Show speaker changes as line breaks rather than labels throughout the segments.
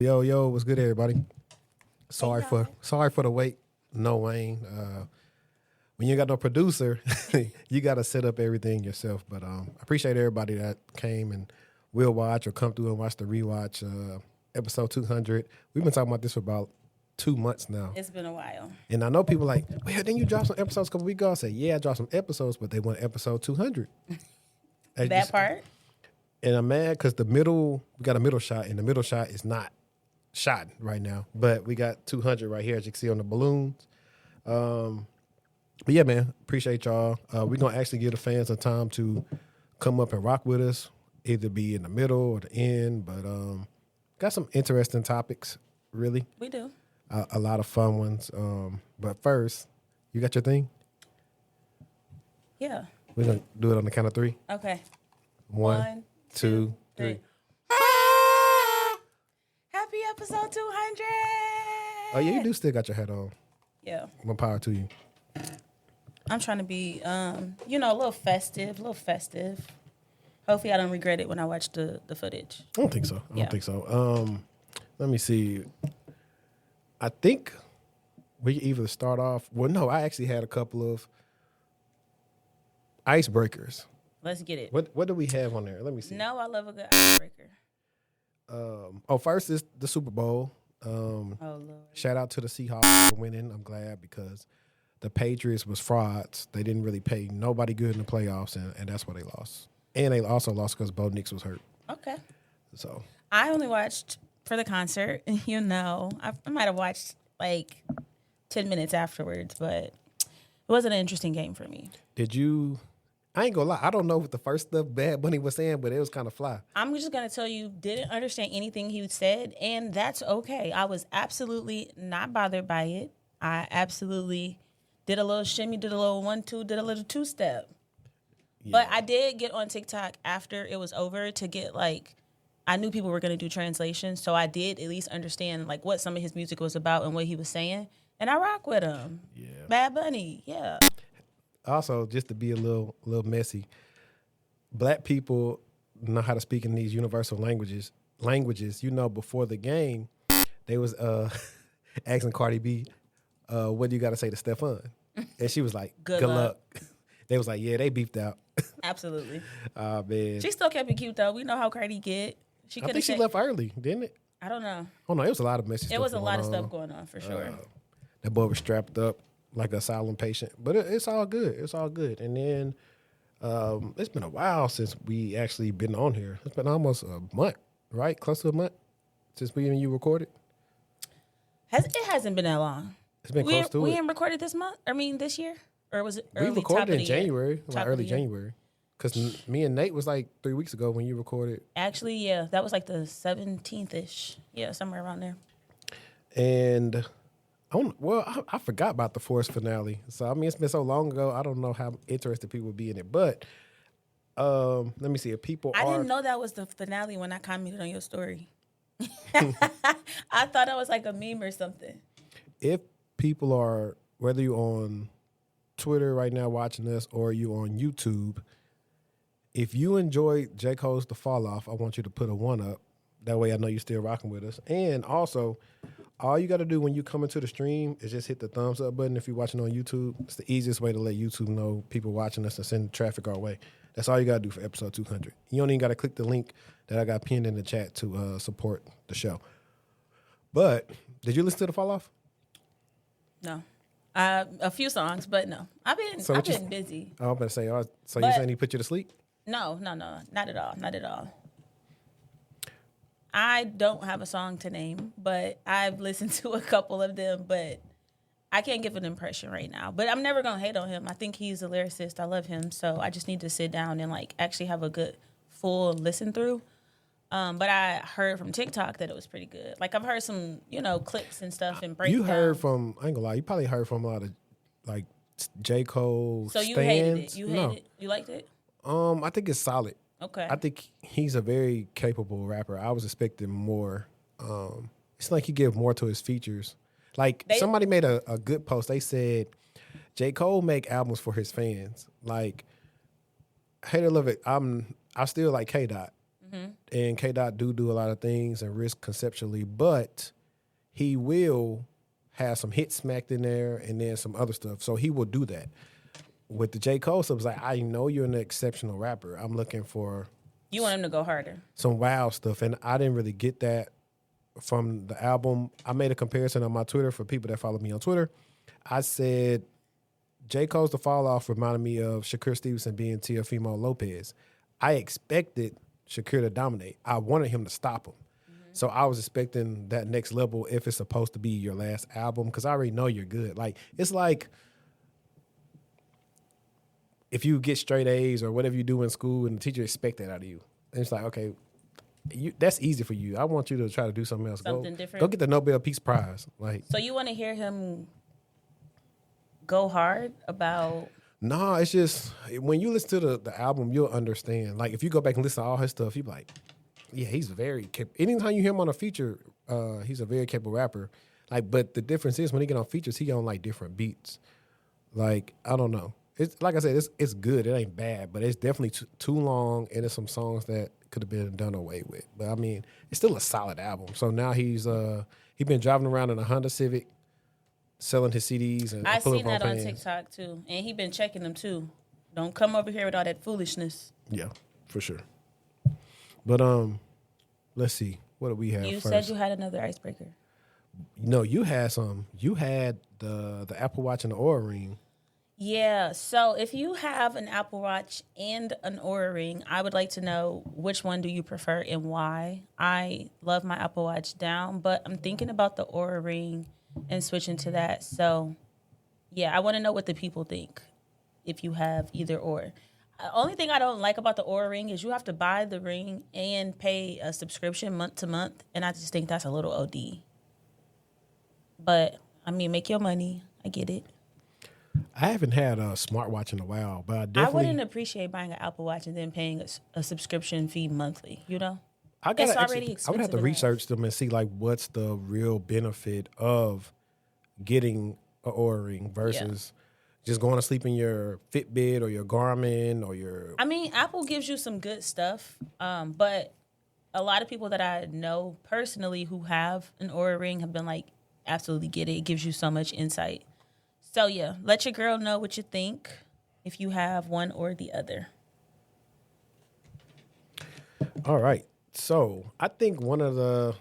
Yo, yo, what's good, everybody?
Hey y'all.
Sorry for the wait. No, Wayne. When you ain't got no producer, you got to set up everything yourself. But I appreciate everybody that came and will watch or come through and watch the rewatch episode 200. We've been talking about this for about 2 months now.
It's been a while.
And I know people like, well, didn't you drop some episodes a couple weeks ago? I said, yeah, I dropped some episodes, but they want episode 200.
That part?
And I'm mad because we got a middle shot, and the middle shot is not shot right now. But we got 200 right here, as you can see on the balloons. But yeah, man, appreciate y'all. We're going to actually give the fans some time to come up and rock with us, either be in the middle or the end. But got some interesting topics, really.
We do.
A lot of fun ones. But first, you got your thing?
Yeah.
We're going to do it on the count of three.
Okay.
One, two, three.
Happy episode 200.
Oh, yeah, you do still got your hat on.
Yeah.
More power to you.
I'm trying to be, a little festive. Hopefully I don't regret it when I watch the footage.
I don't think so. Let me see. I think we either start off. Well, no, I actually had a couple of icebreakers.
Let's get it.
What do we have on there? Let me see.
No, I love a good icebreaker.
First is the Super Bowl.
Lord.
Shout out to the Seahawks for winning. I'm glad because the Patriots was frauds. They didn't really pay nobody good in the playoffs, and that's why they lost. And they also lost because Bo Nix was hurt.
Okay.
So
I only watched for the concert. I might have watched like 10 minutes afterwards, but it wasn't an interesting game for me.
did you? I ain't gonna lie. I don't know what the first stuff Bad Bunny was saying, but it was kind of fly.
I'm just going to tell you, didn't understand anything he said, and that's okay. I was absolutely not bothered by it. I absolutely did a little shimmy, did a little 1-2, did a little two-step. Yeah. But I did get on TikTok after it was over to get, I knew people were going to do translations, so I did at least understand, what some of his music was about and what he was saying, and I rock with him.
Yeah.
Bad Bunny, yeah.
Also, just to be a little messy, black people know how to speak in these universal languages. Before the game, they was asking Cardi B, what do you got to say to Stefan? And she was like, good luck. They was like, yeah, they beefed out.
Absolutely.
Man.
She still kept it cute, though. We know how Cardi get.
I think she left early, didn't it?
I don't know.
Oh, no, it was a lot of messy stuff.
It was a lot of stuff going on, for sure.
That boy was strapped up like a silent patient. But it's all good. It's all good. And then it's been a while since we actually been on here. It's been almost a month, right? Close to a month since we and you recorded.
It hasn't been that long.
It's been close to it.
We ain't recorded this year? Or was it early?
We recorded in January, early
year?
January. Because me and Nate was 3 weeks ago when you recorded.
Actually, yeah. That was the 17th-ish. Yeah, somewhere around there.
And I forgot about the Force finale. So, it's been so long ago, I don't know how interested people would be in it. But let me see if people
I didn't know that was the finale when I commented on your story. I thought it was a meme or something.
If people are, whether you're on Twitter right now watching this or you on YouTube, if you enjoyed J. Cole's The Fall Off, I want you to put a 1 up. That way I know you're still rocking with us. And also, all you got to do when you come into the stream is just hit the thumbs up button if you're watching on YouTube. It's the easiest way to let YouTube know people watching us and send traffic our way. That's all you got to do for episode 200. You don't even got to click the link that I got pinned in the chat to support the show. But did you listen to The Fall Off?
No. A few songs, but no. I've been busy.
I was about to say, so you're saying he put you to sleep?
No, not at all. I don't have a song to name, but I've listened to a couple of them, but I can't give an impression right now. But I'm never going to hate on him. I think he's a lyricist. I love him, so I just need to sit down and actually have a good full listen through. But I heard from TikTok that it was pretty good. I've heard some, clips and stuff and breakdowns.
You heard from, I ain't gonna lie, you probably heard from a lot of, J. Cole
So you
stands.
hated it? You hated it? You liked it?
I think it's solid.
Okay.
I think he's a very capable rapper. I was expecting more. It's like he give more to his features. Somebody made a good post. They said, J. Cole make albums for his fans. Hate or love it, I still like K-Dot. and K. Dot do a lot of things and risk conceptually, but he will have some hits smacked in there and then some other stuff. So he will do that. With the J. Cole stuff, it's like, I know you're an exceptional rapper. I'm looking for...
You want him to go harder.
Some wow stuff. And I didn't really get that from the album. I made a comparison on my Twitter for people that follow me on Twitter. I said, J. Cole's The Fall Off reminded me of Shakur Stevenson being Teofimo Lopez. I expected Shakur to dominate. I wanted him to stop him. So I was expecting that next level if it's supposed to be your last album, because I already know you're good. Like, it's like if you get straight A's or whatever you do in school and the teacher expect that out of you. And it's like, okay, that's easy for you. I want you to try to do something else.
Something different.
Go get the Nobel Peace Prize. Like,
so you want to hear him go hard about...
No, it's just when you listen to the album, you'll understand. Like, if you go back and listen to all his stuff, you'll be like, yeah, he's very capable. Anytime you hear him on a feature, he's a very capable rapper. Like, but the difference is when he get on features, he on like different beats. Like, I don't know. It's like I said, it's good. It ain't bad, but it's definitely too long, and there's some songs that could have been done away with. But I mean, it's still a solid album. So now he's been driving around in a Honda Civic, selling his CDs and
I
pulling
seen
up
that on
fans.
TikTok too, and he been checking them too. Don't come over here with all that foolishness.
Yeah, for sure. But let's see. What do we have
You
first?
said you had another icebreaker.
No, you had some. You had the Apple Watch and the Oura Ring.
Yeah, so if you have an Apple Watch and an Oura Ring, I would like to know which one do you prefer and why. I love my Apple Watch down, but I'm thinking about the Oura Ring and switching to that. So, yeah, I want to know what the people think if you have either or. The only thing I don't like about the Oura Ring is you have to buy the ring and pay a subscription month to month, and I just think that's a little OD. But, I mean, make your money. I get it.
I haven't had a smartwatch in a while, but I
I
definitely...
wouldn't appreciate buying an Apple Watch and then paying a subscription fee monthly, you know?
It's
already
I would
expensive
have to
enough.
research them and see, like, what's the real benefit of getting an Oura Ring versus just going to sleep in your Fitbit or your Garmin or your...
I mean, Apple gives you some good stuff, but a lot of people that I know personally who have an Oura Ring have been like, absolutely get it. It gives you so much insight. So, yeah, let your girl know what you think if you have one or the other.
All right. So I think one of the...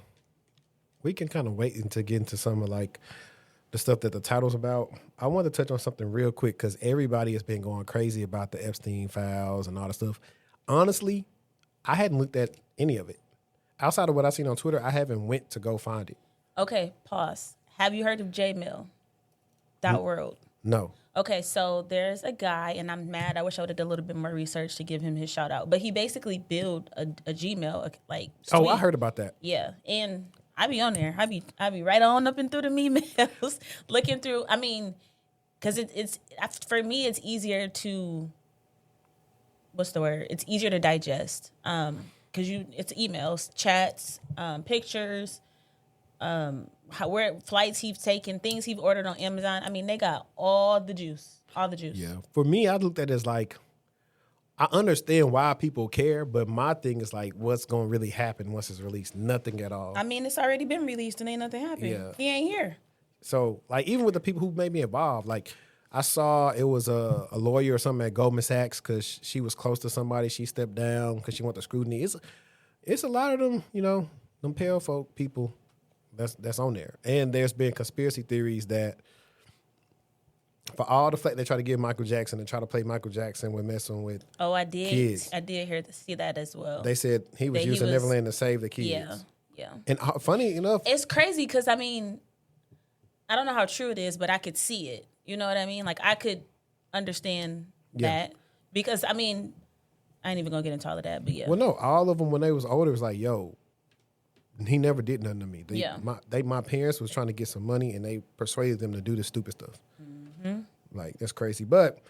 We can kind of wait until get into some of, like, the stuff that the title's about. I want to touch on something real quick because everybody has been going crazy about the Epstein files and all that stuff. Honestly, I hadn't looked at any of it. Outside of what I seen on Twitter, I haven't went to go find it.
Okay, pause. Have you heard of Jmail.world?
No.
Okay, so there's a guy, and I'm mad. I wish I would have done a little bit more research to give him his shout out. But he basically built a Gmail, like,
Oh,
suite.
I heard about that.
Yeah, and I be on there. I be right on up and through the emails, looking through. I mean, because it's for me, it's easier to, what's the word? It's easier to digest. Because it's emails, chats, pictures, where flights he's taken, things he's ordered on Amazon. I mean, they got all the juice.
Yeah. For me, I looked at it as like, I understand why people care, but my thing is like, what's going to really happen once it's released? Nothing at all.
I mean, it's already been released and ain't nothing happened.
Yeah.
He ain't here.
So, like, even with the people who made me involved, like, I saw it was a lawyer or something at Goldman Sachs because she was close to somebody. She stepped down because she wanted the scrutiny. It's a lot of them, you know, them pale folk people that's on there. And there's been conspiracy theories that for all the flack they try to give Michael Jackson and try to play Michael Jackson with messing with kids.
I did see that as well.
They said he was using Neverland to save the kids.
Yeah.
And funny enough,
It's crazy because, I mean, I don't know how true it is, but I could see it. You know what I mean? Like, I could understand that. Because, I mean, I ain't even going to get into all of that, but yeah.
well, no, all of them when they was older was like, yo, he never did nothing to me. My parents was trying to get some money and they persuaded them to do this stupid stuff. Mm-hmm. Like, that's crazy. But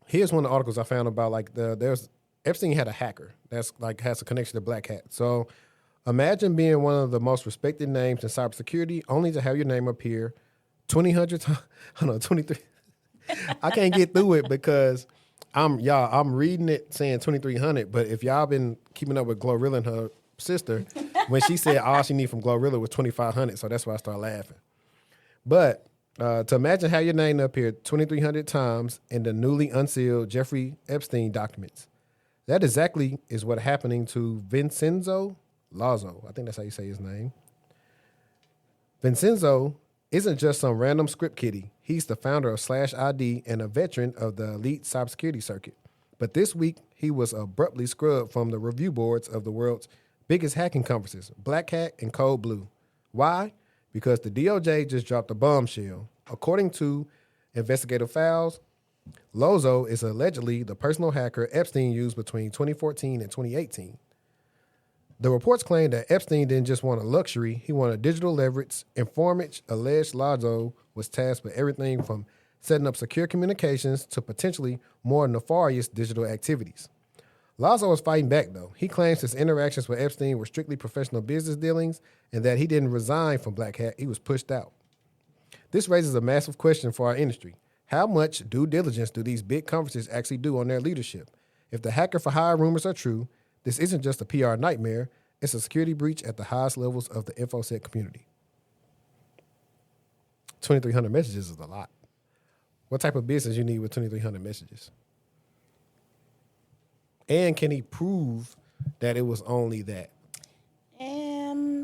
here's one of the articles I found about, like, there's Epstein had a hacker that's like has a connection to Black Hat. So imagine being one of the most respected names in cybersecurity, only to have your name appear 23. I can't get through it because I'm reading it saying 2,300, but if y'all been keeping up with Glorilla and her sister, when she said all she need from Glorilla was 2,500, so that's why I started laughing. But to imagine how your name appeared 2,300 times in the newly unsealed Jeffrey Epstein documents. That exactly is what happening to Vincenzo Lazo. I think that's how you say his name. Vincenzo isn't just some random script kiddie. He's the founder of /ID and a veteran of the elite cybersecurity circuit. But this week, he was abruptly scrubbed from the review boards of the world's biggest hacking conferences, Black Hat and Code Blue. Why? Because the DOJ just dropped a bombshell. According to investigative files, Lozo is allegedly the personal hacker Epstein used between 2014 and 2018. The reports claim that Epstein didn't just want a luxury, he wanted digital leverage. Informants alleged Lozo was tasked with everything from setting up secure communications to potentially more nefarious digital activities. Lazo is fighting back, though. He claims his interactions with Epstein were strictly professional business dealings and that he didn't resign from Black Hat, he was pushed out. This raises a massive question for our industry. How much due diligence do these big conferences actually do on their leadership? If the hacker for hire rumors are true, this isn't just a PR nightmare, it's a security breach at the highest levels of the InfoSec community. 2,300 messages is a lot. What type of business you need with 2,300 messages? And can he prove that it was only that?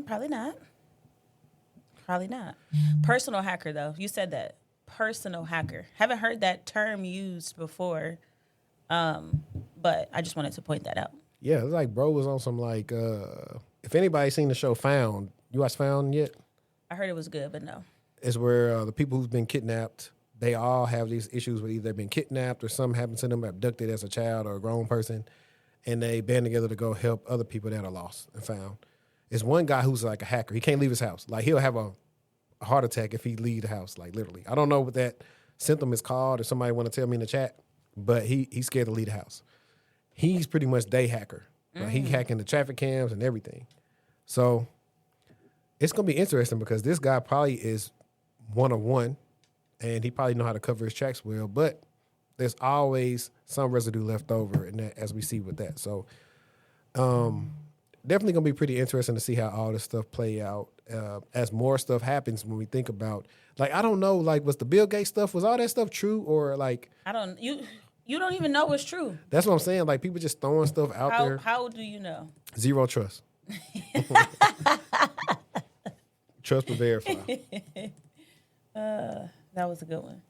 Probably not. Probably not. Personal hacker, though. You said that. Personal hacker. Haven't heard that term used before, but I just wanted to point that out.
Yeah, it's like bro was on some like, if anybody's seen the show Found, you watch Found yet?
I heard it was good, but no.
It's where the people who've been kidnapped, they all have these issues with either they've been kidnapped or something happened to them, abducted as a child or a grown person, and they band together to go help other people that are lost and found. It's one guy who's like a hacker. He can't leave his house. Like he'll have a heart attack if he leave the house, like literally. I don't know what that symptom is called, if somebody want to tell me in the chat, but he's scared to leave the house. He's pretty much day hacker. Like he hacking the traffic cams and everything. So it's going to be interesting because this guy probably is one of one, and he probably know how to cover his tracks well, but there's always some residue left over in that, as we see with that. So definitely going to be pretty interesting to see how all this stuff play out as more stuff happens when we think about, like, I don't know, like, was the Bill Gates stuff, was all that stuff true or like?
You don't even know what's true.
That's what I'm saying. Like, people just throwing stuff out there.
How do you know?
Zero trust. Trust but verify.
That was a good one.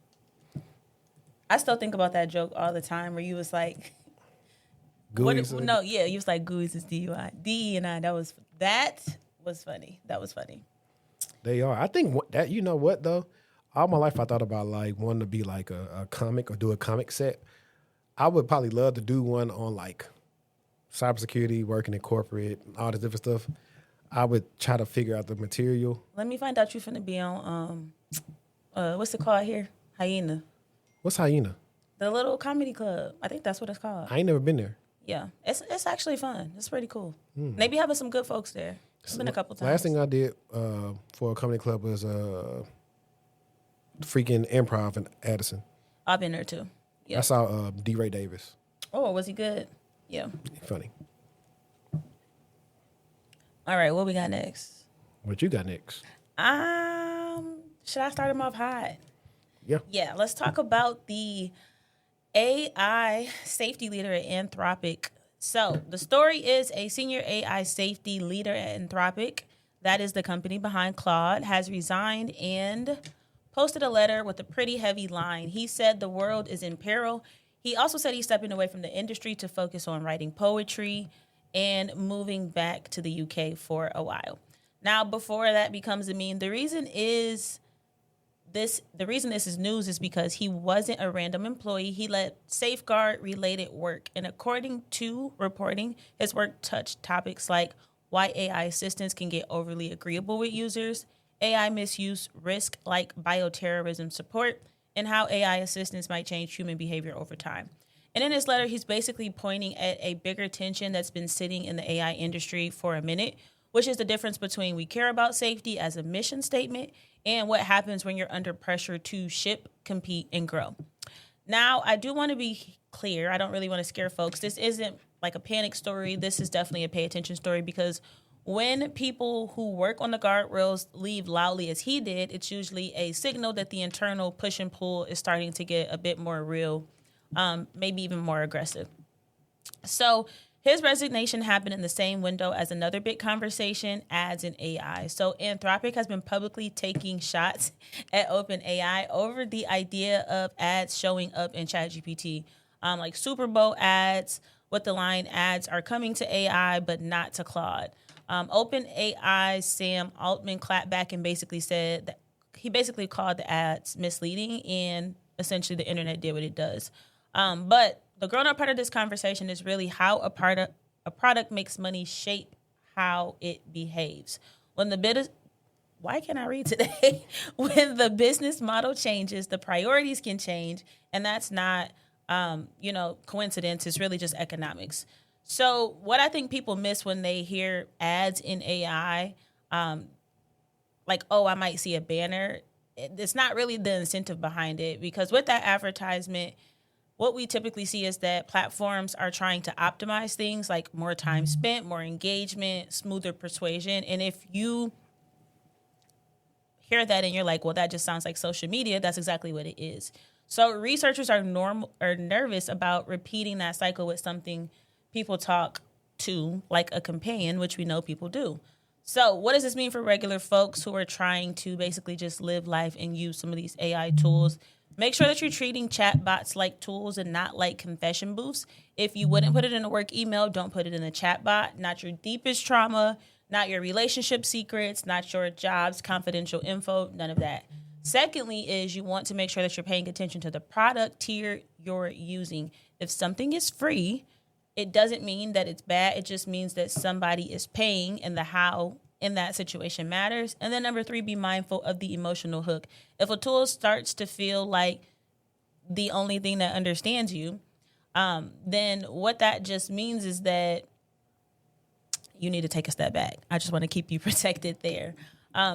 I still think about that joke all the time where you was like,
GUIs
you was like GUIs is DUI. DE&I, that was funny. That was funny.
They are. I think that, you know what, though? All my life I thought about, like, wanting to be like a comic or do a comic set. I would probably love to do one on, like, cybersecurity, working in corporate, all this different stuff. I would try to figure out the material.
Let me find out you finna be on, what's it called here? Hyena.
What's Hyena?
The little comedy club. I think that's what it's called.
I ain't never been there.
Yeah. It's actually fun. It's pretty cool. Maybe having some good folks there. It's been a couple times.
Last thing I did for a comedy club was freaking improv in Addison.
I've been there too. Yeah.
I saw D. Ray Davis.
Oh, was he good? Yeah.
Funny.
All right, what we got next?
What you got next?
Should I start him off hot?
Yeah.
Yeah, let's talk about the AI safety leader at Anthropic. So the story is a senior AI safety leader at Anthropic, that is the company behind Claude, has resigned and posted a letter with a pretty heavy line. He said the world is in peril. He also said he's stepping away from the industry to focus on writing poetry and moving back to the UK for a while. Now, before that becomes a meme, the reason this is news is because he wasn't a random employee. He led safeguard-related work, and according to reporting, his work touched topics like why AI assistants can get overly agreeable with users, AI misuse risk like bioterrorism support, and how AI assistants might change human behavior over time. And in his letter, he's basically pointing at a bigger tension that's been sitting in the AI industry for a minute, which is the difference between we care about safety as a mission statement and what happens when you're under pressure to ship, compete, and grow. Now, I do want to be clear. I don't really want to scare folks. This isn't like a panic story. This is definitely a pay attention story, because when people who work on the guardrails leave loudly as he did, it's usually a signal that the internal push and pull is starting to get a bit more real, maybe even more aggressive. So his resignation happened in the same window as another big conversation, ads and AI. So Anthropic has been publicly taking shots at OpenAI over the idea of ads showing up in ChatGPT, like Super Bowl ads with the line, ads are coming to AI, but not to Claude. OpenAI Sam Altman clapped back and basically said that he basically called the ads misleading, and essentially the internet did what it does. But the grown-up part of this conversation is really how a product makes money shape how it behaves. When the why can't I read today? When the business model changes, the priorities can change, and that's not coincidence. It's really just economics. So what I think people miss when they hear ads in AI, like, oh, I might see a banner, it's not really the incentive behind it, because with that advertisement, what we typically see is that platforms are trying to optimize things like more time spent, more engagement, smoother persuasion. And if you hear that and you're like, well, that just sounds like social media, that's exactly what it is. So researchers are nervous about repeating that cycle with something people talk to like a companion, which we know people do. So what does this mean for regular folks who are trying to basically just live life and use some of these AI tools? Make sure that you're treating chatbots like tools and not like confession booths. If you wouldn't put it in a work email, don't put it in a chatbot. Not your deepest trauma, not your relationship secrets, not your job's confidential info, none of that. Secondly is you want to make sure that you're paying attention to the product tier you're using. If something is free, it doesn't mean that it's bad. It just means that somebody is paying, and the how in that situation matters. And then number 3, be mindful of the emotional hook. If a tool starts to feel like the only thing that understands you, then what that just means is that you need to take a step back. I just want to keep you protected there.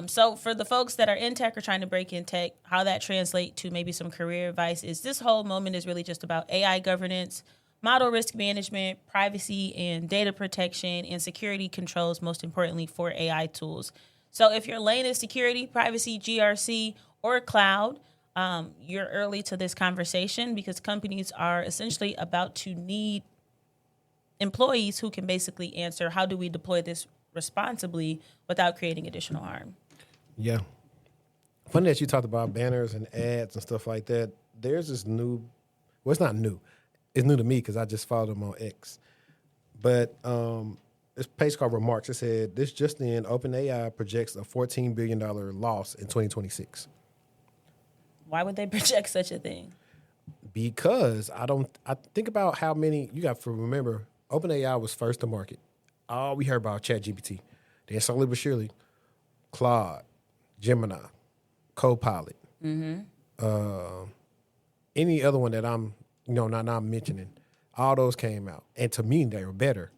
So for the folks that are in tech or trying to break in tech, how that translates to maybe some career advice is this whole moment is really just about AI governance, model risk management, privacy and data protection, and security controls, most importantly, for AI tools. So if your lane is security, privacy, GRC, or cloud, you're early to this conversation, because companies are essentially about to need employees who can basically answer, how do we deploy this responsibly without creating additional harm?
Yeah. Funny that you talked about banners and ads and stuff like that. There's this new, well, it's not new. It's new to me because I just followed them on X. But this page called Remarks, it said, this just in, OpenAI projects a $14 billion loss in 2026.
Why would they project such a thing?
Because I think about how many, you got to remember, OpenAI was first to market. All we heard about ChatGPT. Then slowly but surely, Claude, Gemini, Copilot, any other one that I'm not mentioning, all those came out. And to me, they were better.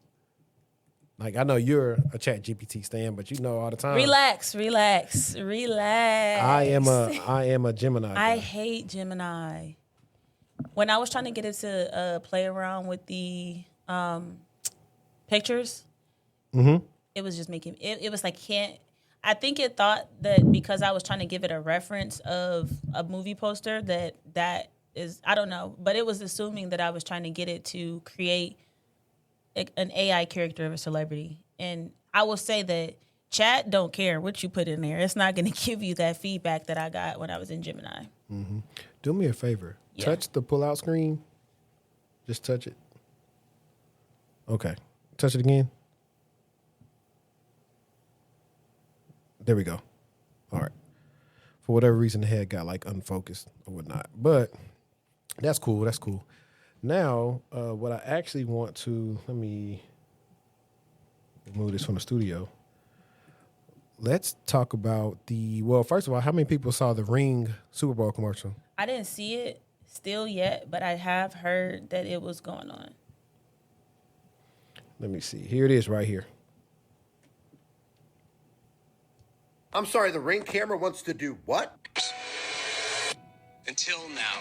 Like, I know you're a ChatGPT stan, but you know all the time.
Relax.
I am a Gemini guy.
I hate Gemini. When I was trying to get it to play around with the pictures, it was just making it was like I think it thought that because I was trying to give it a reference of a movie poster that is, I don't know, but it was assuming that I was trying to get it to create an AI character of a celebrity. And I will say that chat don't care what you put in there. It's not going to give you that feedback that I got when I was in Gemini.
Mm-hmm. Do me a favor. Yeah. Touch the pull-out screen. Just touch it. Okay. Touch it again. There we go. All right. For whatever reason, the head got like unfocused or whatnot. But that's cool. That's cool. Now, what I actually want to, let me remove this from the studio. Let's talk about first of all, how many people saw the Ring Super Bowl commercial?
I didn't see it still yet, but I have heard that it was going on.
Let me see. Here it is right here.
I'm sorry, the Ring camera wants to do what?
Until now,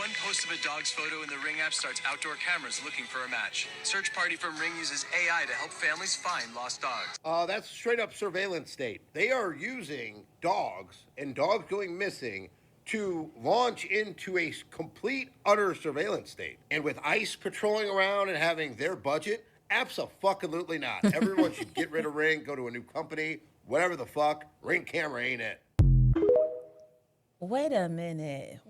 One post of a dog's photo in the Ring app starts outdoor cameras looking for a match. Search party from Ring uses AI to help families find lost dogs.
That's straight up surveillance state. They are using dogs and dogs going missing to launch into a complete, utter surveillance state. And with ICE patrolling around and having their budget, abso-fucking-lutely not. Everyone should get rid of Ring, go to a new company, whatever the fuck. Ring camera ain't it.
Wait a minute.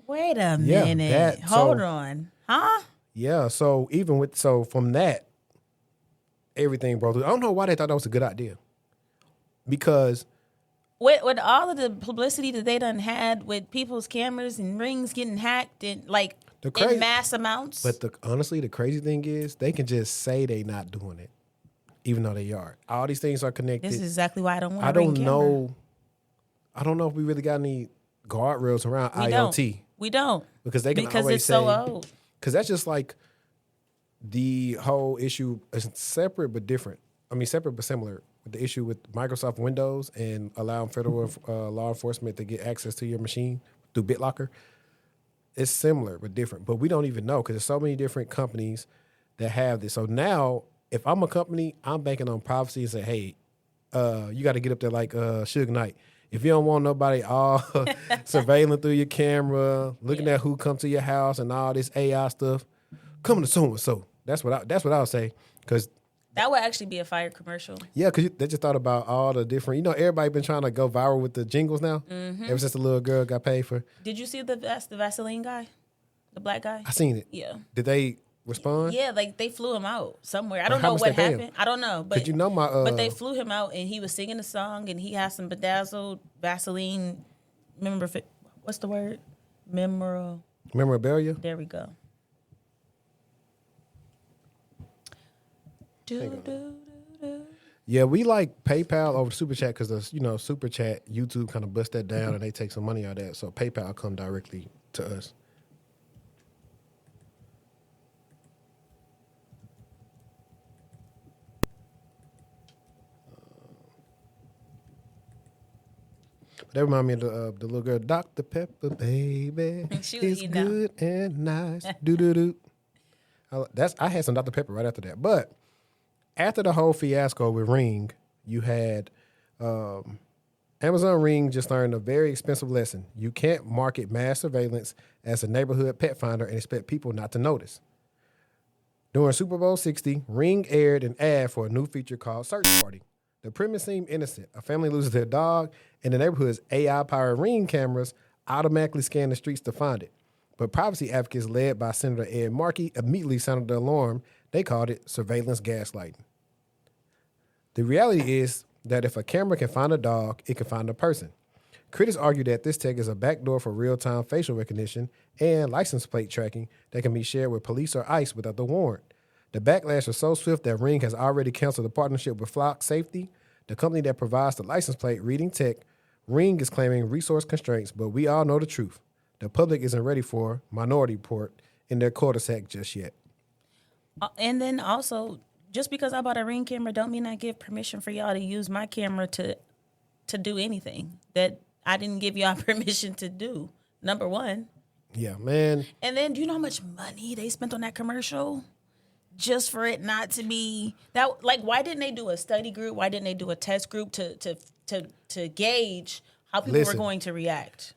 Hold on. Huh?
Yeah, so from that, everything broke through. I don't know why they thought that was a good idea. Because
with all of the publicity that they done had with people's cameras and rings getting hacked and in mass amounts.
But honestly, the crazy thing is they can just say they not doing it, even though they are. All these things are connected.
This is exactly why I don't want a ring camera.
I don't know if we really got any guardrails around IoT.
We don't.
Because they can
because
always
it's
say,
so old.
Because that's just like the whole issue is separate but different. I mean, separate but similar. The issue with Microsoft Windows and allowing federal law enforcement to get access to your machine through BitLocker. It's similar but different. But we don't even know because there's so many different companies that have this. So now, if I'm a company, I'm banking on privacy and say, hey, you got to get up there like Suge Knight. If you don't want nobody all surveilling through your camera, looking at who come to your house and all this AI stuff, come to so and so. That's what I would say. Because
that would actually be a fire commercial.
Yeah, because they just thought about all the different. Everybody been trying to go viral with the jingles now. Mm-hmm. Ever since the little girl got paid for.
Did you see the Vaseline guy, the black guy?
I seen it.
Yeah.
Did they respond?
Yeah, they flew him out somewhere. I don't know what happened. I don't know, but but they flew him out and he was singing a song and he had some bedazzled Vaseline. What's the word?
Memorabilia.
There we go.
Yeah, we like PayPal over Super Chat because the Super Chat YouTube kind of bust that down and they take some money out of that. So PayPal come directly to us. That remind me of the little girl, Dr. Pepper, baby.
She was
it's good and nice. Do. I had some Dr. Pepper right after that. But after the whole fiasco with Ring, you had Amazon Ring just learned a very expensive lesson. You can't market mass surveillance as a neighborhood pet finder and expect people not to notice. During Super Bowl 60, Ring aired an ad for a new feature called Search Party. The premise seemed innocent. A family loses their dog, and the neighborhood's AI-powered Ring cameras automatically scan the streets to find it. But privacy advocates led by Senator Ed Markey immediately sounded the alarm. They called it surveillance gaslighting. The reality is that if a camera can find a dog, it can find a person. Critics argue that this tech is a backdoor for real-time facial recognition and license plate tracking that can be shared with police or ICE without the warrant. The backlash was so swift that Ring has already canceled a partnership with Flock Safety, the company that provides the license plate reading tech. Ring is claiming resource constraints, but we all know the truth. The public isn't ready for Minority Report in their cul-de-sac just yet.
And then also, just because I bought a Ring camera don't mean I give permission for y'all to use my camera to do anything that I didn't give y'all permission to do, number one.
Yeah, man.
And then do you know how much money they spent on that commercial? Just for it not to be that, like, why didn't they do a study group? Why didn't they do a test group to gauge how people were going to react?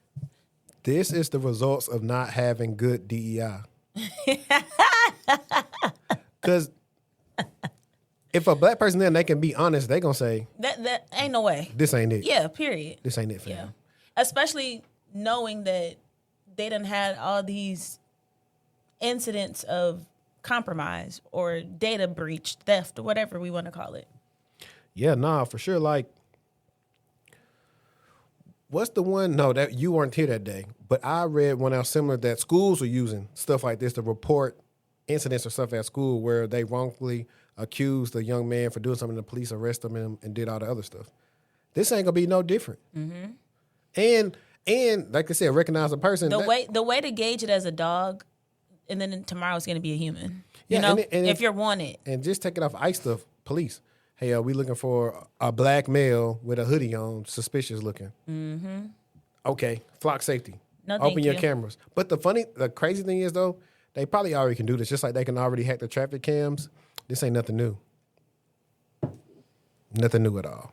This is the results of not having good DEI. Because if a black person there and they can be honest, they gonna say
that ain't no way.
This ain't it.
Yeah, period.
This ain't it for them.
Especially knowing that they done had all these incidents of compromise or data breach, theft, or whatever we want to call it.
Yeah, nah, for sure. Like, what's the one? No, that you weren't here that day, but I read one out similar that schools are using stuff like this to report incidents or stuff at school where they wrongfully accused a young man for doing something. The police arrested him and did all the other stuff. This ain't gonna be no different. Mm-hmm. And like I said, recognize a person.
The way to gauge it as a dog. And then tomorrow it's going to be a human.
Yeah,
you know,
and
if you're wanted.
And just take it off ICE stuff. Police. Hey, are we looking for a black male with a hoodie on, suspicious looking? Mm-hmm. Okay. Flock Safety.
No, thank
Open your
you.
cameras. But the crazy thing is though, they probably already can do this. Just like they can already hack the traffic cams. This ain't nothing new. Nothing new at all.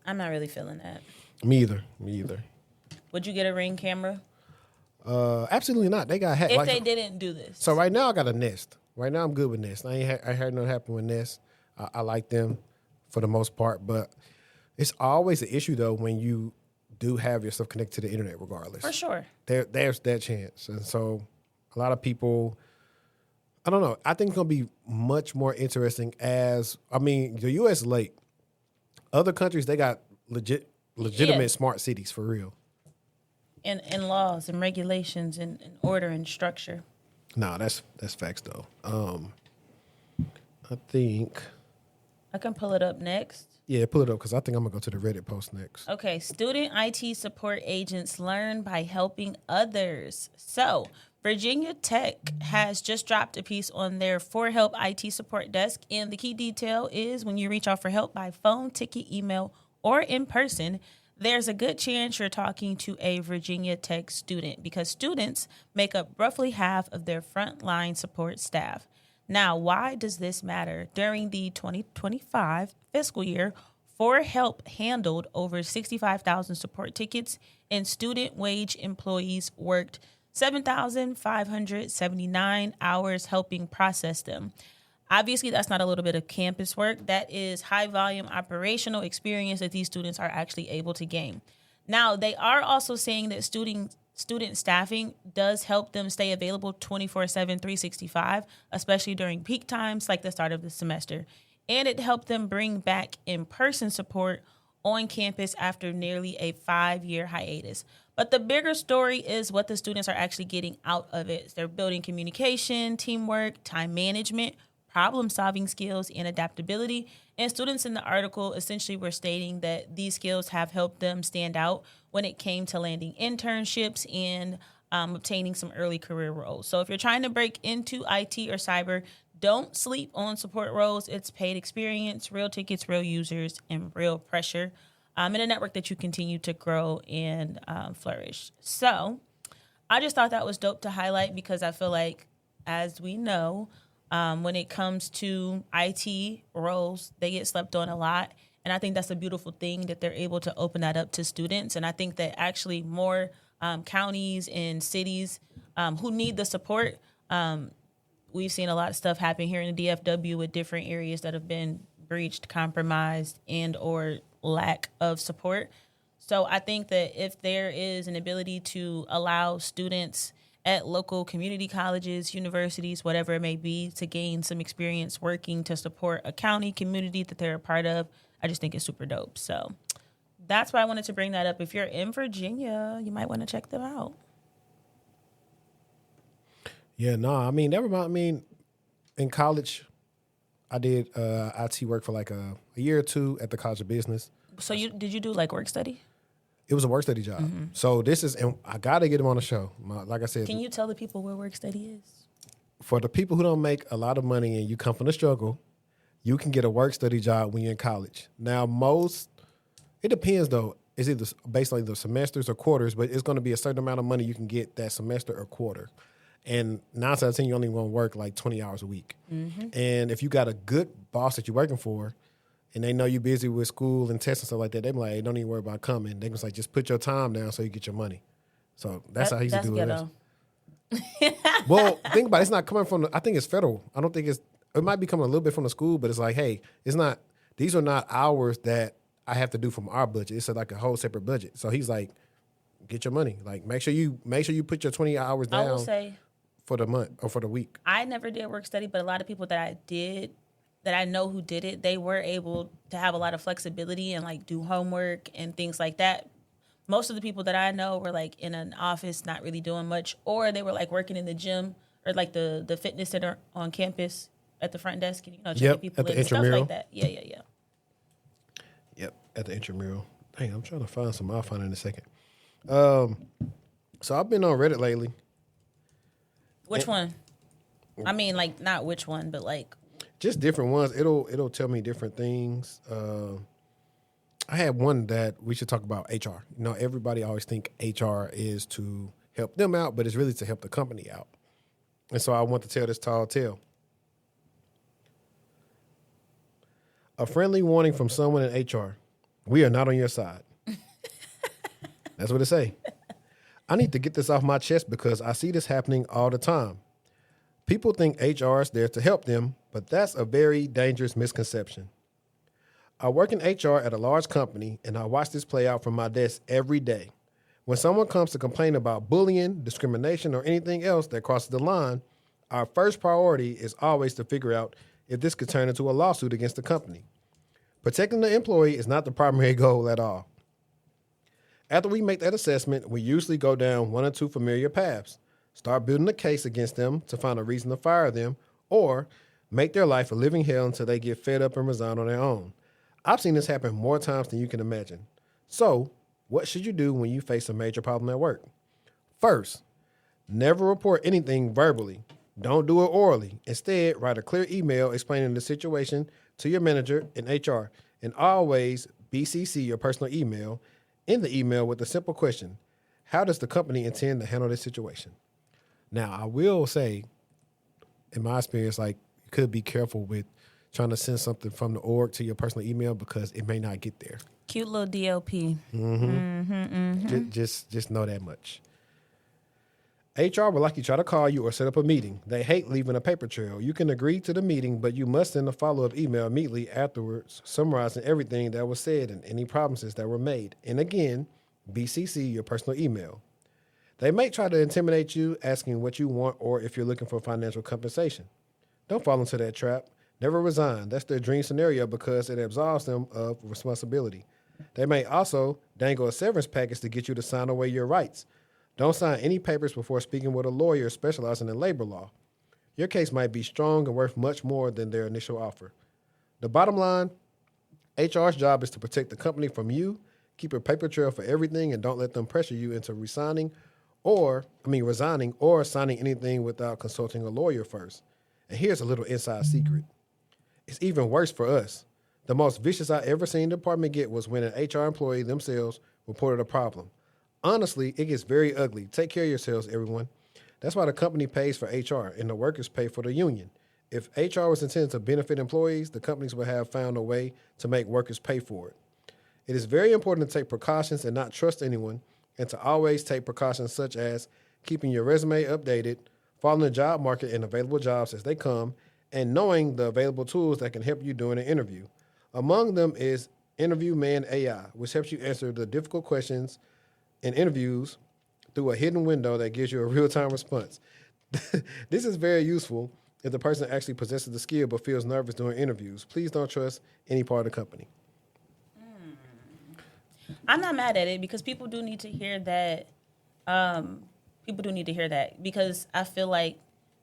I'm not really feeling that.
Me either.
Would you get a Ring camera
Absolutely not. They got hacked.
if they didn't do this?
So right now I got a Nest. Right now I'm good with Nest. I heard nothing happen with Nest. I like them for the most part, but it's always an issue though when you do have your stuff connected to the internet regardless.
For sure.
There's that chance. And so a lot of people, I don't know, I think it's going to be much more interesting the U.S. is late. Other countries, they got legitimate smart cities for real.
And laws and regulations and order and structure.
Nah, that's facts though. I think.
I can pull it up next.
Yeah, pull it up because I think I'm going to go to the Reddit post next.
Okay, student IT support agents learn by helping others. So, Virginia Tech has just dropped a piece on their For Help IT support desk, and the key detail is when you reach out for help by phone, ticket, email, or in person, there's a good chance you're talking to a Virginia Tech student because students make up roughly half of their frontline support staff. Now, why does this matter? During the 2025 fiscal year, For Help handled over 65,000 support tickets, and student wage employees worked 7,579 hours helping process them. Obviously, that's not a little bit of campus work. That is high volume operational experience that these students are actually able to gain. Now, they are also saying that student staffing does help them stay available 24/7, 365, especially during peak times like the start of the semester. And it helped them bring back in-person support on campus after nearly a 5-year hiatus. But the bigger story is what the students are actually getting out of it. They're building communication, teamwork, time management, problem-solving skills, and adaptability. And students in the article essentially were stating that these skills have helped them stand out when it came to landing internships and obtaining some early career roles. So if you're trying to break into IT or cyber, don't sleep on support roles. It's paid experience, real tickets, real users, and real pressure in a network that you continue to grow and flourish. So I just thought that was dope to highlight because I feel like, as we know, when it comes to IT roles, they get slept on a lot. And I think that's a beautiful thing that they're able to open that up to students. And I think that actually more counties and cities who need the support, we've seen a lot of stuff happen here in the DFW with different areas that have been breached, compromised, and or lack of support. So I think that if there is an ability to allow students at local community colleges, universities, whatever it may be, to gain some experience working to support a county community that they're a part of, I just think it's super dope. So that's why I wanted to bring that up. If you're in Virginia, you might want to check them out.
Yeah, no, in college, I did IT work for like a year or two at the College of Business.
So did you do like work study?
It was a work study job. Mm-hmm. So and I got to get him on the show. Like I said.
Can you tell the people where work study is?
For the people who don't make a lot of money and you come from the struggle, you can get a work study job when you're in college. Now, it depends though. It's either based on either semesters or quarters, but it's going to be a certain amount of money you can get that semester or quarter. And 9 out of 10, you only want to work like 20 hours a week. Mm-hmm. And if you got a good boss that you're working for, and they know you're busy with school and tests and stuff like that, they be like, hey, don't even worry about coming. They just like, just put your time down so you get your money. So that's how he used to do it. Well, think about it. It's not coming from, I think it's federal. I don't think it might be coming a little bit from the school, but it's like, hey, these are not hours that I have to do from our budget. It's like a whole separate budget. So he's like, get your money. Like, make sure you put your 20 hours down.
I will say,
for the month or for the week.
I never did work study, but a lot of people that I know who did it, they were able to have a lot of flexibility and like do homework and things like that. Most of the people that I know were like in an office, not really doing much, or they were like working in the gym or like the fitness center on campus at the front desk and checking people in and stuff like that. Yeah.
Yep, at the intramural. Dang, I'm trying to find some. I'll find it in a second. So I've been on Reddit lately.
Which one? I mean, like, not which one, but like...
Just different ones. It'll tell me different things. I had one that we should talk about HR. Everybody always think HR is to help them out, but it's really to help the company out. And so I want to tell this tall tale. A friendly warning from someone in HR. We are not on your side. That's what it say. I need to get this off my chest because I see this happening all the time. People think HR is there to help them, but that's a very dangerous misconception. I work in HR at a large company, and I watch this play out from my desk every day. When someone comes to complain about bullying, discrimination, or anything else that crosses the line, our first priority is always to figure out if this could turn into a lawsuit against the company. Protecting the employee is not the primary goal at all. After we make that assessment, we usually go down one or two familiar paths. Start building a case against them to find a reason to fire them, or make their life a living hell until they get fed up and resign on their own. I've seen this happen more times than you can imagine. So, what should you do when you face a major problem at work? First, never report anything verbally. Don't do it orally. Instead, write a clear email explaining the situation to your manager in HR, and always BCC your personal email in the email with a simple question. How does the company intend to handle this situation? Now, I will say, in my experience, like, you could be careful with trying to send something from the org to your personal email because it may not get there.
Cute little DLP.
Just know that much. HR will likely try to call you or set up a meeting. They hate leaving a paper trail. You can agree to the meeting, but you must send a follow-up email immediately afterwards, summarizing everything that was said and any promises that were made. And again, BCC your personal email. They may try to intimidate you, asking what you want or if you're looking for financial compensation. Don't fall into that trap. Never resign. That's their dream scenario because it absolves them of responsibility. They may also dangle a severance package to get you to sign away your rights. Don't sign any papers before speaking with a lawyer specializing in labor law. Your case might be strong and worth much more than their initial offer. The bottom line, HR's job is to protect the company from you, keep a paper trail for everything, and don't let them pressure you into resigning or signing anything without consulting a lawyer first. And here's a little inside secret. It's even worse for us. The most vicious I ever seen the department get was when an HR employee themselves reported a problem. Honestly, it gets very ugly. Take care of yourselves, everyone. That's why the company pays for HR and the workers pay for the union. If HR was intended to benefit employees, the companies would have found a way to make workers pay for it. It is very important to take precautions and not trust anyone, and to always take precautions such as keeping your resume updated, following the job market and available jobs as they come, and knowing the available tools that can help you during an interview. Among them is Interview Man AI, which helps you answer the difficult questions in interviews through a hidden window that gives you a real-time response. This is very useful if the person actually possesses the skill but feels nervous during interviews. Please don't trust any part of the company.
I'm not mad at it because people do need to hear that. Because I feel like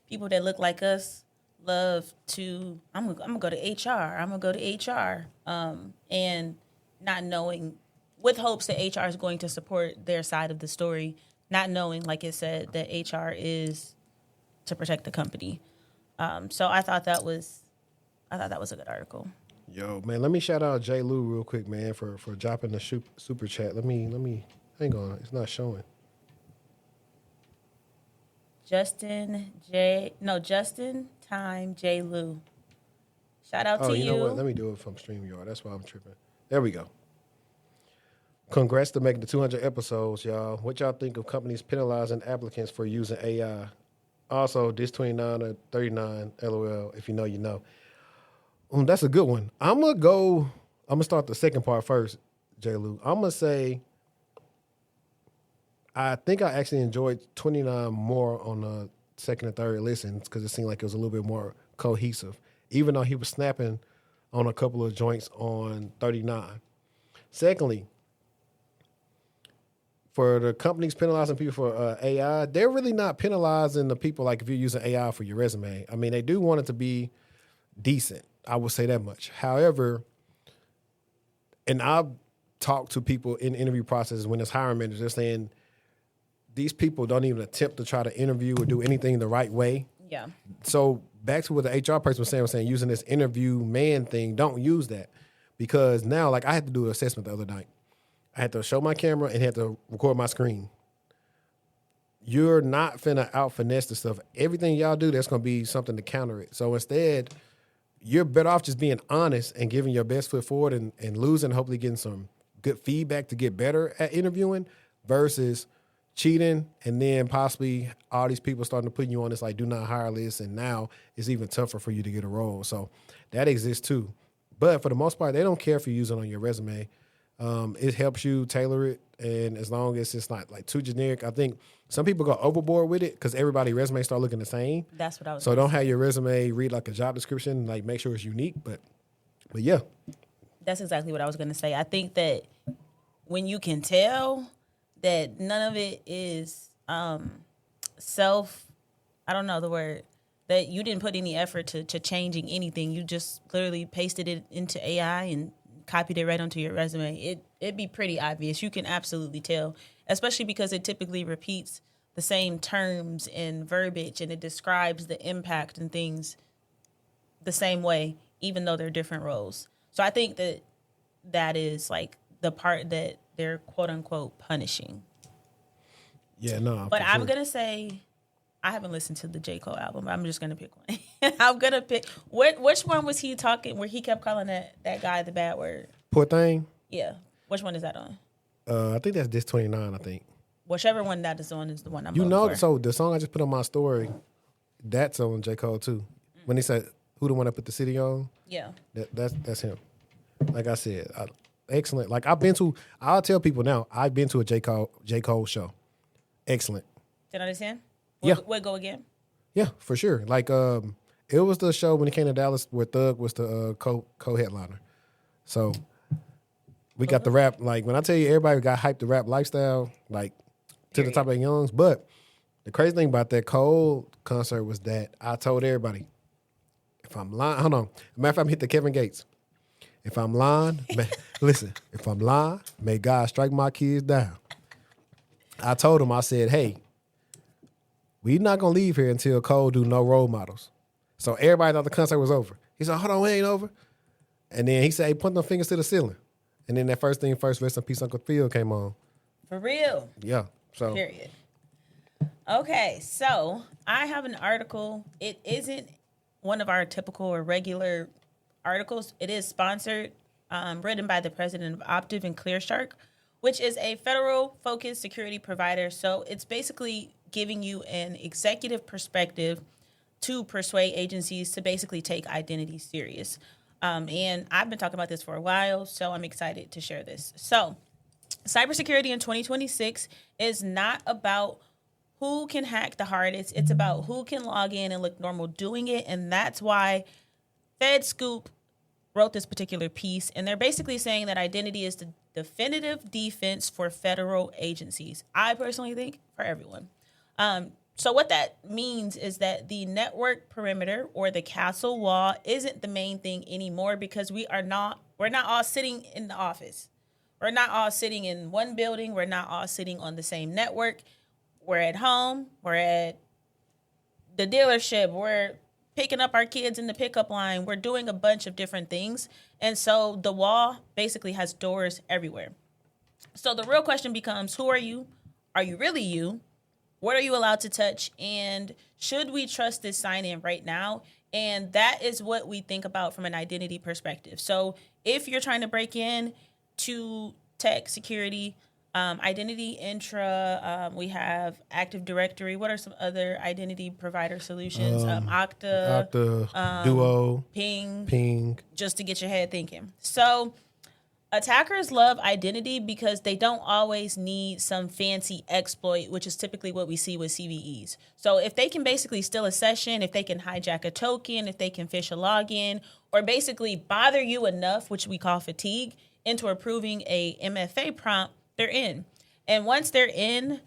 people that look like us love to, I'm gonna go to HR. And not knowing, with hopes that HR is going to support their side of the story, not knowing, like it said, that HR is to protect the company. So I thought that was a good article.
Yo, man, let me shout out J. Lou real quick, man, for dropping the super chat. Let me, hang on, it's not showing. Justin Time J. Lou. Shout out to you. You know what? Let me do it from StreamYard. That's why I'm tripping. There we go. Congrats to making the 200 episodes, y'all. What y'all think of companies penalizing applicants for using AI? Also, this 29 or 39, LOL, if you know, you know. That's a good one. I'm going to start the second part first, J. Lou. I'm going to say, I think I actually enjoyed 29 more on the second and third listens because it seemed like it was a little bit more cohesive, even though he was snapping on a couple of joints on 39. Secondly, for the companies penalizing people for AI, they're really not penalizing the people like if you're using AI for your resume. I mean, they do want it to be decent. I would say that much. However, and I've talked to people in interview processes when it's hiring managers, they're saying these people don't even attempt to try to interview or do anything the right way.
Yeah.
So back to what the HR person was saying using this interview man thing, don't use that. Because now, like, I had to do an assessment the other night. I had to show my camera and had to record my screen. you're not finna out finesse the stuff. Everything y'all do, there's gonna be something to counter it. So instead, you're better off just being honest and giving your best foot forward and losing, hopefully getting some good feedback to get better at interviewing versus cheating and then possibly all these people starting to put you on this like do not hire list, and now it's even tougher for you to get a role. So that exists too. But for the most part, they don't care if you use it on your resume. It helps you tailor it, and as long as it's not like too generic. I think some people go overboard with it because everybody's resume start looking the same.
That's what I was.
So don't have your resume read like a job description. Like make sure it's unique. But yeah,
That's exactly what I was going to say. I think that when you can tell that none of it is self, I don't know the word, that you didn't put any effort to changing anything. You just literally pasted it into AI and copied it right onto your resume. It'd be pretty obvious. You can absolutely tell, especially because it typically repeats the same terms and verbiage, and it describes the impact and things the same way, even though they're different roles. So I think that is like the part that they're quote unquote punishing.
yeah, no.
But I'm going to say, I haven't listened to the J. Cole album, but I'm just going to pick one. I'm going to pick, which one was he talking, where he kept calling that guy the bad word?
Poor thing.
Yeah. Which one is that on?
I think that's Diss 29. I think.
Whichever one that is on is the one I'm
You
voting
know,
for.
so the song I just put on my story, that's on J. Cole too. When he said, "Who the one that put the city on?"
Yeah.
That's him. Like I said, excellent. Like I'll tell people now, I've been to a J. Cole show. Excellent.
Did I understand?
Yeah.
We'll go again.
Yeah, for sure. Like it was the show when he came to Dallas where Thug was the co-headliner. So we got the rap. Like when I tell you, everybody got hyped the rap lifestyle, like to the top of the youngs. But the crazy thing about that Cole concert was that I told everybody, if I'm lying, hold on. Matter of fact, I'm hit the Kevin Gates. If I'm lying, listen, if I'm lying, may God strike my kids down. I told him, I said, hey, we not going to leave here until Cole do no role models. So everybody thought the concert was over. He said, hold on, it ain't over. And then he said, hey, put them fingers to the ceiling. And then that first thing first, Rest in Peace, Uncle Phil came on.
For real.
Yeah. So
Period. Okay, so I have an article. It isn't one of our typical or regular articles. It is sponsored, written by the president of Optiv and ClearShark, which is a federal-focused security provider. So it's basically giving you an executive perspective to persuade agencies to basically take identity serious. And I've been talking about this for a while, so I'm excited to share this. So cybersecurity in 2026 is not about who can hack the hardest. It's about who can log in and look normal doing it. And that's why FedScoop wrote this particular piece. And they're basically saying that identity is the definitive defense for federal agencies. I personally think for everyone. So what that means is that the network perimeter or the castle wall isn't the main thing anymore, because we're not all sitting in the office. We're not all sitting in one building. We're not all sitting on the same network. We're at home. We're at the dealership. We're picking up our kids in the pickup line. We're doing a bunch of different things. And so the wall basically has doors everywhere. So the real question becomes, who are you? Are you really you? What are you allowed to touch? And should we trust this sign-in right now? And that is what we think about from an identity perspective. So if you're trying to break in to tech security, identity intra, we have Active Directory. What are some other identity provider solutions? Okta,
Duo,
Ping, just to get your head thinking. So attackers love identity because they don't always need some fancy exploit, which is typically what we see with CVEs. So if they can basically steal a session, if they can hijack a token, if they can phish a login, or basically bother you enough, which we call fatigue, into approving a MFA prompt, they're in. And once they're in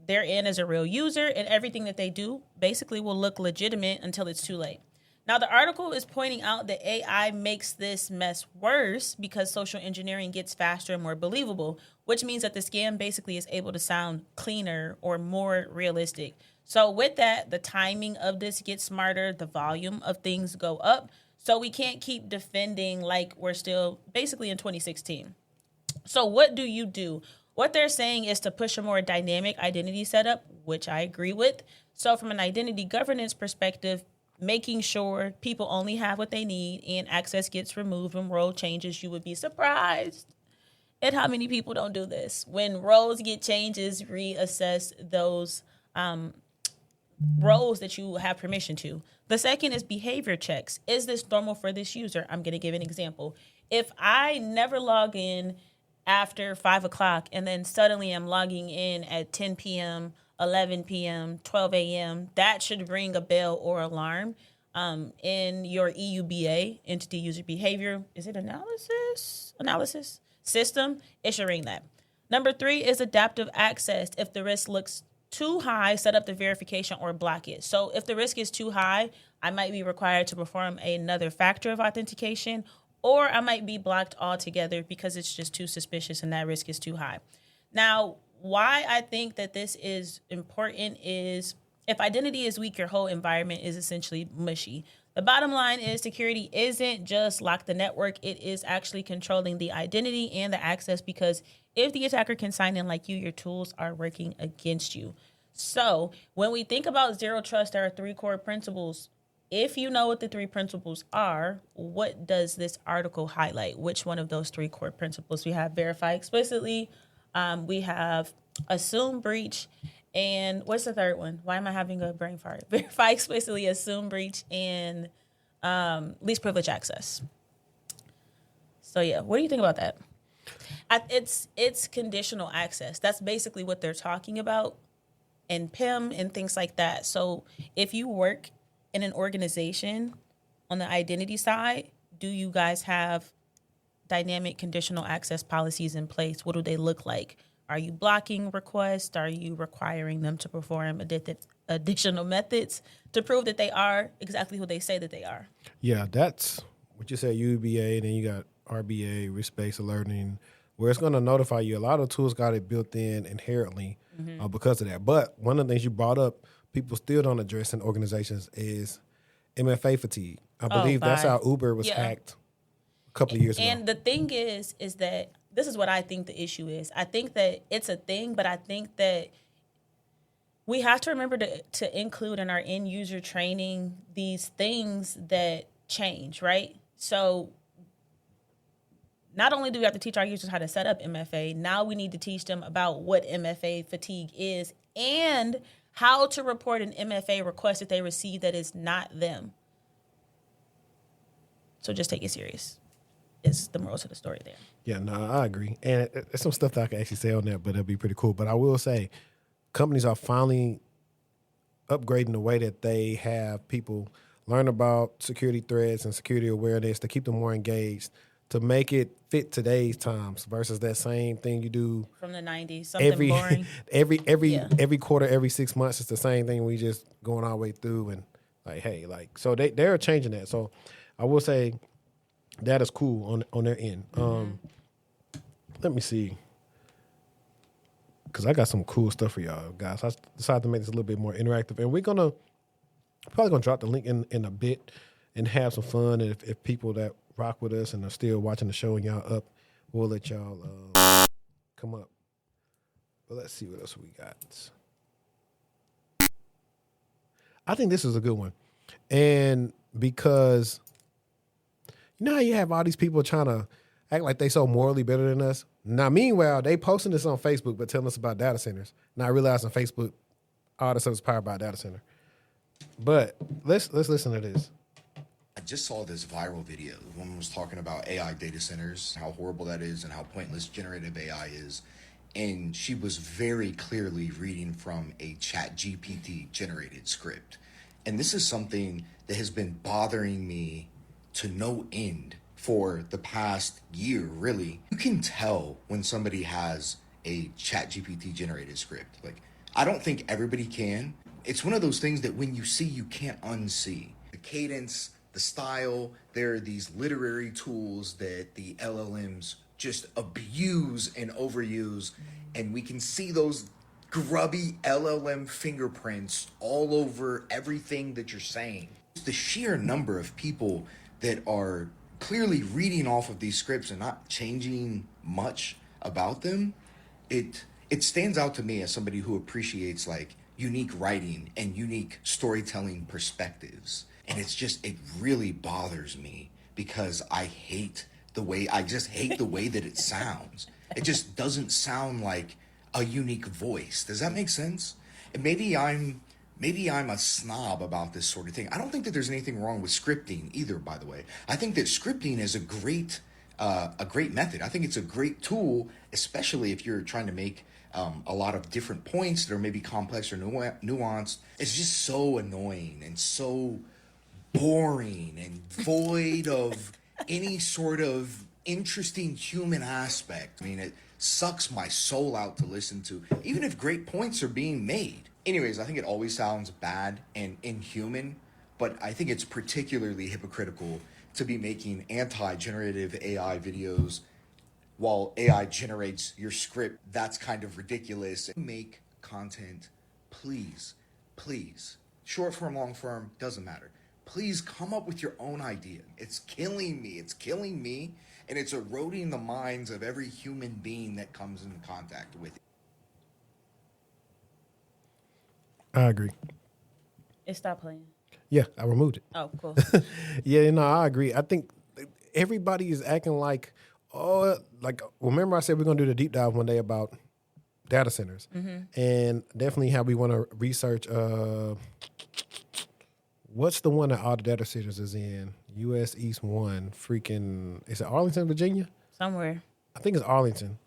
as a real user, and everything that they do basically will look legitimate until it's too late. Now, the article is pointing out that AI makes this mess worse because social engineering gets faster and more believable, which means that the scam basically is able to sound cleaner or more realistic. So with that, the timing of this gets smarter, the volume of things go up. So we can't keep defending like we're still basically in 2016. So what do? What they're saying is to push a more dynamic identity setup, which I agree with. So from an identity governance perspective, making sure people only have what they need and access gets removed when role changes. You would be surprised at how many people don't do this. When roles get changes, reassess those roles that you have permission to. The second is behavior checks. Is this normal for this user? I'm going to give an example. If I never log in after 5 o'clock and then suddenly I'm logging in at 10 p.m., 11 p.m., 12 a.m., that should ring a bell or alarm in your EUBA, Entity User Behavior. Is it analysis system? It should ring that. Number 3 is adaptive access. If the risk looks too high, set up the verification or block it. So if the risk is too high, I might be required to perform another factor of authentication, or I might be blocked altogether because it's just too suspicious and that risk is too high. Now, why I think that this is important is if identity is weak, your whole environment is essentially mushy. The bottom line is security isn't just lock the network. It is actually controlling the identity and the access, because if the attacker can sign in like you, your tools are working against you. So when we think about zero trust, there are 3 core principles. If you know what the 3 principles are, what does this article highlight? Which one of those 3 core principles? We have verify explicitly. We have assume breach. And what's the third one? Why am I having a brain fart? Verify explicitly, assume breach, and least privilege access. So yeah, what do you think about that? It's conditional access. That's basically what they're talking about, and PIM and things like that. So if you work in an organization on the identity side, do you guys have dynamic conditional access policies in place? What do they look like? Are you blocking requests? Are you requiring them to perform additional methods to prove that they are exactly who they say that they are?
Yeah, that's what you said, UBA, and then you got RBA, risk-based alerting, where it's going to notify you. A lot of tools got it built in inherently because of that. But one of the things you brought up, people still don't address in organizations, is MFA fatigue. I believe that's how Uber was hacked a couple of years ago.
And the thing is that this is what I think the issue is. I think that it's a thing, but I think that we have to remember to include in our end user training these things that change, right? So not only do we have to teach our users how to set up MFA, now we need to teach them about what MFA fatigue is and how to report an MFA request that they receive that is not them. So just take it serious. Is the moral to the story there.
Yeah, no, I agree. And there's some stuff that I can actually say on that, but it'll be pretty cool. But I will say companies are finally upgrading the way that they have people learn about security threats and security awareness to keep them more engaged, to make it fit today's times versus that same thing you do
from the 90s, something boring.
every quarter, every 6 months, it's the same thing. We just going our way through and like, hey, like, so they're changing that. So I will say that is cool on their end. Let me see, because I got some cool stuff for y'all guys. I decided to make this a little bit more interactive, and we're probably gonna drop the link in a bit and have some fun. And if people that rock with us and are still watching the show and y'all up, we'll let y'all come up. But let's see what else we got. I think this is a good one, and because you know how you have all these people trying to act like they so morally better than us. Now, meanwhile, they posting this on Facebook but telling us about data centers. Now, I realize on Facebook, all the stuff is powered by a data center. But let's listen to this.
I just saw this viral video. The woman was talking about AI data centers, how horrible that is, and how pointless generative AI is. And she was very clearly reading from a ChatGPT generated script. And this is something that has been bothering me to no end for the past year, really. You can tell when somebody has a ChatGPT generated script. Like, I don't think everybody can. It's one of those things that when you see, you can't unsee. The cadence, the style, there are these literary tools that the LLMs just abuse and overuse, and we can see those grubby LLM fingerprints all over everything that you're saying. The sheer number of people that are clearly reading off of these scripts and not changing much about them it stands out to me as somebody who appreciates like unique writing and unique storytelling perspectives. And it really bothers me because I just hate the way that it sounds. It just doesn't sound like a unique voice. Does that make sense? And maybe I'm a snob about this sort of thing. I don't think that there's anything wrong with scripting either, by the way. I think that scripting is a great method. I think it's a great tool, especially if you're trying to make a lot of different points that are maybe complex or nuanced. It's just so annoying and so boring and void of any sort of interesting human aspect. I mean, it sucks my soul out to listen to, even if great points are being made. Anyways, I think it always sounds bad and inhuman, but I think it's particularly hypocritical to be making anti-generative AI videos while AI generates your script. That's kind of ridiculous. Make content, please. Short form, long form, doesn't matter. Please come up with your own idea. It's killing me, and it's eroding the minds of every human being that comes into contact with it.
I agree.
It stopped playing.
Yeah, I removed it.
Oh, cool.
Yeah, no, I agree. I think everybody is acting like, remember I said we're going to do the deep dive one day about data centers. Mm-hmm. And definitely how we want to research, what's the one that all the data centers is in? U.S. East 1, is it Arlington, Virginia?
Somewhere.
I think it's Arlington.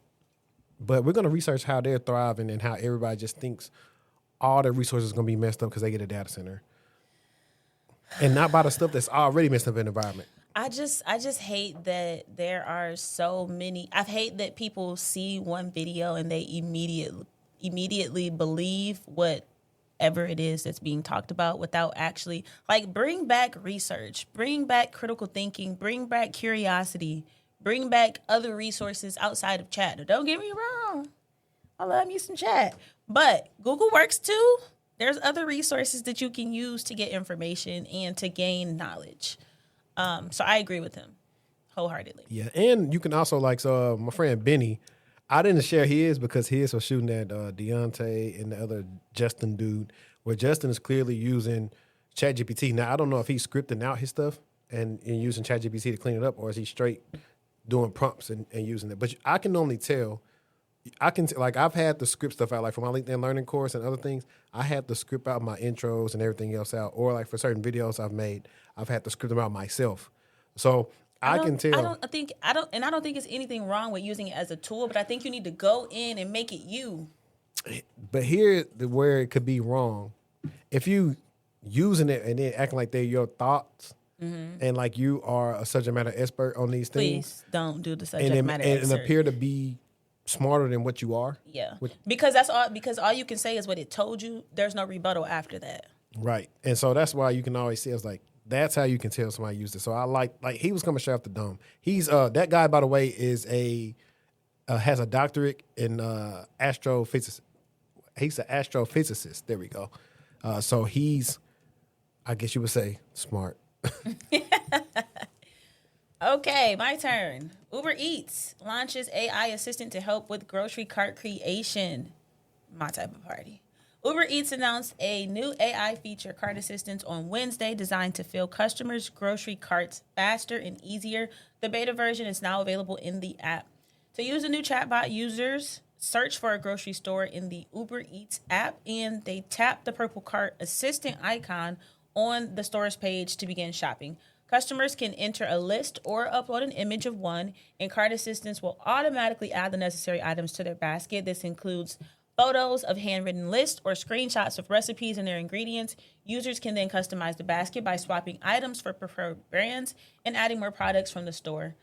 But we're going to research how they're thriving and how everybody just thinks all their resources are going to be messed up because they get a data center. And not by the stuff that's already messed up in the environment.
I just hate that there are so many. I hate that people see one video and they immediately believe whatever it is that's being talked about without actually, like, bring back research, bring back critical thinking, bring back curiosity, bring back other resources outside of chat. Now, don't get me wrong. I love me some chat. But Google works too. There's other resources that you can use to get information and to gain knowledge. So I agree with him wholeheartedly.
Yeah, and you can also, my friend Benny, I didn't share his because his was shooting at Deontay and the other Justin dude, where Justin is clearly using ChatGPT. Now, I don't know if he's scripting out his stuff and using ChatGPT to clean it up, or is he straight doing prompts and using it. But I can normally tell. I've had the script stuff out, like for my LinkedIn learning course and other things. I had to script out my intros and everything else out, or like for certain videos I've made, I've had to script them out myself. So I can tell.
I don't think it's anything wrong with using it as a tool, but I think you need to go in and make it you.
But here's where it could be wrong. If you using it and then acting like they're your thoughts, and like you are a subject matter expert on these things,
please don't do the subject matter expert.
And appear to be smarter than what you are.
Yeah. Because all you can say is what it told you. There's no rebuttal after that.
Right. And so that's why you can always see, it's like, that's how you can tell somebody used it. So I like he was coming straight off the dome. He's that guy, by the way, is has a doctorate in astrophysics. He's an astrophysicist. There we go. So he's, I guess you would say, smart.
Okay, my turn. Uber Eats launches AI assistant to help with grocery cart creation. My type of party. Uber Eats announced a new AI feature, Cart Assistant, on Wednesday, designed to fill customers' grocery carts faster and easier. The beta version is now available in the app. To use the new chatbot, users search for a grocery store in the Uber Eats app, and they tap the purple Cart Assistant icon on the store's page to begin shopping. Customers can enter a list or upload an image of one, and Cart Assistants will automatically add the necessary items to their basket. This includes photos of handwritten lists or screenshots of recipes and their ingredients. Users can then customize the basket by swapping items for preferred brands and adding more products from the store.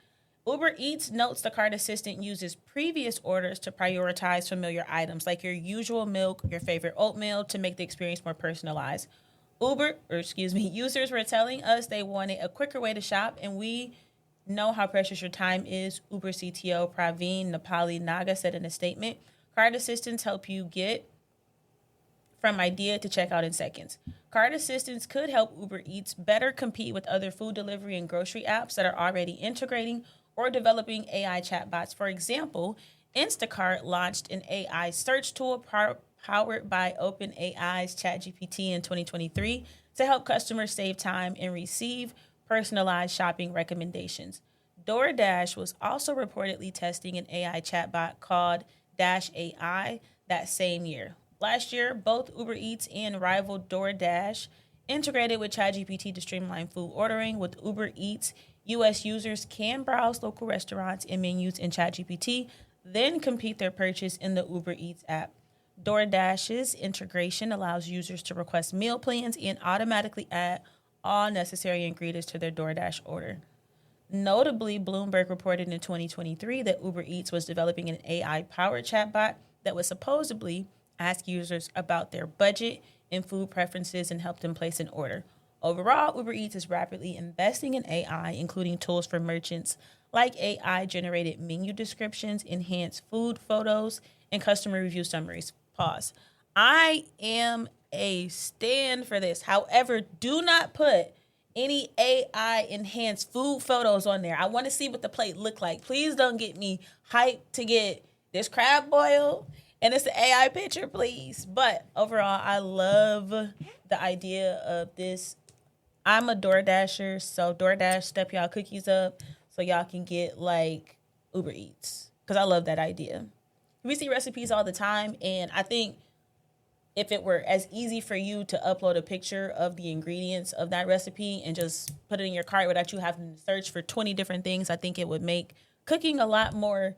Uber Eats notes the Cart Assistant uses previous orders to prioritize familiar items like your usual milk, your favorite oatmeal, to make the experience more personalized. Users were telling us they wanted a quicker way to shop, and we know how precious your time is, Uber CTO Praveen Nepali Naga said in a statement. Cart Assistants help you get from idea to checkout in seconds. Cart Assistants could help Uber Eats better compete with other food delivery and grocery apps that are already integrating or developing AI chatbots. For example, Instacart launched an AI search tool powered by OpenAI's ChatGPT in 2023 to help customers save time and receive personalized shopping recommendations. DoorDash was also reportedly testing an AI chatbot called Dash AI that same year. Last year, both Uber Eats and rival DoorDash integrated with ChatGPT to streamline food ordering. With Uber Eats, U.S. users can browse local restaurants and menus in ChatGPT, then complete their purchase in the Uber Eats app. DoorDash's integration allows users to request meal plans and automatically add all necessary ingredients to their DoorDash order. Notably, Bloomberg reported in 2023 that Uber Eats was developing an AI-powered chatbot that would supposedly ask users about their budget and food preferences and help them place an order. Overall, Uber Eats is rapidly investing in AI, including tools for merchants like AI-generated menu descriptions, enhanced food photos, and customer review summaries. Pause. I am a stand for this. However, do not put any AI enhanced food photos on there. I want to see what the plate look like. Please don't get me hyped to get this crab boil and it's an AI picture, please. But overall, I love the idea of this. I'm a DoorDasher, so DoorDash, step y'all cookies up so y'all can get like Uber Eats, because I love that idea. We see recipes all the time, and I think if it were as easy for you to upload a picture of the ingredients of that recipe and just put it in your cart without you having to search for 20 different things, I think it would make cooking a lot more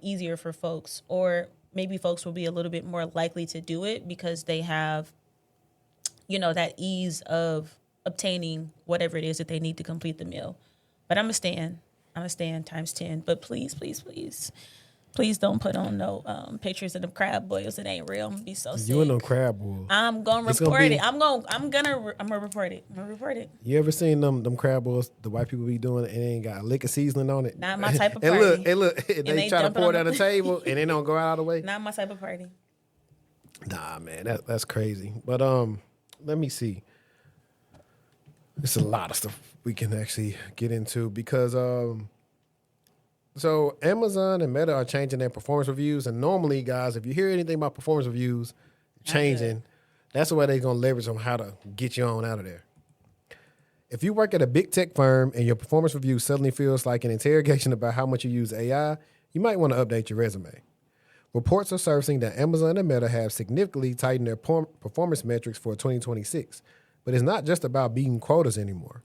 easier for folks. Or maybe folks will be a little bit more likely to do it because they have, you know, that ease of obtaining whatever it is that they need to complete the meal. But I'm a stand times 10. But please, please, please. Please don't put on no pictures of them crab boils. It ain't real. I'm gonna be so sick.
You and them crab boils.
I'm gonna report it. I'm gonna report it. I'm gonna report it.
You ever seen them crab boils the white people be doing and they ain't got a lick of seasoning on it?
Not my type of party.
and look, they try to pour it on the table and they don't go out of the way.
Not my type of party.
Nah, man, that's crazy. But let me see. There's a lot of stuff we can actually get into because so Amazon and Meta are changing their performance reviews. And normally, guys, if you hear anything about performance reviews changing, that's the way they're going to leverage on how to get you on out of there. If you work at a big tech firm and your performance review suddenly feels like an interrogation about how much you use AI, you might want to update your resume. Reports are surfacing that Amazon and Meta have significantly tightened their performance metrics for 2026. But it's not just about beating quotas anymore.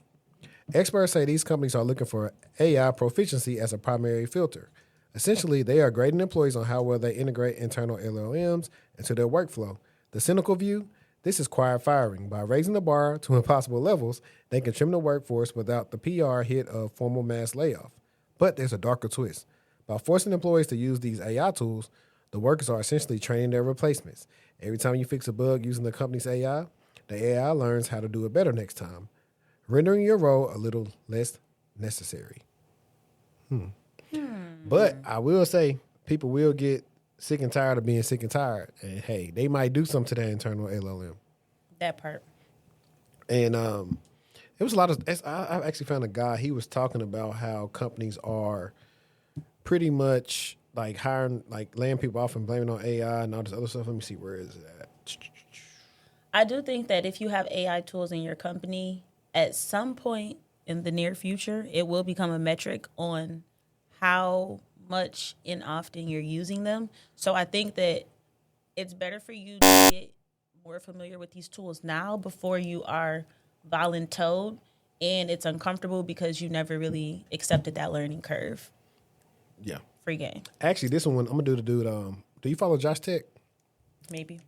Experts say these companies are looking for AI proficiency as a primary filter. Essentially, they are grading employees on how well they integrate internal LLMs into their workflow. The cynical view, this is quiet firing. By raising the bar to impossible levels, they can trim the workforce without the PR hit of formal mass layoff. But there's a darker twist. By forcing employees to use these AI tools, the workers are essentially training their replacements. Every time you fix a bug using the company's AI, the AI learns how to do it better next time, rendering your role a little less necessary. But I will say, people will get sick and tired of being sick and tired. And, hey, they might do something to their internal LLM.
That part.
And it was a lot of... I actually found a guy, he was talking about how companies are pretty much like hiring, like laying people off and blaming on AI and all this other stuff. Let me see, where is it at?
I do think that if you have AI tools in your company, at some point in the near future, it will become a metric on how much and often you're using them. So I think that it's better for you to get more familiar with these tools now before you are voluntoed and it's uncomfortable because you never really accepted that learning curve.
Yeah.
Free game.
Actually, this one, I'm going to do the dude. Do you follow Josh Tech?
Maybe.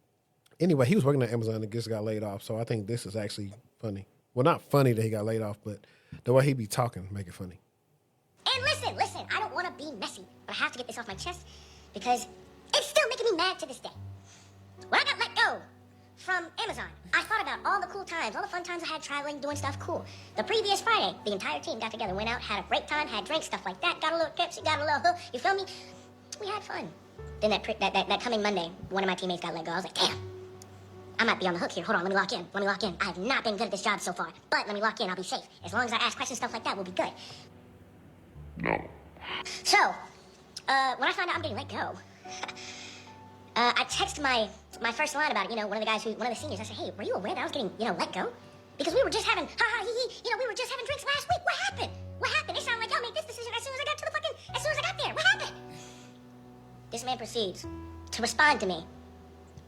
Anyway, he was working at Amazon and just got laid off. So I think this is actually funny. Well, not funny that he got laid off, but the way he be talking make it funny.
And listen, I don't want to be messy, but I have to get this off my chest because it's still making me mad to this day. When I got let go from Amazon, I thought about all the cool times, all the fun times I had traveling, doing stuff cool. The previous Friday, the entire team got together, went out, had a great time, had drinks, stuff like that, got a little tipsy, got a little, you feel me? We had fun. Then that coming Monday, one of my teammates got let go. I was like, damn. I might be on the hook here. Hold on, let me lock in. I have not been good at this job so far, but let me lock in. I'll be safe. As long as I ask questions, stuff like that, we'll be good.
No.
So, When I found out I'm getting let go, I texted my first line about it, one of the seniors. I said, hey, were you aware that I was getting, let go? Because we were just having, we were just having drinks last week. What happened? They sound like y'all made this decision as soon as I got there. What happened? This man proceeds to respond to me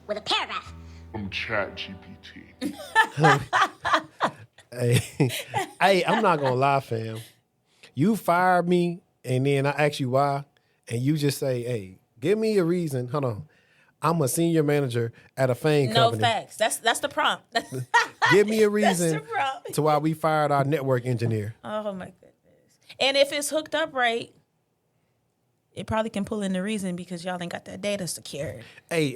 with a paragraph
from ChatGPT.
Hey, I'm not gonna lie, fam. You fired me, and then I ask you why, and you just say, hey, give me a reason. Hold on. I'm a senior manager at a fame company.
No facts. That's the prompt.
Give me a reason
That's the prompt.
to why we fired our network engineer.
Oh my goodness. And if it's hooked up right, it probably can pull in the reason because y'all ain't got that data secured.
Hey,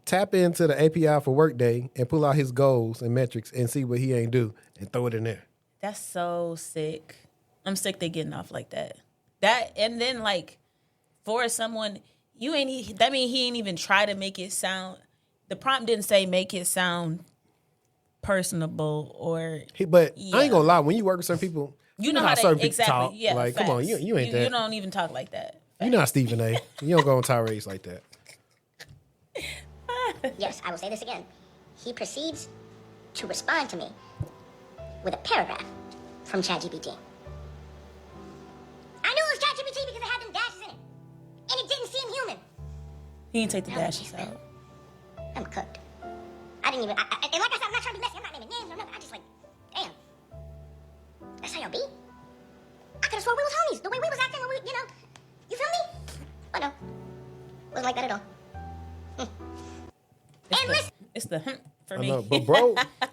tap into the API for Workday and pull out his goals and metrics and see what he ain't do and throw it in there.
That's so sick. I'm sick they getting off like that. And then like for someone, that mean he ain't even try to make it sound. The prompt didn't say make it sound personable or.
But I ain't gonna lie, when you work with certain people,
you know how
certain
they
people talk.
Yeah,
like,
facts.
come on, you ain't that.
You don't even talk like that.
You're not Stephen A. You don't go on tirades like that.
Yes, I will say this again. He proceeds to respond to me with a paragraph from ChatGPT. I knew it was ChatGPT because it had them dashes in it. And it didn't seem human.
He didn't take the dashes out.
I'm cooked. I didn't even, and like I said, I'm not trying to be messy. I'm not naming names or nothing. I just like, damn. That's how y'all be? I could have swore we was homies. The way we was acting when we, you feel me? But no. Wasn't like that at all.
It's the for me.
I know,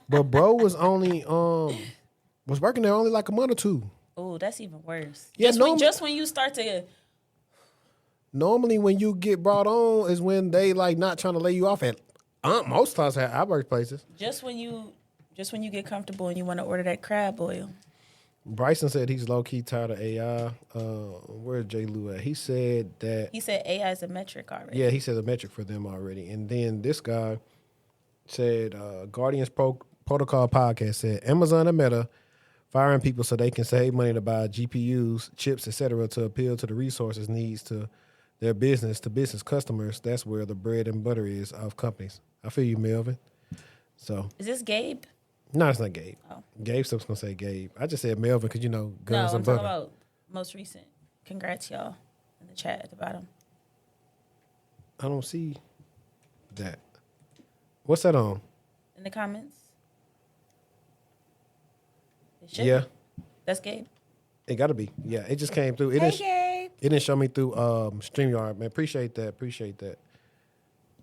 but bro was only was working there only like a month or two.
Oh, that's even worse.
Yeah,
just when you start to.
Normally, when you get brought on is when they like not trying to lay you off at most times at our workplaces.
Just when you get comfortable and you want to order that crab oil.
Bryson said he's low key tired of AI. Where's J. Lou at? He said
AI is a metric already.
Yeah, he said a metric for them already. And then this guy said Guardians Protocol podcast said Amazon and Meta firing people so they can save money to buy GPUs, chips, etc. to appeal to the resources needs to their business, to business customers. That's where the bread and butter is of companies. I feel you, Melvin. So
is this Gabe?
No, it's not Gabe.
Oh.
Gabe stuff's gonna say Gabe. I just said Melvin because guns
I'm
and butter.
talking about most recent. Congrats, y'all, in the chat at the bottom.
I don't see that. What's that on?
In the comments. It should
Yeah.
be. That's Gabe.
It gotta be. Yeah, it just came through. It
Hey,
didn't,
Gabe.
it didn't show me through StreamYard, man. Appreciate that.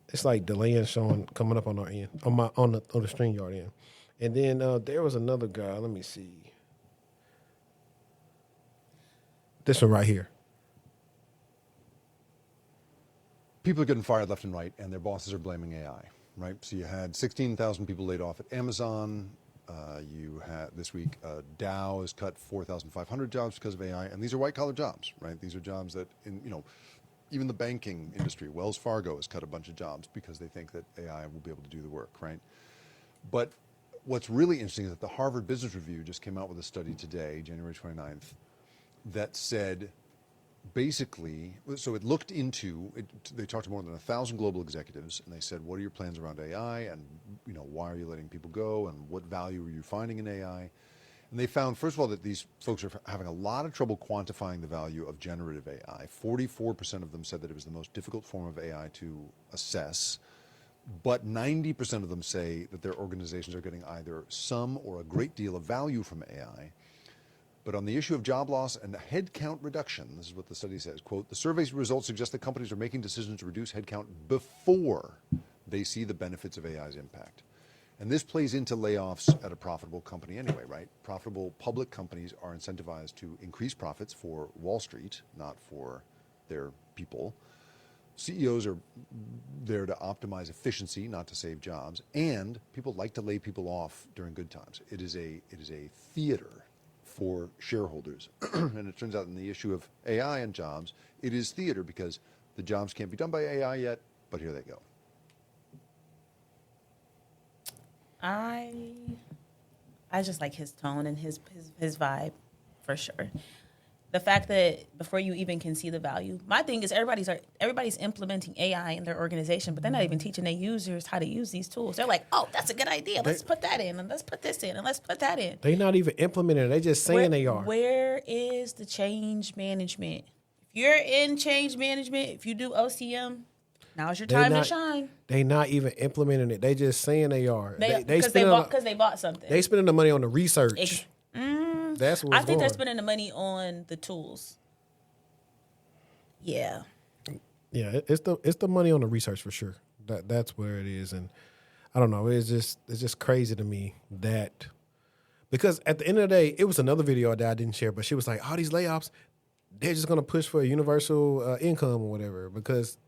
It's like delaying coming up on our end. On the StreamYard end. And then there was another guy. Let me see. This one right here.
People are getting fired left and right, and their bosses are blaming AI, right? So you had 16,000 people laid off at Amazon. You had this week, Dow has cut 4,500 jobs because of AI, and these are white-collar jobs, right? These are jobs that, even the banking industry, Wells Fargo has cut a bunch of jobs because they think that AI will be able to do the work, right? But what's really interesting is that the Harvard Business Review just came out with a study today, January 29th, that said basically, so it looked into, they talked to more than 1,000 global executives, and they said, what are your plans around AI, and why are you letting people go, and what value are you finding in AI? And they found, first of all, that these folks are having a lot of trouble quantifying the value of generative AI. 44% of them said that it was the most difficult form of AI to assess, but 90% of them say that their organizations are getting either some or a great deal of value from AI. But on the issue of job loss and headcount reduction, this is what the study says, quote, the survey's results suggest that companies are making decisions to reduce headcount before they see the benefits of AI's impact. And this plays into layoffs at a profitable company anyway, right? Profitable public companies are incentivized to increase profits for Wall Street, not for their people. CEOs are there to optimize efficiency, not to save jobs. And people like to lay people off during good times. It is a theater for shareholders. And it turns out in the issue of AI and jobs, it is theater because the jobs can't be done by AI yet, but here they go.
I just like his tone and his vibe, for sure. the fact that before you even can see the value, my thing is everybody's implementing AI in their organization, but they're not even teaching their users how to use these tools. They're like, oh, that's a good idea. Let's put that in, and let's put this in, and let's put that in.
They not even implementing it. They just saying they are.
Where is the change management? If you're in change management, if you do OCM, now's your time to shine.
They not even implementing it. They just saying they are.
Because they bought something.
They spending the money on the research. That's what
I think they're spending the money on the tools. Yeah.
Yeah, it's the money on the research for sure. That's where it is, and I don't know. It's just crazy to me that because at the end of the day, it was another video that I didn't share, but she was like, all these layoffs, they're just gonna push for a universal income or whatever because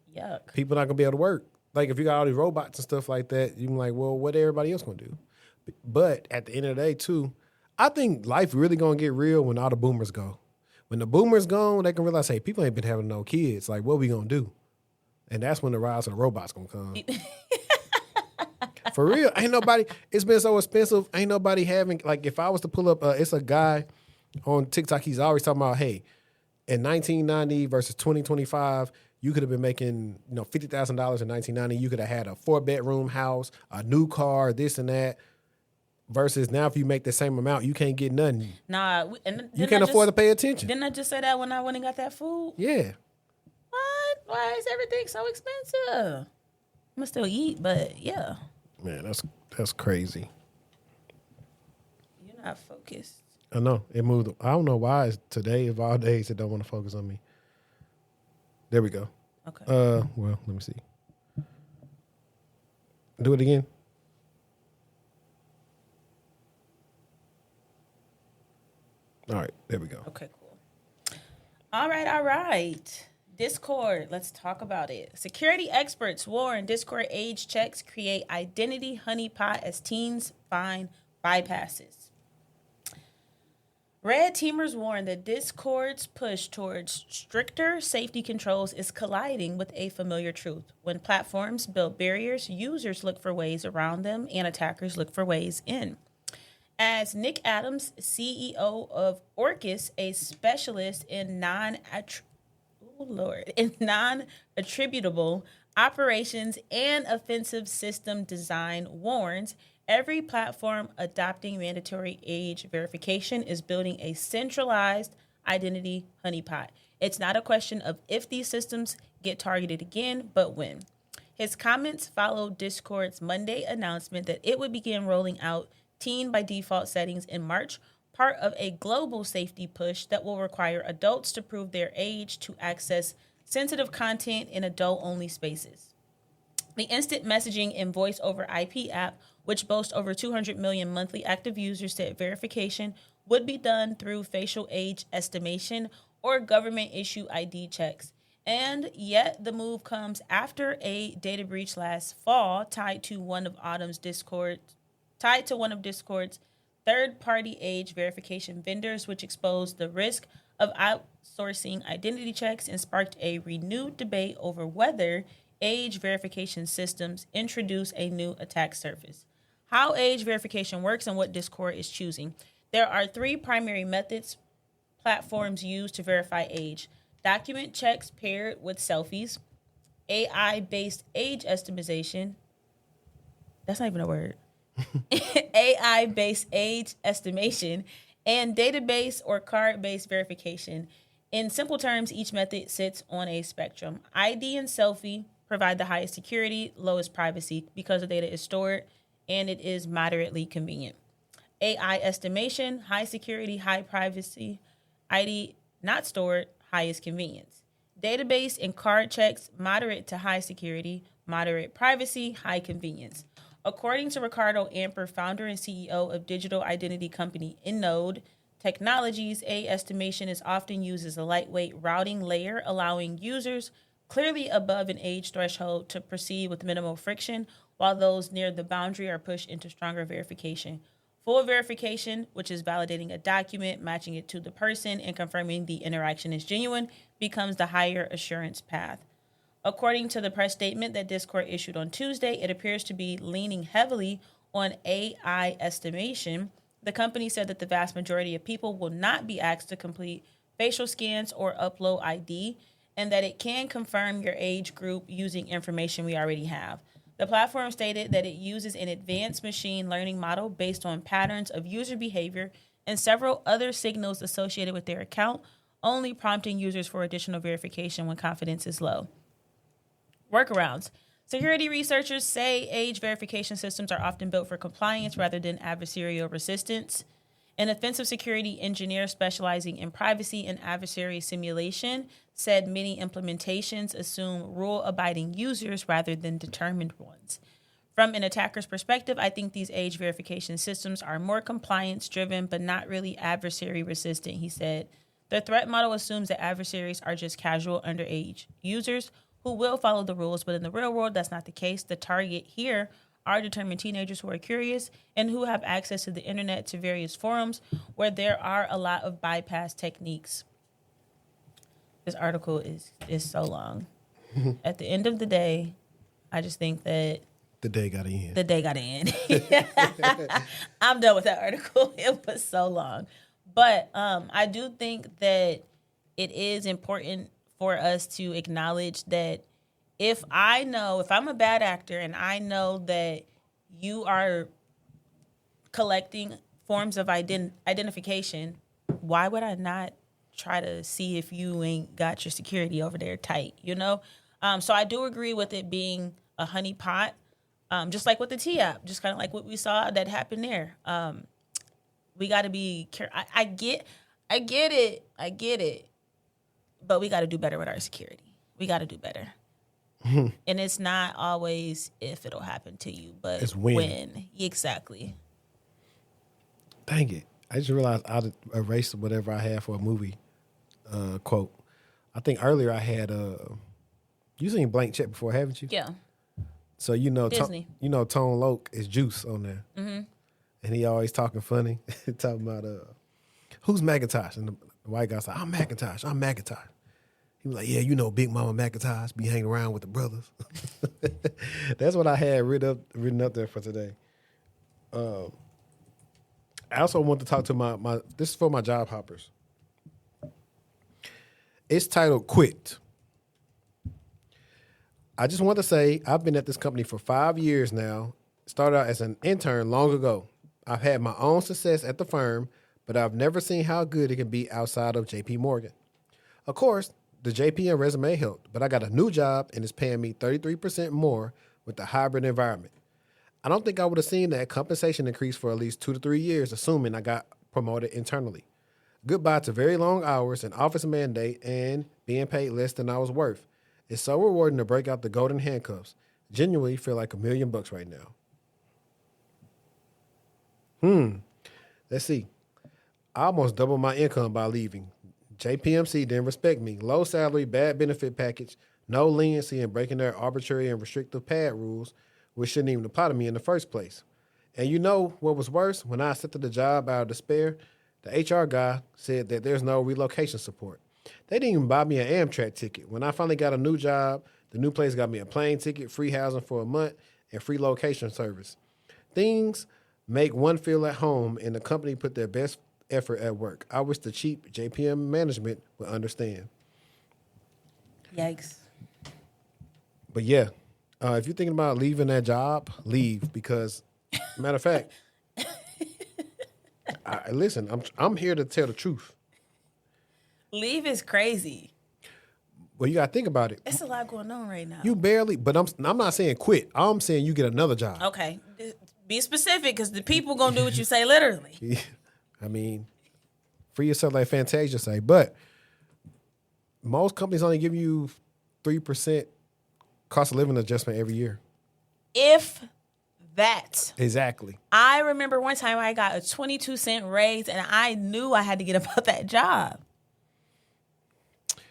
people not gonna be able to work. Like if you got all these robots and stuff like that, you can like, well, what everybody else gonna do? But at the end of the day, too. I think life really gonna get real when all the boomers go. When the boomers gone, they can realize, hey, people ain't been having no kids. Like, what we gonna do? And that's when the rise of the robots gonna come. For real, ain't nobody. It's been so expensive. Ain't nobody having like. If I was to pull up, it's a guy on TikTok. He's always talking about, hey, in 1990 versus 2025, you could have been making $50,000 in 1990. You could have had a 4-bedroom house, a new car, this and that. Versus now, if you make the same amount, you can't get nothing.
Nah,
you can't afford to pay attention.
Didn't I just say that when I went and got that food?
Yeah.
What? Why is everything so expensive? I'm gonna still eat, but yeah.
Man, that's crazy.
You're not focused.
I know it moved. I don't know why today of all days it don't want to focus on me. There we go.
Okay.
Well, let me see. Do it again. All right, there we go.
Okay, cool. All right. Discord, let's talk about it. Security experts warn Discord age checks create identity honeypot as teens find bypasses. Red teamers warn that Discord's push towards stricter safety controls is colliding with a familiar truth. When platforms build barriers, users look for ways around them and attackers look for ways in. As Nick Adams, CEO of Orcus, a specialist in non-attributable operations and offensive system design, warns, every platform adopting mandatory age verification is building a centralized identity honeypot. It's not a question of if these systems get targeted again, but when. His comments followed Discord's Monday announcement that it would begin rolling out teen by default settings in March, part of a global safety push that will require adults to prove their age to access sensitive content in adult-only spaces. The instant messaging and voice over IP app, which boasts over 200 million monthly active users, said verification would be done through facial age estimation or government issue ID checks. And yet the move comes after a data breach last fall tied to one of Discord's third-party age verification vendors, which exposed the risk of outsourcing identity checks and sparked a renewed debate over whether age verification systems introduce a new attack surface. How age verification works and what Discord is choosing. There are 3 primary methods platforms use to verify age: document checks paired with selfies, AI-based age estimation. That's not even a word. AI-based age estimation, and database or card-based verification. In simple terms, each method sits on a spectrum. ID and selfie provide the highest security, lowest privacy because the data is stored, and it is moderately convenient. AI estimation, high security, high privacy. ID not stored, highest convenience. Database and card checks, moderate to high security, moderate privacy, high convenience. According to Ricardo Amper, founder and CEO of digital identity company Innode Technologies, AI estimation is often used as a lightweight routing layer, allowing users clearly above an age threshold to proceed with minimal friction, while those near the boundary are pushed into stronger verification. Full verification, which is validating a document, matching it to the person, and confirming the interaction is genuine, becomes the higher assurance path. According to the press statement that Discord issued on Tuesday, it appears to be leaning heavily on AI estimation. The company said that the vast majority of people will not be asked to complete facial scans, or upload ID, and that it can confirm your age group using information we already have. The platform stated that it uses an advanced machine learning model based on patterns of user behavior and several other signals associated with their account, only prompting users for additional verification when confidence is low. Workarounds. Security researchers say age verification systems are often built for compliance rather than adversarial resistance. An offensive security engineer specializing in privacy and adversary simulation said many implementations assume rule-abiding users rather than determined ones. From an attacker's perspective, I think these age verification systems are more compliance-driven but not really adversary-resistant, he said. The threat model assumes that adversaries are just casual underage users who will follow the rules, but in the real world, that's not the case. The target here are determined teenagers who are curious and who have access to the internet to various forums where there are a lot of bypass techniques. This article is so long. At the end of the day, I just think that
the day got to end.
The day got to end. I'm done with that article. It was so long. But I do think that it is important for us to acknowledge that if I'm a bad actor and I know that you are collecting forms of identification, why would I not try to see if you ain't got your security over there tight, you know? So I do agree with it being a honeypot, just like with the T-app, just kind of like what we saw that happened there. We got to be careful. I get it, but we got to do better with our security. We got to do better. And it's not always if it'll happen to you, but
it's when.
Exactly.
Dang it. I just realized I erased whatever I had for a movie quote. I think earlier I had, you seen Blank Check before, haven't you?
Yeah.
So
Disney.
Tone Loc is Juice on there. Mm-hmm. And he always talking funny, talking about, who's Macintosh? And the white guy's like, I'm Macintosh. He was like, yeah, Big Mama Macintosh be hanging around with the brothers. That's what I had written up there for today. I also want to talk to my this is for my job hoppers. It's titled Quit. I just want to say I've been at this company for 5 years now. Started out as an intern long ago. I've had my own success at the firm, but I've never seen how good it can be outside of JP Morgan. Of course, the JP and resume helped, but I got a new job and it's paying me 33% more with the hybrid environment. I don't think I would have seen that compensation increase for at least 2 to 3 years, assuming I got promoted internally. Goodbye to very long hours, an office mandate, and being paid less than I was worth. It's so rewarding to break out the golden handcuffs. Genuinely feel like $1 million right now. Let's see. I almost doubled my income by leaving. JPMC didn't respect me. Low salary, bad benefit package, no leniency in breaking their arbitrary and restrictive pad rules, which shouldn't even apply to me in the first place. And you know what was worse? When I accepted the job out of despair, the HR guy said that there's no relocation support. They didn't even buy me an Amtrak ticket. When I finally got a new job, the new place got me a plane ticket, free housing for a month, and free location service. Things make one feel at home, and the company put their best effort at work. I wish the cheap JPM management would understand.
Yikes.
But yeah, if you're thinking about leaving that job, leave, because matter of fact, listen, I'm here to tell the truth.
Leave is crazy.
Well, you got to think about it.
It's a lot going on right now.
You barely, but I'm not saying quit. I'm saying you get another job.
Okay. Be specific, because the people going to do what you say literally.
I mean, free yourself like Fantasia say, but most companies only give you 3% cost of living adjustment every year.
If that.
Exactly.
I remember one time I got a 22-cent raise and I knew I had to get about that job.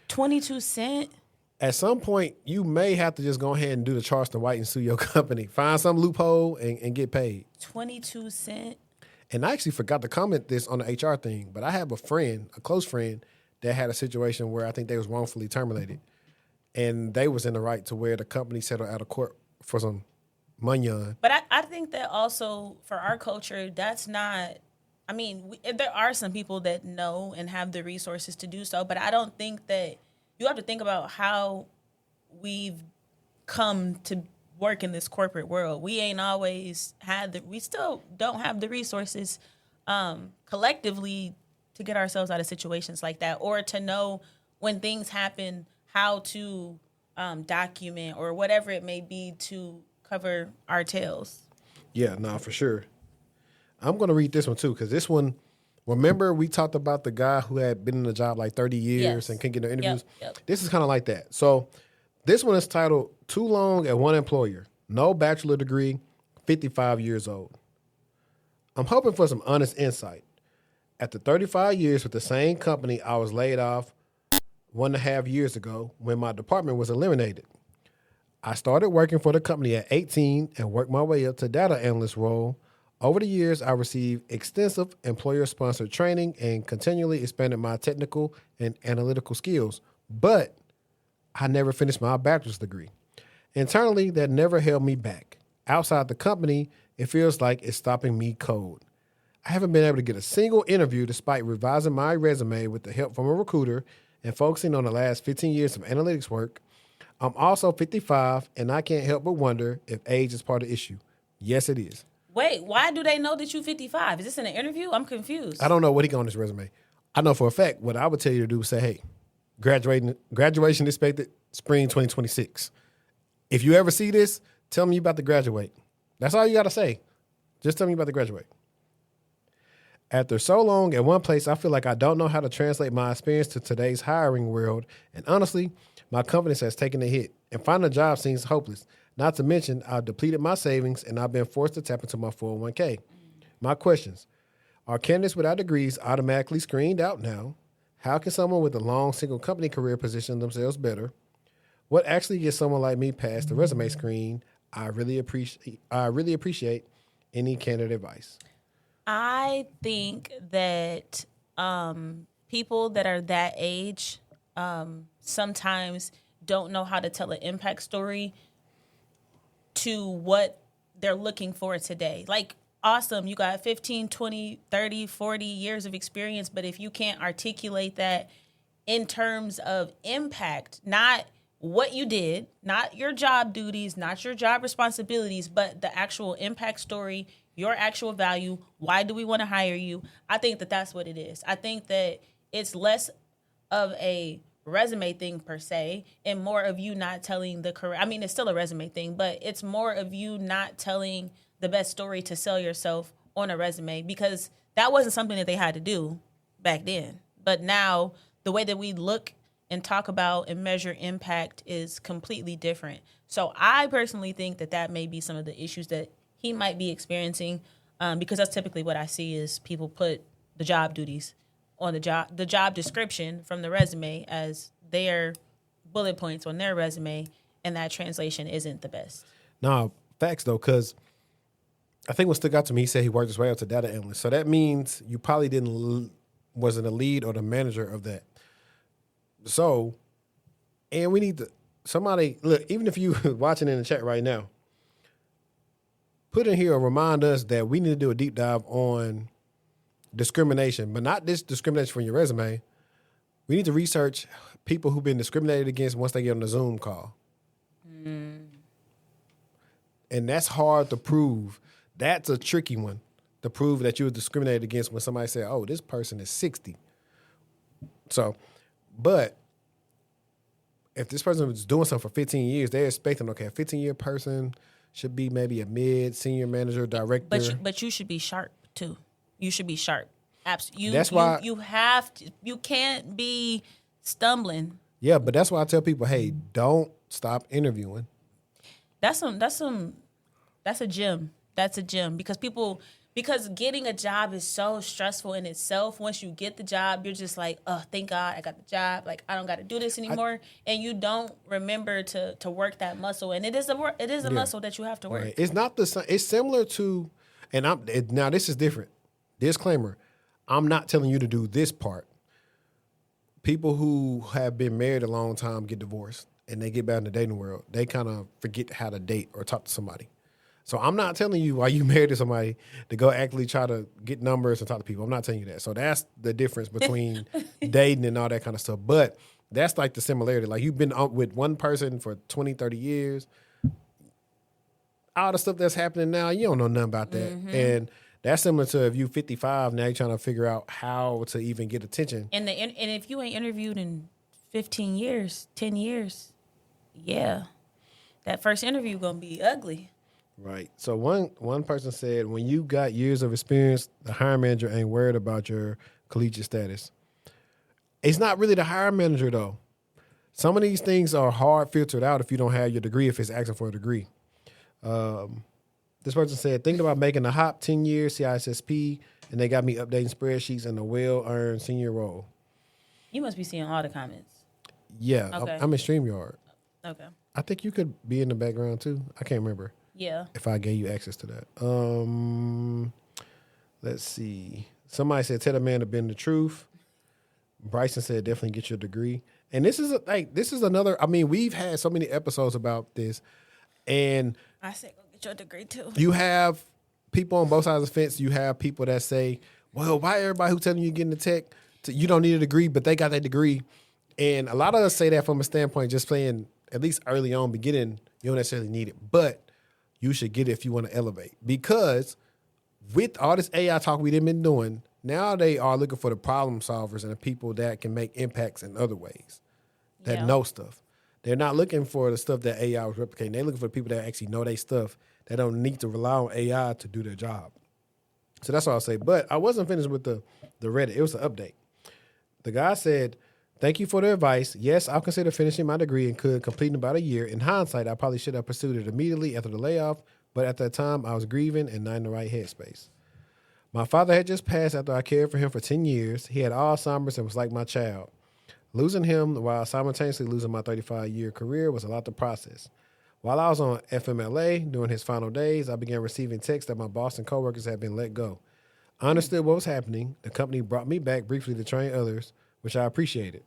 22 cents?
At some point, you may have to just go ahead and do the Charleston White and sue your company. Find some loophole and get paid.
22 cents?
And I actually forgot to comment this on the HR thing, but I have a close friend, that had a situation where I think they was wrongfully terminated. And they was in the right to where the company settled out of court for some money.
But I think that also for our culture, that's not I mean, there are some people that know and have the resources to do so, but I don't think that you have to think about how we've come to work in this corporate world. We ain't always we still don't have the resources collectively to get ourselves out of situations like that, or to know when things happen, how to document or whatever it may be to cover our tails.
Yeah, no, for sure. I'm going to read this one too, because this one, remember we talked about the guy who had been in the job like 30 years
Yes.
and couldn't get no interviews?
Yep.
This is kind of like that. So this one is titled, Too Long at One Employer. No bachelor degree, 55 years old. I'm hoping for some honest insight. After 35 years with the same company, I was laid off 1.5 years ago when my department was eliminated. I started working for the company at 18 and worked my way up to data analyst role. Over the years, I received extensive employer-sponsored training and continually expanded my technical and analytical skills, but I never finished my bachelor's degree. Internally, that never held me back. Outside the company, it feels like it's stopping me cold. I haven't been able to get a single interview despite revising my resume with the help from a recruiter and focusing on the last 15 years of analytics work. I'm also 55, and I can't help but wonder if age is part of the issue. Yes, it is.
Wait, why do they know that you're 55? Is this in an interview? I'm confused.
I don't know what he got on his resume. I know for a fact what I would tell you to do is say, hey, graduation expected spring 2026. If you ever see this, tell me you about to graduate. That's all you got to say. Just tell me you about to graduate. After so long at one place, I feel like I don't know how to translate my experience to today's hiring world. And honestly, my confidence has taken a hit. And finding a job seems hopeless. Not to mention, I've depleted my savings and I've been forced to tap into my 401k. My questions. Are candidates without degrees automatically screened out now? How can someone with a long single company career position themselves better? What actually gets someone like me past the resume screen? I really appreciate any candidate advice.
I think that people that are that age sometimes don't know how to tell an impact story to what they're looking for today. Like, awesome, you got 15, 20, 30, 40 years of experience, but if you can't articulate that in terms of impact, not what you did, not your job duties, not your job responsibilities, but the actual impact story, your actual value, why do we want to hire you? I think that that's what it is. I think that it's less of a resume thing per se and more of you not telling the correct, I mean, it's still a resume thing, but it's more of you not telling the best story to sell yourself on a resume, because that wasn't something that they had to do back then. But now the way that we look and talk about and measure impact is completely different. So I personally think that that may be some of the issues that he might be experiencing, because that's typically what I see is people put the job duties on the job description from the resume as their bullet points on their resume, and that translation isn't the best.
No, facts though, because I think what stuck out to me, he said he worked his way up to data analyst. So that means you probably wasn't a lead or the manager of that. So, and we need to, somebody, look, even if you watching in the chat right now, put in here or remind us that we need to do a deep dive on discrimination, but not this discrimination from your resume. We need to research people who've been discriminated against once they get on the Zoom call. And that's hard to prove. That's a tricky one to prove that you were discriminated against when somebody said, oh, this person is 60. So, but if this person was doing something for 15 years, they're expecting, okay, a 15-year person should be maybe a mid, senior manager, director.
But you should be sharp too. You should be sharp. Absolutely.
That's why
you have to. You can't be stumbling.
Yeah, but that's why I tell people, hey, don't stop interviewing.
That's a gem. That's a gem because getting a job is so stressful in itself. Once you get the job, you're just like, oh, thank God I got the job. Like, I don't got to do this anymore. And you don't remember to work that muscle. And it is a muscle that you have to work.
Right. It's not the same. It's similar to, now this is different. Disclaimer, I'm not telling you to do this part. People who have been married a long time get divorced and they get back in the dating world. They kind of forget how to date or talk to somebody. So I'm not telling you why you married to somebody to go actually try to get numbers and talk to people. I'm not telling you that. So that's the difference between dating and all that kind of stuff. But that's like the similarity. Like you've been with one person for 20, 30 years. All the stuff that's happening now, you don't know nothing about that. And that's similar to if you 55, now you're trying to figure out how to even get attention.
And if you ain't interviewed in 15 years, 10 years, yeah, that first interview going to be ugly.
Right. So one person said, when you got years of experience, the hiring manager ain't worried about your collegiate status. It's not really the hiring manager, though. Some of these things are hard filtered out if you don't have your degree, if it's asking for a degree. This person said, thinking about making a hop, 10 years, CISSP, and they got me updating spreadsheets in a well-earned senior role.
You must be seeing all the comments.
Yeah. Okay. I'm in StreamYard.
Okay.
I think you could be in the background, too. I can't remember.
Yeah.
If I gave you access to that. Let's see. Somebody said, tell the man to bend the truth. Bryson said, definitely get your degree. And this is another, I mean, we've had so many episodes about this. And
I said, go get your degree too.
You have people on both sides of the fence. You have people that say, well, why everybody who telling you getting the tech, you don't need a degree, but they got that degree. And a lot of us say that from a standpoint, just playing, at least early on, beginning, you don't necessarily need it. But you should get it if you want to elevate. Because with all this AI talk we've been doing, now they are looking for the problem solvers and the people that can make impacts in other ways, that know stuff. They're not looking for the stuff that AI was replicating. They're looking for the people that actually know their stuff, that don't need to rely on AI to do their job. So that's all I'll say. But I wasn't finished with the Reddit. It was an update. The guy said, thank you for the advice. Yes, I'll consider finishing my degree and could complete in about a year. In hindsight, I probably should have pursued it immediately after the layoff, but at that time, I was grieving and not in the right headspace. My father had just passed after I cared for him for 10 years. He had Alzheimer's and was like my child. Losing him while simultaneously losing my 35-year career was a lot to process. While I was on FMLA during his final days, I began receiving texts that my boss and coworkers had been let go. I understood what was happening. The company brought me back briefly to train others, which I appreciated.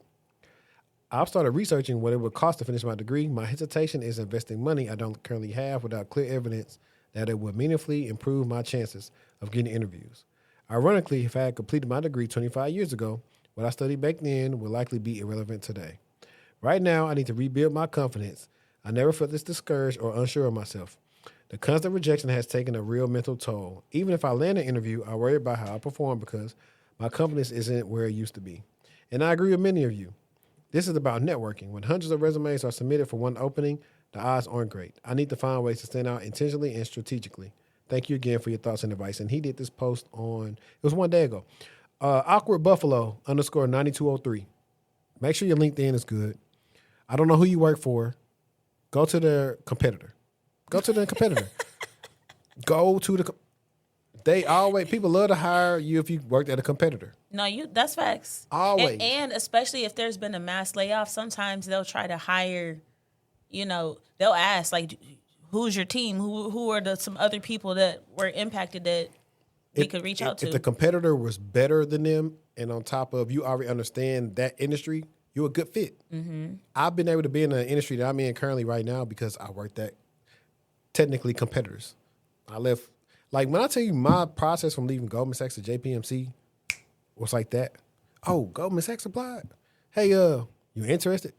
I've started researching what it would cost to finish my degree. My hesitation is investing money I don't currently have without clear evidence that it would meaningfully improve my chances of getting interviews. Ironically, if I had completed my degree 25 years ago, what I studied back then would likely be irrelevant today. Right now, I need to rebuild my confidence. I never felt this discouraged or unsure of myself. The constant rejection has taken a real mental toll. Even if I land an interview, I worry about how I perform because my confidence isn't where it used to be. And I agree with many of you. This is about networking. When hundreds of resumes are submitted for one opening, the odds aren't great. I need to find ways to stand out intentionally and strategically. Thank you again for your thoughts and advice. And he did this post it was one day ago. Awkward Buffalo _9203. Make sure your LinkedIn is good. I don't know who you work for. Go to their competitor. Go to the people love to hire you if you worked at a competitor.
No, that's facts.
Always.
And especially if there's been a mass layoff, sometimes they'll try to hire, they'll ask, like, who's your team? Who are some other people that were impacted that we could reach out to?
If the competitor was better than them, and on top of you already understand that industry, you're a good fit. Mm-hmm. I've been able to be in the industry that I'm in currently right now because I worked at technically competitors. I left, like when I tell you my process from leaving Goldman Sachs to JPMC was like that. Oh, Goldman Sachs applied. Hey, you interested?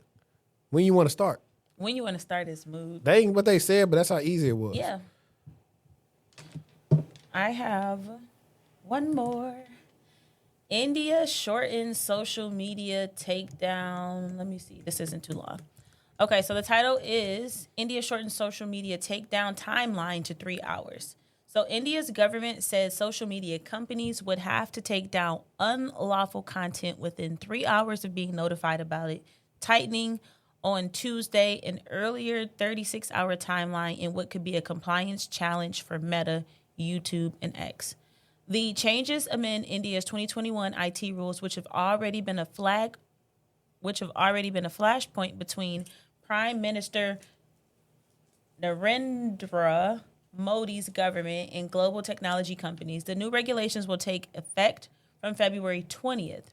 When you want to start?
When you want to start is mood.
That ain't what they said, but that's how easy it was.
Yeah. I have one more. India shortens social media takedown. Let me see. This isn't too long. Okay, so the title is India shortens social media takedown timeline to 3 hours. So India's government says social media companies would have to take down unlawful content within 3 hours of being notified about it, tightening on Tuesday an earlier 36-hour timeline in what could be a compliance challenge for Meta, YouTube, and X. The changes amend India's 2021 IT rules, which have already been a flashpoint between Prime Minister Narendra Modi's government and global technology companies. The new regulations will take effect from February 20th.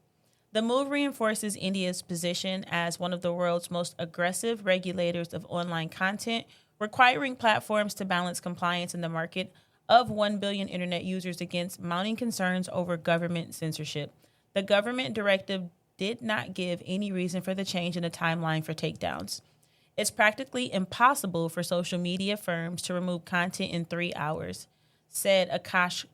The move reinforces India's position as one of the world's most aggressive regulators of online content, requiring platforms to balance compliance in the market of 1 billion internet users against mounting concerns over government censorship. The government directive did not give any reason for the change in the timeline for takedowns. It's practically impossible for social media firms to remove content in 3 hours, said Akash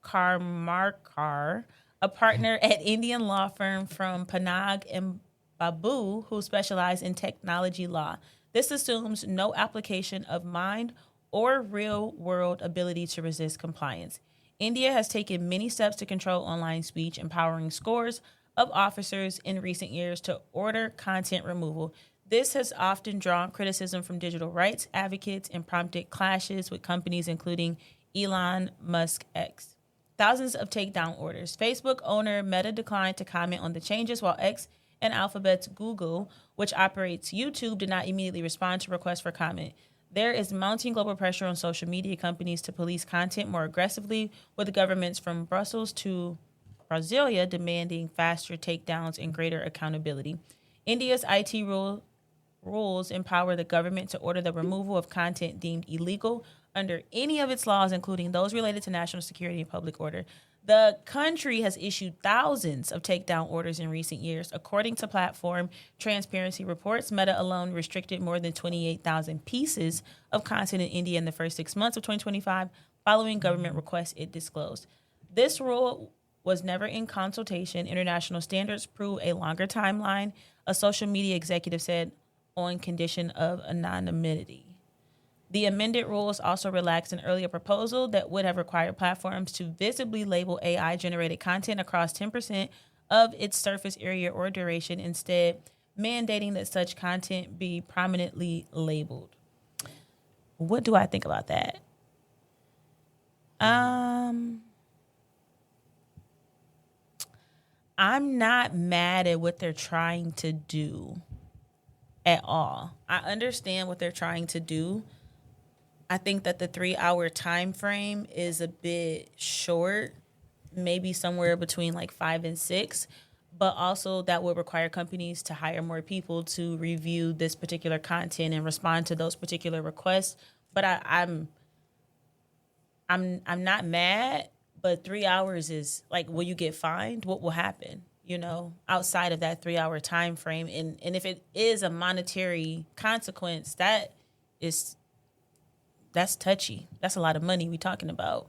Karmarkar, a partner at Indian law firm from Panag and Babu, who specialize in technology law. This assumes no application of mind or real-world ability to resist compliance. India has taken many steps to control online speech, empowering scores of officers in recent years to order content removal. This has often drawn criticism from digital rights advocates and prompted clashes with companies including Elon Musk X. Thousands of takedown orders. Facebook owner Meta declined to comment on the changes, while X and Alphabet's Google, which operates YouTube, did not immediately respond to requests for comment. There is mounting global pressure on social media companies to police content more aggressively, with governments from Brussels to Brasilia demanding faster takedowns and greater accountability. India's IT rules empower the government to order the removal of content deemed illegal under any of its laws, including those related to national security and public order. The country has issued thousands of takedown orders in recent years. According to platform Transparency Reports, Meta alone restricted more than 28,000 pieces of content in India in the first 6 months of 2025, following government requests it disclosed. This rule was never in consultation. International standards prove a longer timeline, a social media executive said, on condition of anonymity. The amended rules also relaxed an earlier proposal that would have required platforms to visibly label AI-generated content across 10% of its surface area or duration, instead mandating that such content be prominently labeled. What do I think about that? I'm not mad at what they're trying to do at all. I understand what they're trying to do. I think that the 3-hour time frame is a bit short, maybe somewhere between like 5 and 6, but also that would require companies to hire more people to review this particular content and respond to those particular requests. But I'm not mad, but 3 hours is like, will you get fined? What will happen? You know, outside of that 3-hour time frame, and if it is a monetary consequence, that's touchy. That's a lot of money we talking about.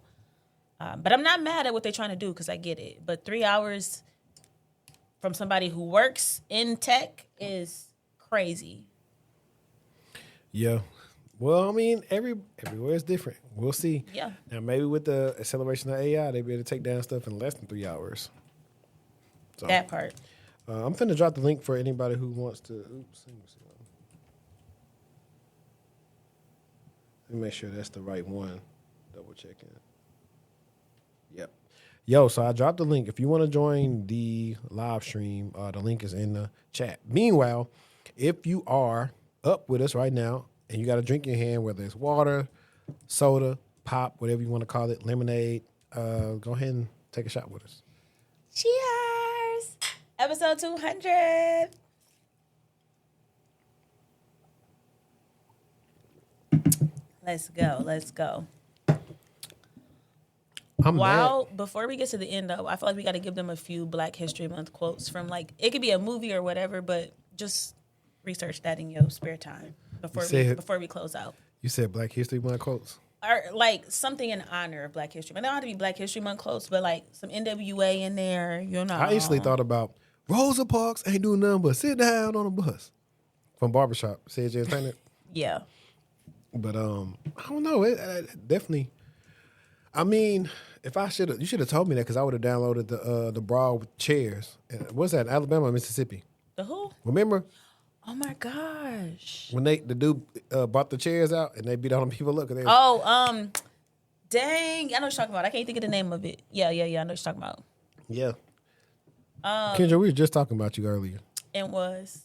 But I'm not mad at what they're trying to do because I get it. But 3 hours from somebody who works in tech is crazy.
Yeah. Well, I mean, everywhere is different. We'll see.
Yeah.
Now, maybe with the acceleration of AI, they'll be able to take down stuff in less than 3 hours. So,
that part.
I'm finna drop the link for anybody who wants to. Oops. Let me make sure that's the right one. Double checking. Yep. Yo, so I dropped the link. If you want to join the live stream, the link is in the chat. Meanwhile, if you are up with us right now and you got a drink in your hand, whether it's water, soda, pop, whatever you want to call it, lemonade, go ahead and take a shot with us.
Cheers! Episode 200. Let's go. Before we get to the end, though, I feel like we got to give them a few Black History Month quotes from, like, it could be a movie or whatever, but just research that in your spare time before we close out.
You said Black History Month quotes?
Or, like, something in honor of Black History Month. They don't have to be Black History Month quotes, but, like, some NWA in there, you know.
I instantly thought about Rosa Parks ain't doing nothing but sit down on a bus from Barbershop. C.J. Entertainment.
Yeah.
But I don't know. It definitely. I mean, if I you should have told me that because I would have downloaded the brawl with chairs. What's that? Alabama, or Mississippi.
The who?
Remember?
Oh my gosh!
When the dude brought the chairs out and they beat on people. Look at that.
Dang! I know what you're talking about. I can't think of the name of it. Yeah. I know what you're talking about.
Yeah. Kendra, we were just talking about you earlier.
It was.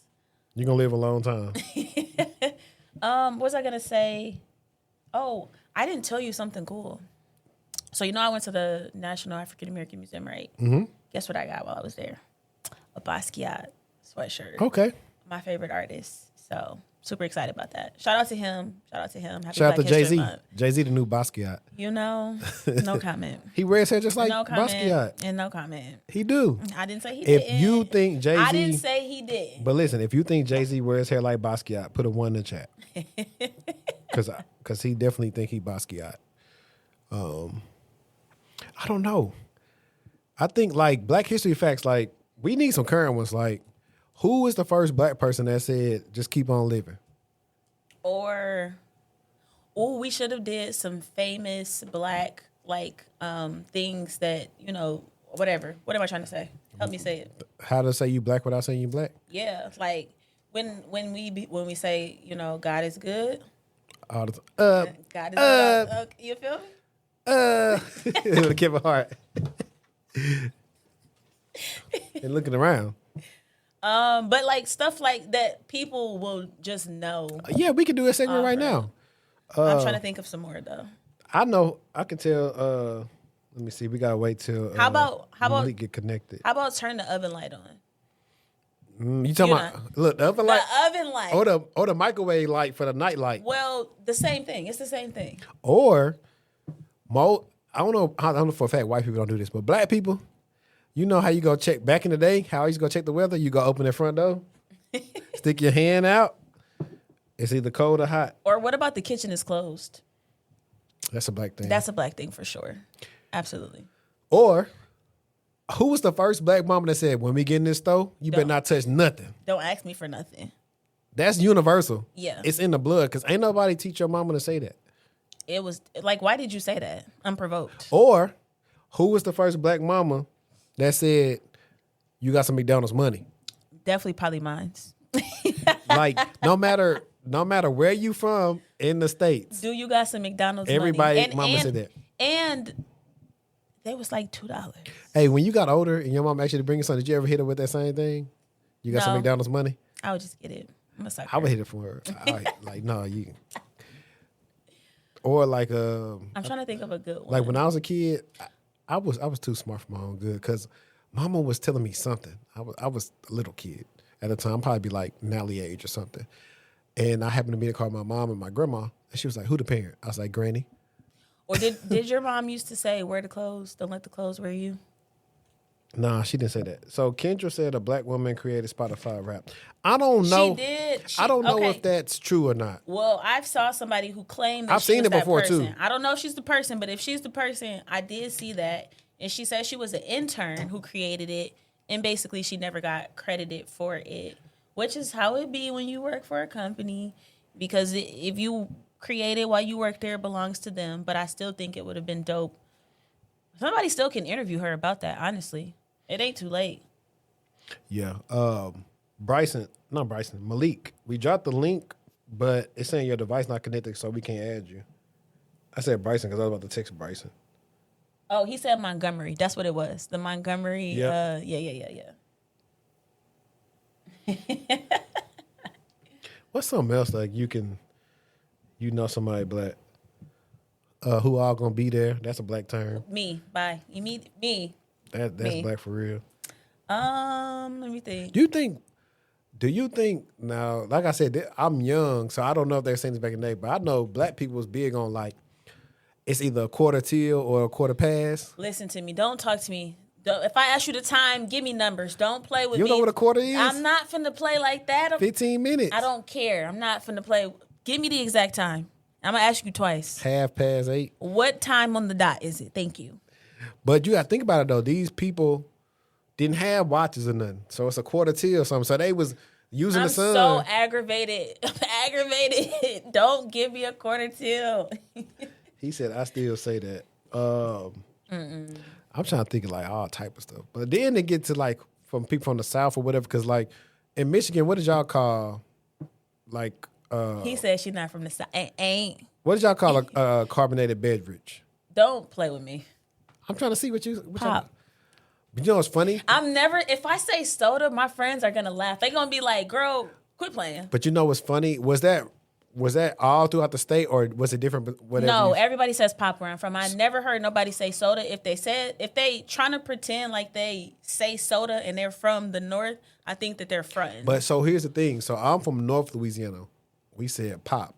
You're gonna live a long time.
What was I gonna say? Oh, I didn't tell you something cool. So I went to the National African American Museum, right? Mm-hmm. Guess what I got while I was there? A Basquiat sweatshirt.
Okay.
My favorite artist. So super excited about that. Shout out to him. Happy
Shout out to
Black
Jay
History
Z.
Month.
Jay Z, the new Basquiat.
You know, no comment.
He wears hair just like
No comment.
Basquiat.
And no comment.
He do.
I didn't say he
If
didn't.
you think Jay Z,
I didn't say he did.
but listen, if you think Jay Z wears hair like Basquiat, put a 1 in the chat. Because he definitely think he Basquiat. I don't know. I think like Black History Facts, like we need some current ones. Like, who was the first Black person that said just keep on living?
Or, we should have did some famous Black things that, you know, whatever. What am I trying to say? Help me say it.
How to say you Black without saying you Black?
Yeah, like when we say, you know, God is good.
All the
God is good. You feel me?
with Kevin Hart. And looking around.
But like stuff like that, people will just know.
Yeah, we can do a segment right now.
I'm trying to think of some more though.
I know. I can tell. Let me see. We gotta wait till.
How about
Malik get connected?
How about turn the oven light on?
You talking about look the oven light?
The oven light.
Or the microwave light for the night light.
Well, the same thing. It's the same thing.
Or I don't know for a fact white people don't do this, but Black people, you know how you go check back in the day, how you used to go check the weather? You go open the front door, stick your hand out. It's either cold or hot.
Or what about the kitchen is closed?
That's a Black thing.
That's a Black thing for sure. Absolutely.
Or who was the first Black mama that said, when we get in this store, you better not touch nothing?
Don't ask me for nothing.
That's universal.
Yeah.
It's in the blood because ain't nobody teach your mama to say that.
It was like, why did you say that? Unprovoked.
Or who was the first Black mama that said, you got some McDonald's money?
Definitely probably mine's.
Like, no matter where you from in the States.
Do you got some McDonald's
Everybody,
money?
mama said that.
And they was like $2.
Hey, when you got older and your mom asked you to bring you something, did you ever hit her with that same thing? You got some
No.
McDonald's money?
I would just get it. I'm a sucker.
I would hit it for her. Like, no, you. Or like
I'm trying to think of a good one.
like when I was a kid, I was too smart for my own good because mama was telling me something. I was a little kid at the time, probably be like Nally age or something. And I happened to be in the car with my mom and my grandma, and she was like, "Who the parent?" I was like, "Granny."
Or did your mom used to say, wear the clothes, don't let the clothes wear you?
Nah, she didn't say that. So Kendra said a Black woman created Spotify rap. I don't know.
She did.
I don't know
okay.
if that's true or not.
Well, I saw somebody who claimed that
I've
she
seen
was
it
that
before,
person.
too.
I don't know if she's the person, but if she's the person, I did see that. And she said she was an intern who created it, and basically she never got credited for it, which is how it be when you work for a company, because if you create it while you work there, it belongs to them. But I still think it would have been dope. Somebody still can interview her about that, honestly. It ain't too late.
Yeah. Malik, we dropped the link, but it's saying your device not connected, so we can't add you. I said Bryson because I was about to text Bryson.
Oh, he said Montgomery. That's what it was. The Montgomery.
Yep.
Yeah.
What's something else like you know somebody Black who all gonna be there? That's a Black term.
Me. Bye. You mean me?
That's
Me.
Black for real.
Let me think.
Do you think now, like I said, I'm young, so I don't know if they're saying this back in the day, but I know Black people was big on like, it's either a quarter till or a quarter past.
Listen to me. Don't talk to me. If I ask you the time, give me numbers. Don't play with me.
You know what a quarter is?
I'm not finna play like that.
15 minutes.
I don't care. I'm not finna play. Give me the exact time. I'm gonna ask you twice.
8:30.
What time on the dot is it? Thank you.
But you got to think about it though. These people didn't have watches or nothing, so it's a quarter till or something. So they was using
I'm
the sun.
so aggravated. I'm aggravated. Don't give me a quarter till.
He said, "I still say that." I'm trying to think of like all type of stuff, but then they get to like from people from the South or whatever. Because like in Michigan, what did y'all call like?
He said she's not from the South. Ain't.
What did y'all call a carbonated beverage?
Don't play with me.
I'm trying to see what you
Pop.
But you know what's funny?
I'm never. If I say soda, my friends are gonna laugh. They're gonna be like, "Girl, quit playing."
But you know what's funny? Was that all throughout the state, or was it different? Whatever.
No, everybody says pop where I'm from. I never heard nobody say soda. If they trying to pretend like they say soda and they're from the north, I think that they're fronting.
But so here's the thing. So I'm from North Louisiana. we said pop.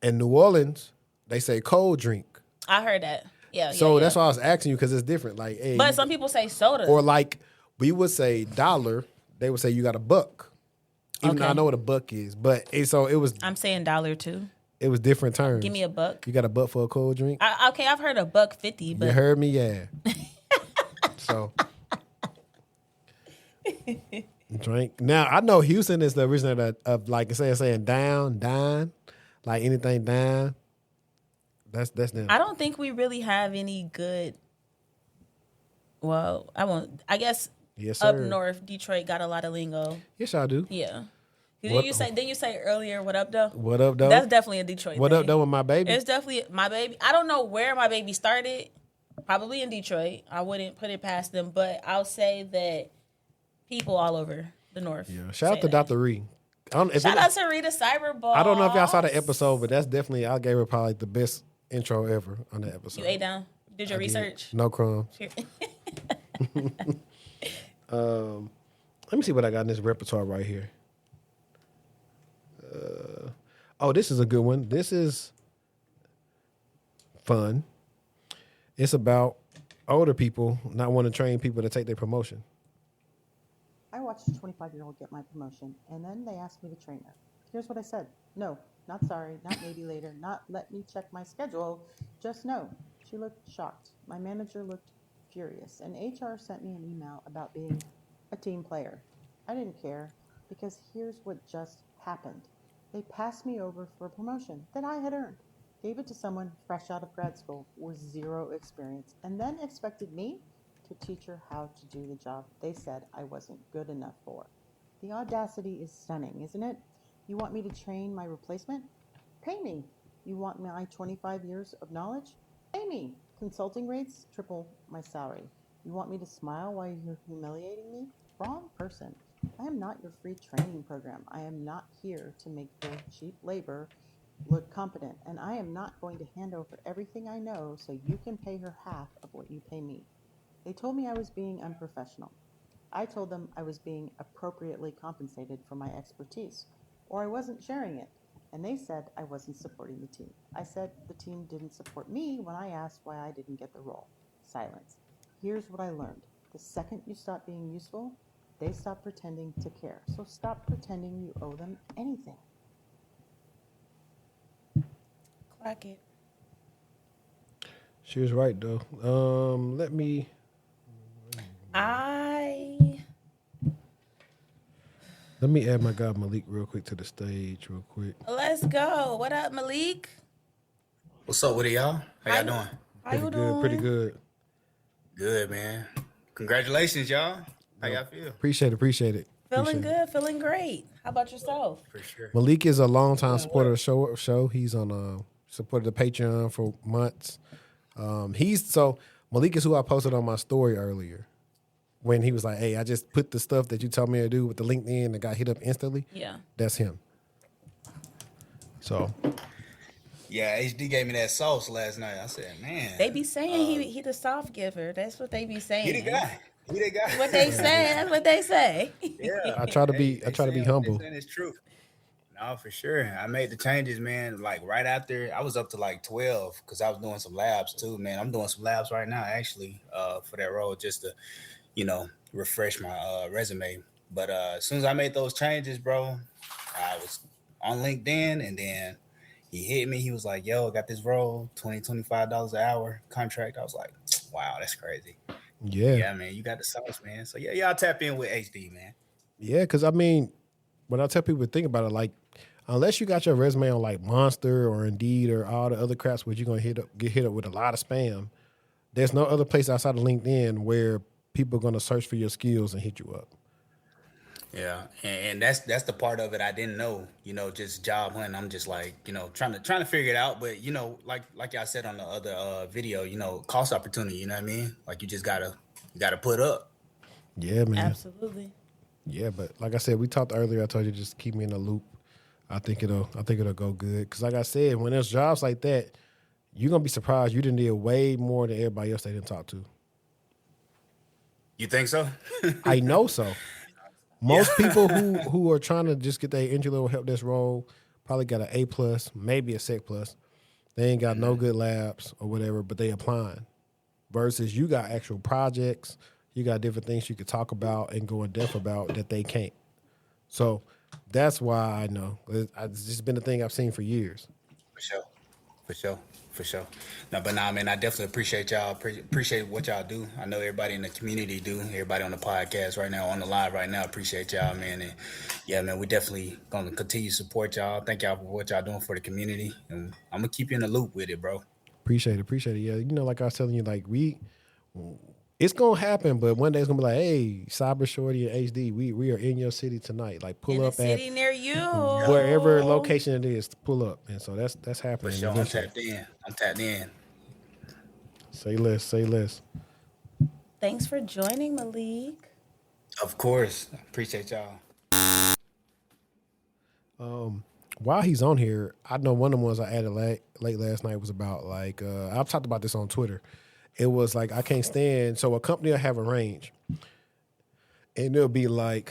In New Orleans, they say cold drink.
I heard that. Yeah.
So that's why I was asking you because it's different. Like, hey,
But some people say soda.
or like we would say dollar, they would say you got a buck. Even though I know what a buck is, but so it was.
I'm saying dollar too.
It was different terms.
Give me a buck.
You got a buck for a cold drink?
Okay, I've heard a $1.50, but
You heard me, yeah. So drink. Now I know Houston is the originator of like saying down, dine, like anything down. That's them.
I don't think we really have any good. Well, I guess
Yes,
up
sir.
north, Detroit got a lot of lingo.
Yes, I do.
Yeah.
What-
Didn't you say earlier, what up, though?
What up, though?
That's definitely a Detroit
What
thing.
up, though, with my baby?
It's definitely my baby. I don't know where my baby started. Probably in Detroit. I wouldn't put it past them, but I'll say that people all over the north.
Yeah. Shout out
say
to
that.
Dr. Ree.
Shout out to Rita Cyberball.
I don't know if y'all saw the episode, but that's definitely I gave her probably the best intro ever on that episode.
You ate down. Did your research?
No crumbs.
Here.
Let me see what I got in this repertoire right here. Oh, this is a good one. This is fun. It's about older people not wanting to train people to take their promotion.
I watched a 25-year-old get my promotion, and then they asked me to train her. Here's what I said. No, not sorry, not maybe later, not let me check my schedule, just no. She looked shocked. My manager looked furious, and HR sent me an email about being a team player. I didn't care, because here's what just happened. They passed me over for a promotion that I had earned, gave it to someone fresh out of grad school with zero experience, and then expected me to teach her how to do the job they said I wasn't good enough for. The audacity is stunning, isn't it? You want me to train my replacement? Pay me. You want my 25 years of knowledge? Pay me. Consulting rates triple my salary. You want me to smile while you're humiliating me? Wrong person. I am not your free training program. I am not here to make your cheap labor look competent, and I am not going to hand over everything I know so you can pay her half of what you pay me. They told me I was being unprofessional. I told them I was being appropriately compensated for my expertise, or I wasn't sharing it, and they said I wasn't supporting the team. I said the team didn't support me when I asked why I didn't get the role. Silence. Here's what I learned. The second you stop being useful, they stop pretending to care. So stop pretending you owe them anything.
Clock it.
She was right though. Let me add my guy Malik real quick to the stage real quick.
Let's go. What up, Malik?
What's up with it, y'all? How y'all doing?
How you
Pretty
doing?
good, pretty good.
Good, man. Congratulations, y'all. How y'all feel?
Appreciate it.
Feeling good, feeling great. How about yourself?
For sure.
Malik is a longtime supporter of the show. He's on supported the Patreon for months. Malik is who I posted on my story earlier when he was like, "Hey, I just put the stuff that you told me to do with the LinkedIn and got hit up instantly."
Yeah.
That's him. So
Yeah, HD gave me that sauce last night. I said, man.
They be saying he the soft giver. That's what they be saying.
He the guy. He the guy.
What they say. That's what they say.
Yeah.
I try to be humble.
It's truth. No, for sure. I made the changes, man. Like right after I was up to like 12 because I was doing some labs too, man. I'm doing some labs right now actually for that role just to, refresh my resume. But as soon as I made those changes, bro, I was on LinkedIn and then he hit me. He was like, yo, I got this role, $25 an hour contract. I was like, wow, that's crazy. Yeah, man, you got the sauce, man. So yeah, y'all tap in with HD, man.
Yeah, because I mean, when I tell people to think about it, like, unless you got your resume on like Monster or Indeed or all the other craps where you're gonna get hit up with a lot of spam, there's no other place outside of LinkedIn where people are gonna search for your skills and hit you up.
Yeah, and that's the part of it I didn't know. Just job hunting. I'm just like, trying to figure it out. But like y'all said on the other video, cost opportunity. You know what I mean? Like you just gotta put up.
Yeah, man.
Absolutely.
Yeah, but like I said, we talked earlier. I told you just keep me in the loop. I think it'll go good. Because like I said, when there's jobs like that, you're gonna be surprised you didn't deal way more than everybody else they didn't talk to.
You think so?
I know so. Most people who are trying to just get their entry level help desk role, probably got an A+, maybe a Sec+. They ain't got no good labs or whatever, but they applying. Versus you got actual projects, you got different things you could talk about and go in depth about that they can't. So that's why I know. It's just been a thing I've seen for years.
For sure. No, but nah, man, I definitely appreciate y'all. Appreciate what y'all do. I know everybody in the community do. Everybody on the podcast right now, on the live right now, appreciate y'all, man. And yeah, man, we definitely gonna continue to support y'all. Thank y'all for what y'all doing for the community, and I'm gonna keep you in the loop with it, bro.
Appreciate it. Yeah, you know, like I was telling you, like it's gonna happen, but one day it's gonna be like, hey, Cybershortieee and HD, we are in your city tonight. Like pull up at
city near you,
wherever location it is, pull up, and so that's happening.
For sure, I'm tapped in.
Say less.
Thanks for joining, Malik.
Of course, appreciate y'all.
While he's on here, I know one of the ones I added late last night was about like I've talked about this on Twitter. It was like I can't stand. So a company will have a range, and it'll be like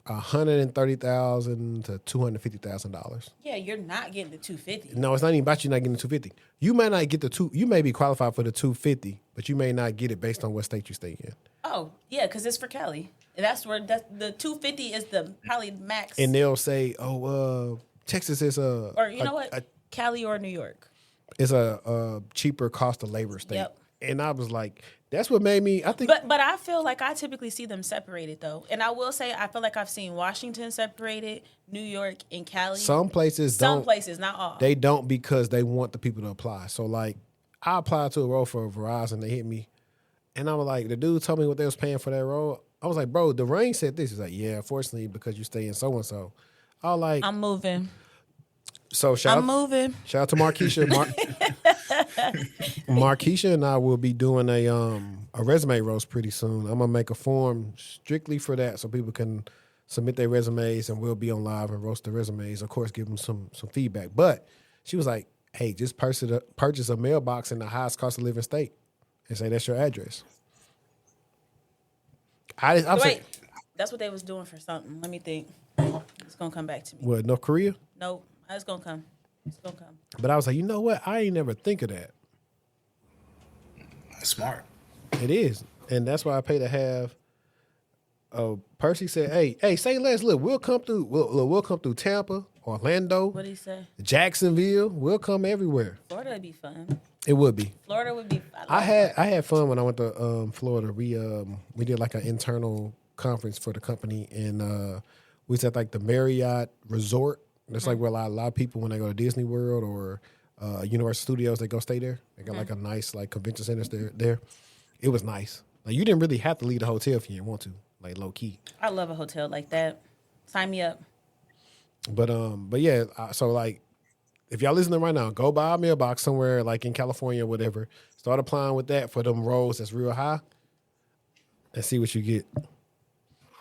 $130,000 to $250,000.
Yeah, you're not getting the 250.
No, it's not even about you not getting the 250. You may not get the two. You may be qualified for the 250, but you may not get it based on what state you stay in.
Oh yeah, because it's for Cali. That's where the 250 is the probably max.
And they'll say, "Oh, Texas is
or you know what, Cali or New York."
It's a cheaper cost of labor state.
Yep.
And I was like, that's what made me, I think.
But I feel like I typically see them separated, though. And I will say, I feel like I've seen Washington separated, New York, and Cali.
Some places don't.
Some places, not all.
They don't because they want the people to apply. So, like, I applied to a role for Verizon. They hit me. And I was like, the dude told me what they was paying for that role. I was like, bro, the range said this. He's like, yeah, unfortunately, because you stay in so-and-so. I was like.
I'm moving.
So shout out to Markeisha. Markeisha and I will be doing a resume roast pretty soon. I'm gonna make a form strictly for that, so people can submit their resumes, and we'll be on live and roast the resumes. Of course, give them some feedback. But she was like, "Hey, just purchase a mailbox in the highest cost of living state, and say that's your address."
Wait, that's what they was doing for something. Let me think. It's gonna come back to me.
What, North Korea?
Nope. It's gonna come.
But I was like, you know what? I ain't never think of that.
That's smart.
It is. And that's why I pay to have Percy said, hey, say less. Look, we'll come through Tampa, Orlando.
What did he say?
Jacksonville. We'll come everywhere.
Florida would be fun.
It would be.
Florida would be
I had fun when I went to Florida. We did like an internal conference for the company, and we was at like the Marriott Resort. That's like where a lot of people, when they go to Disney World or Universal Studios, they go stay there. They got like a nice like convention centers there. It was nice. Like you didn't really have to leave the hotel if you didn't want to, like low key.
I love a hotel like that. Sign me up.
But yeah, so like if y'all listening right now, go buy a mailbox somewhere like in California or whatever. Start applying with that for them roles that's real high and see what you get.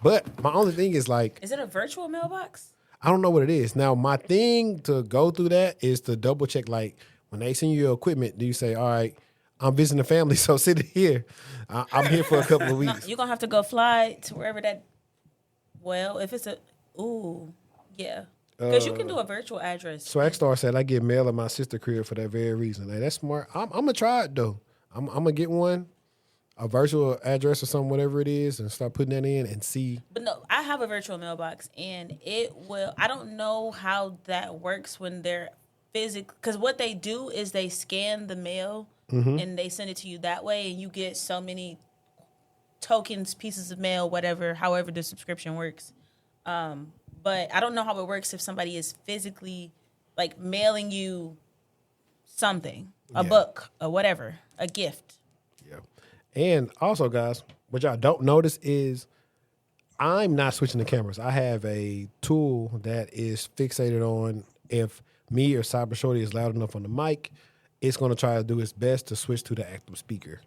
But my only thing is like,
is it a virtual mailbox?
I don't know what it is. Now, my thing to go through that is to double check, like, when they send you your equipment, do you say, all right, I'm visiting the family, so sit here. I'm here for a couple of weeks.
No, you're going to have to go fly to wherever that, if it's yeah. Because you can do a virtual address.
So Xstar said I get mail at my sister crib for that very reason. Like, that's smart. I'm going to try it, though. I'm going to get one. A virtual address or something, whatever it is, and start putting that in and see.
But no, I have a virtual mailbox, and I don't know how that works when they're physical, because what they do is they scan the mail and they send it to you that way, and you get so many tokens, pieces of mail, whatever, however the subscription works. But I don't know how it works if somebody is physically like mailing you something, a book or whatever, a gift.
And also, guys, what y'all don't notice is I'm not switching the cameras. I have a tool that is fixated on if me or Cybershortieee is loud enough on the mic, it's going to try to do its best to switch to the active speaker.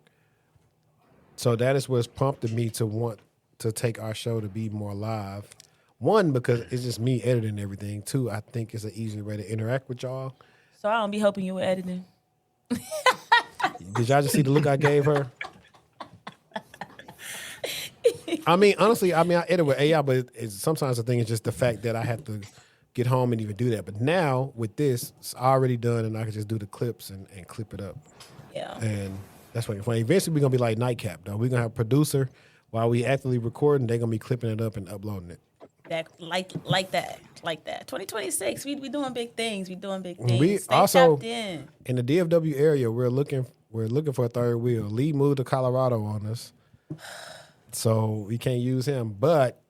So that is what's prompted me to want to take our show to be more live. One, because it's just me editing everything. Two, I think it's an easier way to interact with y'all.
So I don't be helping you with editing.
Did y'all just see the look I gave her? I mean, honestly, I edit with AI, but sometimes the thing is just the fact that I have to get home and even do that. But now with this, it's already done, and I can just do the clips and clip it up.
Yeah.
And that's what funny. Eventually, we're gonna be like Nightcap, though. We're gonna have a producer while we actively recording. They're gonna be clipping it up and uploading it.
That like that. 2026, we doing big things. We doing big things.
We
Stay
also
tapped in
the DFW area. We're looking for a third wheel. Lee moved to Colorado on us, so we can't use him. But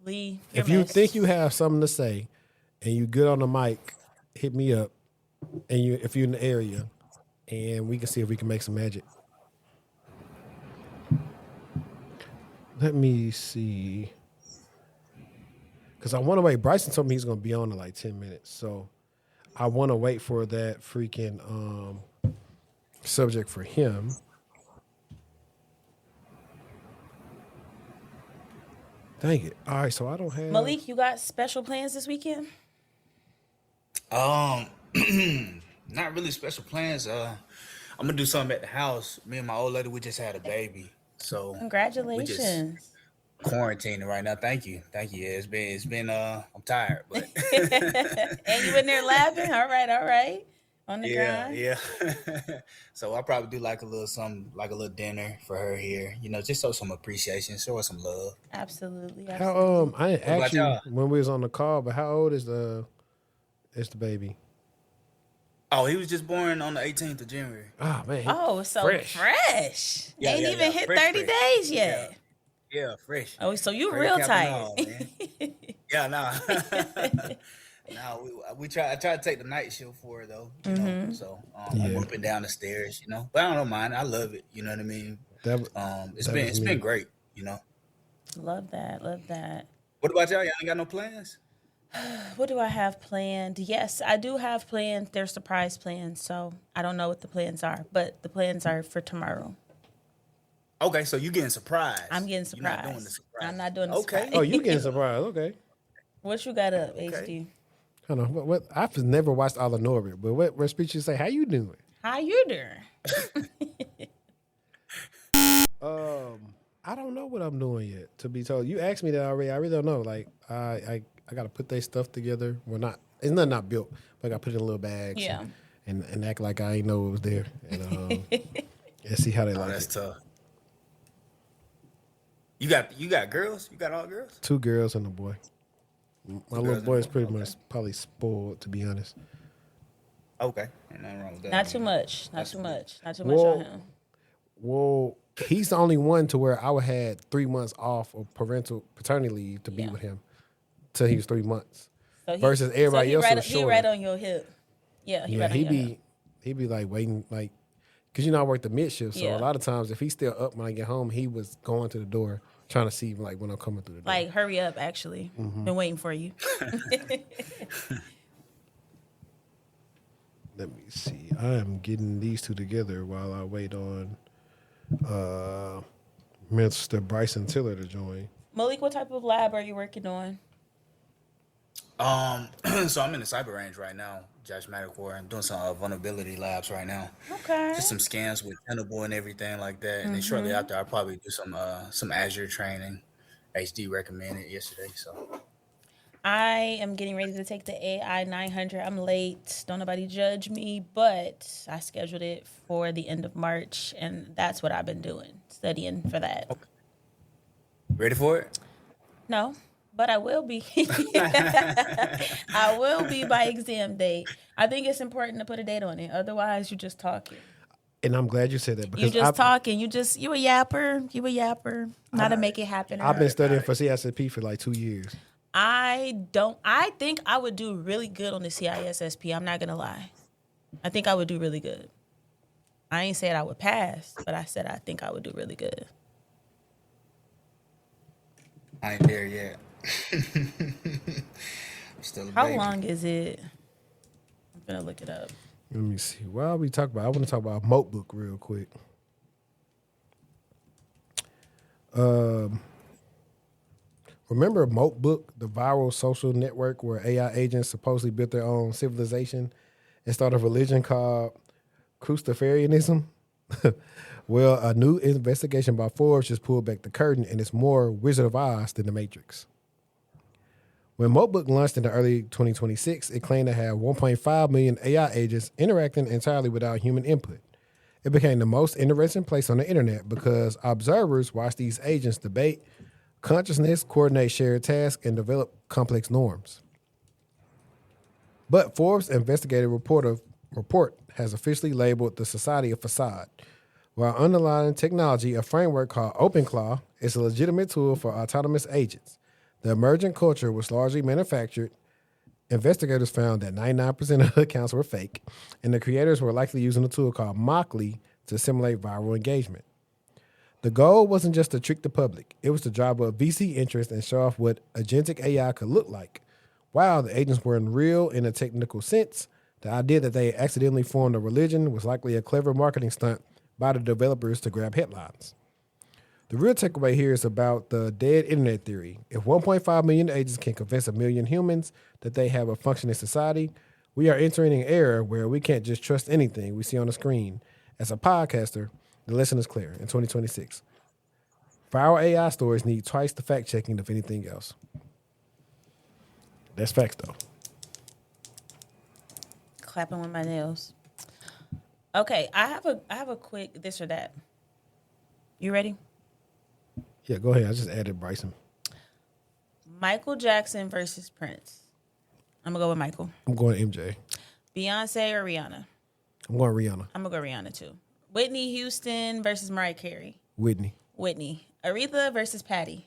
Lee,
if you think you have something to say and you good on the mic, hit me up. And if you're in the area, and we can see if we can make some magic. Let me see. Because I want to wait. Bryson told me he's going to be on in like 10 minutes. So I want to wait for that freaking subject for him. Dang it. All right, so I don't have...
Malik, you got special plans this weekend?
Not really special plans. I'm going to do something at the house. Me and my old lady, we just had a baby. So
Congratulations.
Quarantining right now. Thank you. Yeah, it's been I'm tired, but
and you in there laughing? All right. On the grind.
Yeah. So I'll probably do like a little something, like a little dinner for her here, just show some appreciation, show her some love.
Absolutely.
How I didn't ask you when we was on the call, but how old is the baby?
Oh, he was just born on the 18th of January.
Oh man.
Oh, so fresh.
Yeah,
Ain't even hit
fresh,
30 days yet.
Yeah, fresh.
Oh, so you
Fresh
real
cap
tight.
and all, man. Yeah, nah. I try to take the night shift for her though. You know? So I'm up and down the stairs, but I don't mind. I love it. You know what I mean? It's been great.
Love that.
What about y'all? Y'all ain't got no plans?
What do I have planned? Yes, I do have plans. They're surprise plans, so I don't know what the plans are, but the plans are for tomorrow.
Okay, so you getting surprised.
I'm getting surprised.
You're not doing the surprise.
I'm not doing the surprise.
Oh, you getting surprised. Okay.
What you got up, HD?
I don't know. What I've never watched all of Norbert, but what speech you say? How you doing?
How you doing?
I don't know what I'm doing yet, to be told. You asked me that already. I really don't know. Like, I got to put their stuff together. It's not built, but I got to put it in little bags.
Yeah.
And act like I ain't know it was there. And see how they like
that's
it.
Tough. You got girls? You got all girls?
2 girls and a boy. My little boy is pretty much probably spoiled, to be honest.
Okay. Ain't nothing wrong with that.
Not too much on him.
Well, he's the only one to where I had 3 months off of paternity leave to be with him till he was 3 months.
So
versus everybody else was shorter.
He right on your hip. Yeah,
he be like waiting, like, because I work the mid shift, so a lot of times if he's still up when I get home, he was going to the door trying to see like when I'm coming through the door.
Like, hurry up! Actually, been waiting for you.
Let me see. I am getting these 2 together while I wait on Mr. Bryson Tiller to join.
Malik, what type of lab are you working on?
So I'm in the cyber range right now, Josh Maddocore. I'm doing some vulnerability labs right now.
Okay.
Just some scans with Tenable and everything like that. And then shortly after, I'll probably do some Azure training. HD recommended yesterday, so.
I am getting ready to take the AI 900. I'm late. Don't nobody judge me, but I scheduled it for the end of March, and that's what I've been doing, studying for that.
Okay. Ready for it?
No. But I will be. I will be by exam date. I think it's important to put a date on it. Otherwise, you're just talking.
And I'm glad you said that because
you're just talking. You a yapper. Not to make it happen.
I've been studying for CISSP for like 2 years.
I think I would do really good on the CISSP. I'm not gonna lie. I think I would do really good. I ain't said I would pass, but I said I think I would do really good.
I ain't there yet. Still a
How
baby.
long is it? I'm gonna look it up.
Let me see. While we talk about, I want to talk about Mootbook real quick. Remember Mootbook, the viral social network where AI agents supposedly built their own civilization and started a religion called Cruciferianism? Well, a new investigation by Forbes just pulled back the curtain, and it's more Wizard of Oz than The Matrix. When Mootbook launched in the early 2026, it claimed to have 1.5 million AI agents interacting entirely without human input. It became the most interesting place on the internet because observers watched these agents debate consciousness, coordinate shared tasks, and develop complex norms. But Forbes' investigative report has officially labeled the society a facade, while underlying technology, a framework called OpenClaw, is a legitimate tool for autonomous agents. The emergent culture was largely manufactured. Investigators found that 99% of the accounts were fake, and the creators were likely using a tool called Mockly to simulate viral engagement. The goal wasn't just to trick the public. It was to drive up VC interest and show off what agentic AI could look like. While the agents weren't real in a technical sense, the idea that they accidentally formed a religion was likely a clever marketing stunt by the developers to grab headlines. The real takeaway here is about the dead internet theory. If 1.5 million agents can convince 1 million humans that they have a functioning society, we are entering an era where we can't just trust anything we see on the screen. As a podcaster, the lesson is clear. In 2026, viral AI stories need twice the fact checking of anything else. That's facts, though.
Clapping with my nails. Okay, I have a quick this or that. You ready?
Yeah, go ahead. I just added Bryson.
Michael Jackson versus Prince. I'm gonna go with Michael.
I'm going MJ.
Beyonce or Rihanna?
I'm going Rihanna.
I'm gonna go Rihanna too. Whitney Houston versus Mariah Carey.
Whitney.
Aretha versus Patty.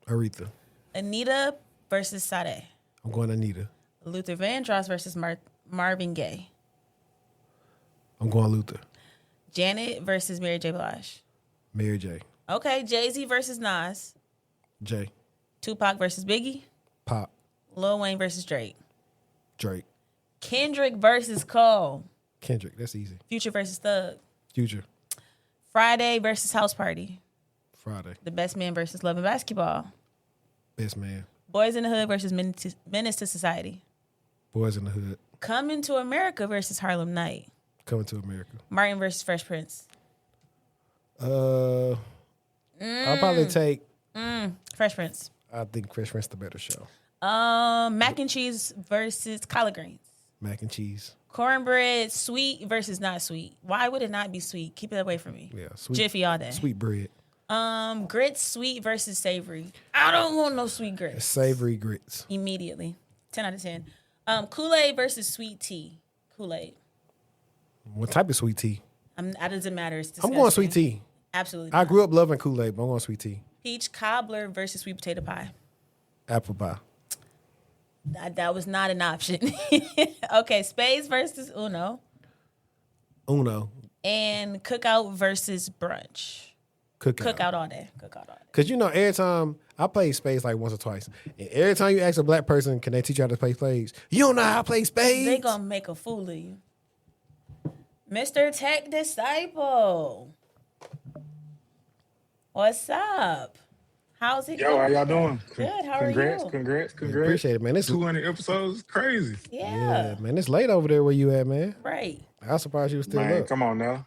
Aretha.
Anita versus Sade.
I'm going Anita.
Luther Vandross versus Marvin Gaye.
I'm going Luther.
Janet versus Mary J. Blige.
Mary J.
Okay, Jay-Z versus Nas.
J.
Tupac versus Biggie.
Pop.
Lil Wayne versus Drake.
Drake.
Kendrick versus Cole.
Kendrick. That's easy.
Future versus Thug.
Future.
Friday versus House Party.
Friday.
The Best Man versus Love and Basketball.
Best Man.
Boys in the Hood versus Menace to Society.
Boys in the Hood.
Coming to America versus Harlem Night.
Coming to America.
Martin versus Fresh Prince.
I'll probably take
Fresh Prince.
I think Fresh Prince the better show.
Mac and cheese versus collard greens.
Mac and cheese.
Cornbread, sweet versus not sweet. Why would it not be sweet? Keep it away from me.
Yeah, sweet.
Jiffy all day.
Sweet bread.
Grits, sweet versus savory. I don't want no sweet grits.
Savory grits.
Immediately. 10 out of 10. Kool-Aid versus sweet tea. Kool-Aid.
What type of sweet tea?
That doesn't matter. It's
I'm
disgusting.
going sweet tea.
Absolutely
I
not.
grew up loving Kool-Aid, but I'm going sweet tea.
Peach cobbler versus sweet potato pie.
Apple pie.
That was not an option. Okay, spades versus Uno.
Uno.
And cookout versus brunch. Cookout all day.
Because, every time I play spades like once or twice, and every time you ask a black person, can they teach you how to play spades? You don't know how to play spades?
They gonna make a fool of you. Mr. Tech Disciple. What's up? How's it going?
Yo, how y'all doing?
Good, how are you?
Congrats.
Appreciate it, man. It's
200 episodes is crazy.
Yeah.
man. It's late over there where you at, man.
Right.
I was surprised you was still
Man,
up.
come on now.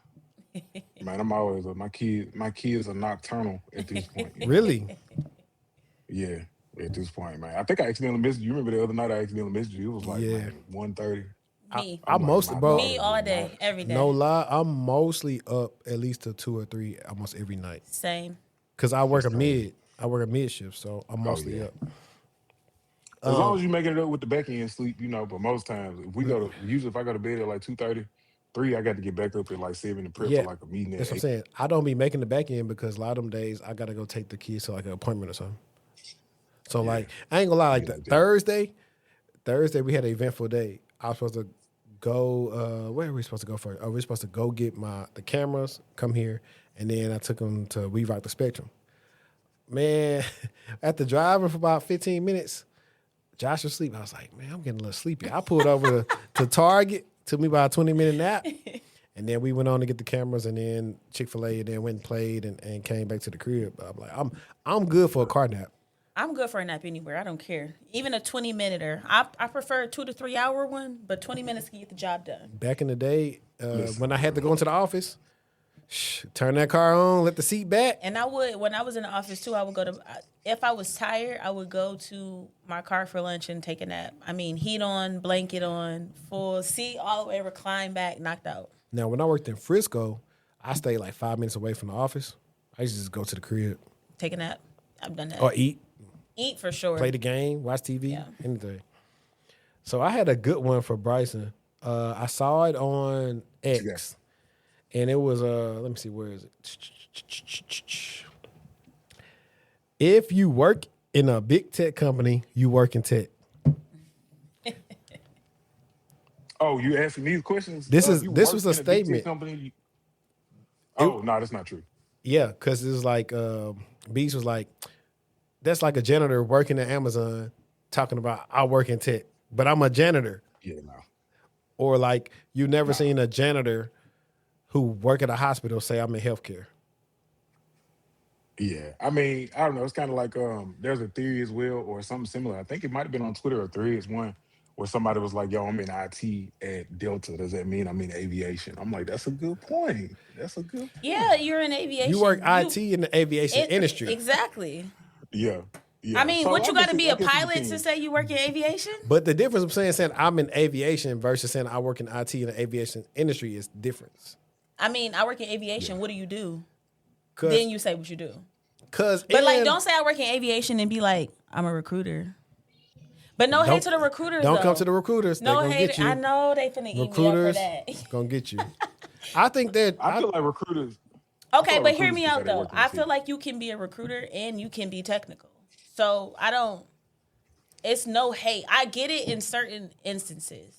Man, I'm always up. My kids are nocturnal at this point.
Really?
Yeah, at this point, man. I think I accidentally missed you. You remember the other night I accidentally missed you? It was like
Yeah.
1:30.
Me.
I'm mostly, bro.
Me all day, every day.
No lie, I'm mostly up at least till 2 or 3 almost every night.
Same.
Because I work a mid shift, so I'm mostly up.
As long as you making it up with the back end sleep, but most times usually if I go to bed at like 2:30, 3, I got to get back up at like 7 and prep for like a meeting at
That's what I'm
8.
saying. I don't be making the back end because a lot of them days I got to go take the kids to like an appointment or something. So like, I ain't gonna lie, like Thursday we had an eventful day. I was supposed to go, where are we supposed to go first? Oh, we're supposed to go get the cameras, come here, and then I took them to We Rock the Spectrum. Man, after driving for about 15 minutes, Josh was asleep. I was like, man, I'm getting a little sleepy. I pulled over to Target, took me about a 20-minute nap, and then we went on to get the cameras, and then Chick-fil-A, and then went and played and came back to the crib. I'm like, I'm good for a car nap.
I'm good for a nap anywhere. I don't care. Even a 20-minuter. I prefer a 2 to 3 hour one, but 20 minutes can get the job done.
Back in the day, when I had to go into the office, Turn that car on, let the seat back.
And I would, when I was in the office too, I would go to, if I was tired, I would go to my car for lunch and take a nap. I mean, heat on, blanket on, full seat, all the way, recline back, knocked out.
Now, when I worked in Frisco, I stayed like 5 minutes away from the office. I used to just go to the crib.
Take a nap. I've done that.
Or eat.
Eat for sure.
Play the game, watch TV, anything. So I had a good one for Bryson. I saw it on X. And it was, let me see, where is it? If you work in a big tech company, you work in tech.
Oh, you asking these questions?
This was a
big tech
statement.
Company? No, that's not true.
Yeah, because it was like, Beast was like, that's like a janitor working at Amazon talking about, I work in tech, but I'm a janitor.
Yeah, no.
Or like, you never seen a janitor who work at a hospital say, I'm in healthcare.
Yeah, I mean, I don't know. It's kind of like there's a theory as well, or something similar. I think it might have been on Twitter or Threads one, where somebody was like, "Yo, I'm in IT at Delta. Does that mean I'm in aviation?" I'm like, "That's a good point. That's a good point."
Yeah, you're in aviation.
You work IT in the aviation industry.
Exactly.
Yeah. Yeah.
I mean,
So
what you
I
got to
guess
be
it-
a
I guess it
pilot to
depends.
say you work in aviation?
But the difference I'm saying I'm in aviation versus saying I work in IT in the aviation industry is difference.
I mean, I work in aviation. What do you do?
'Cause-
Then you say what you do.
But
like, don't say I work in aviation and be like, I'm a recruiter. But no hate to the recruiters.
Don't
though.
come to the recruiters.
No
They're gonna
hate.
get you.
I know they finna eat me up for
Recruiters
that.
gonna get you. I think that
I feel like recruiters.
Okay,
feel
but
like
hear me
recruiters
out
can say they
though.
work in
I
tech.
feel like you can be a recruiter and you can be technical. So I don't. It's no hate. I get it in certain instances.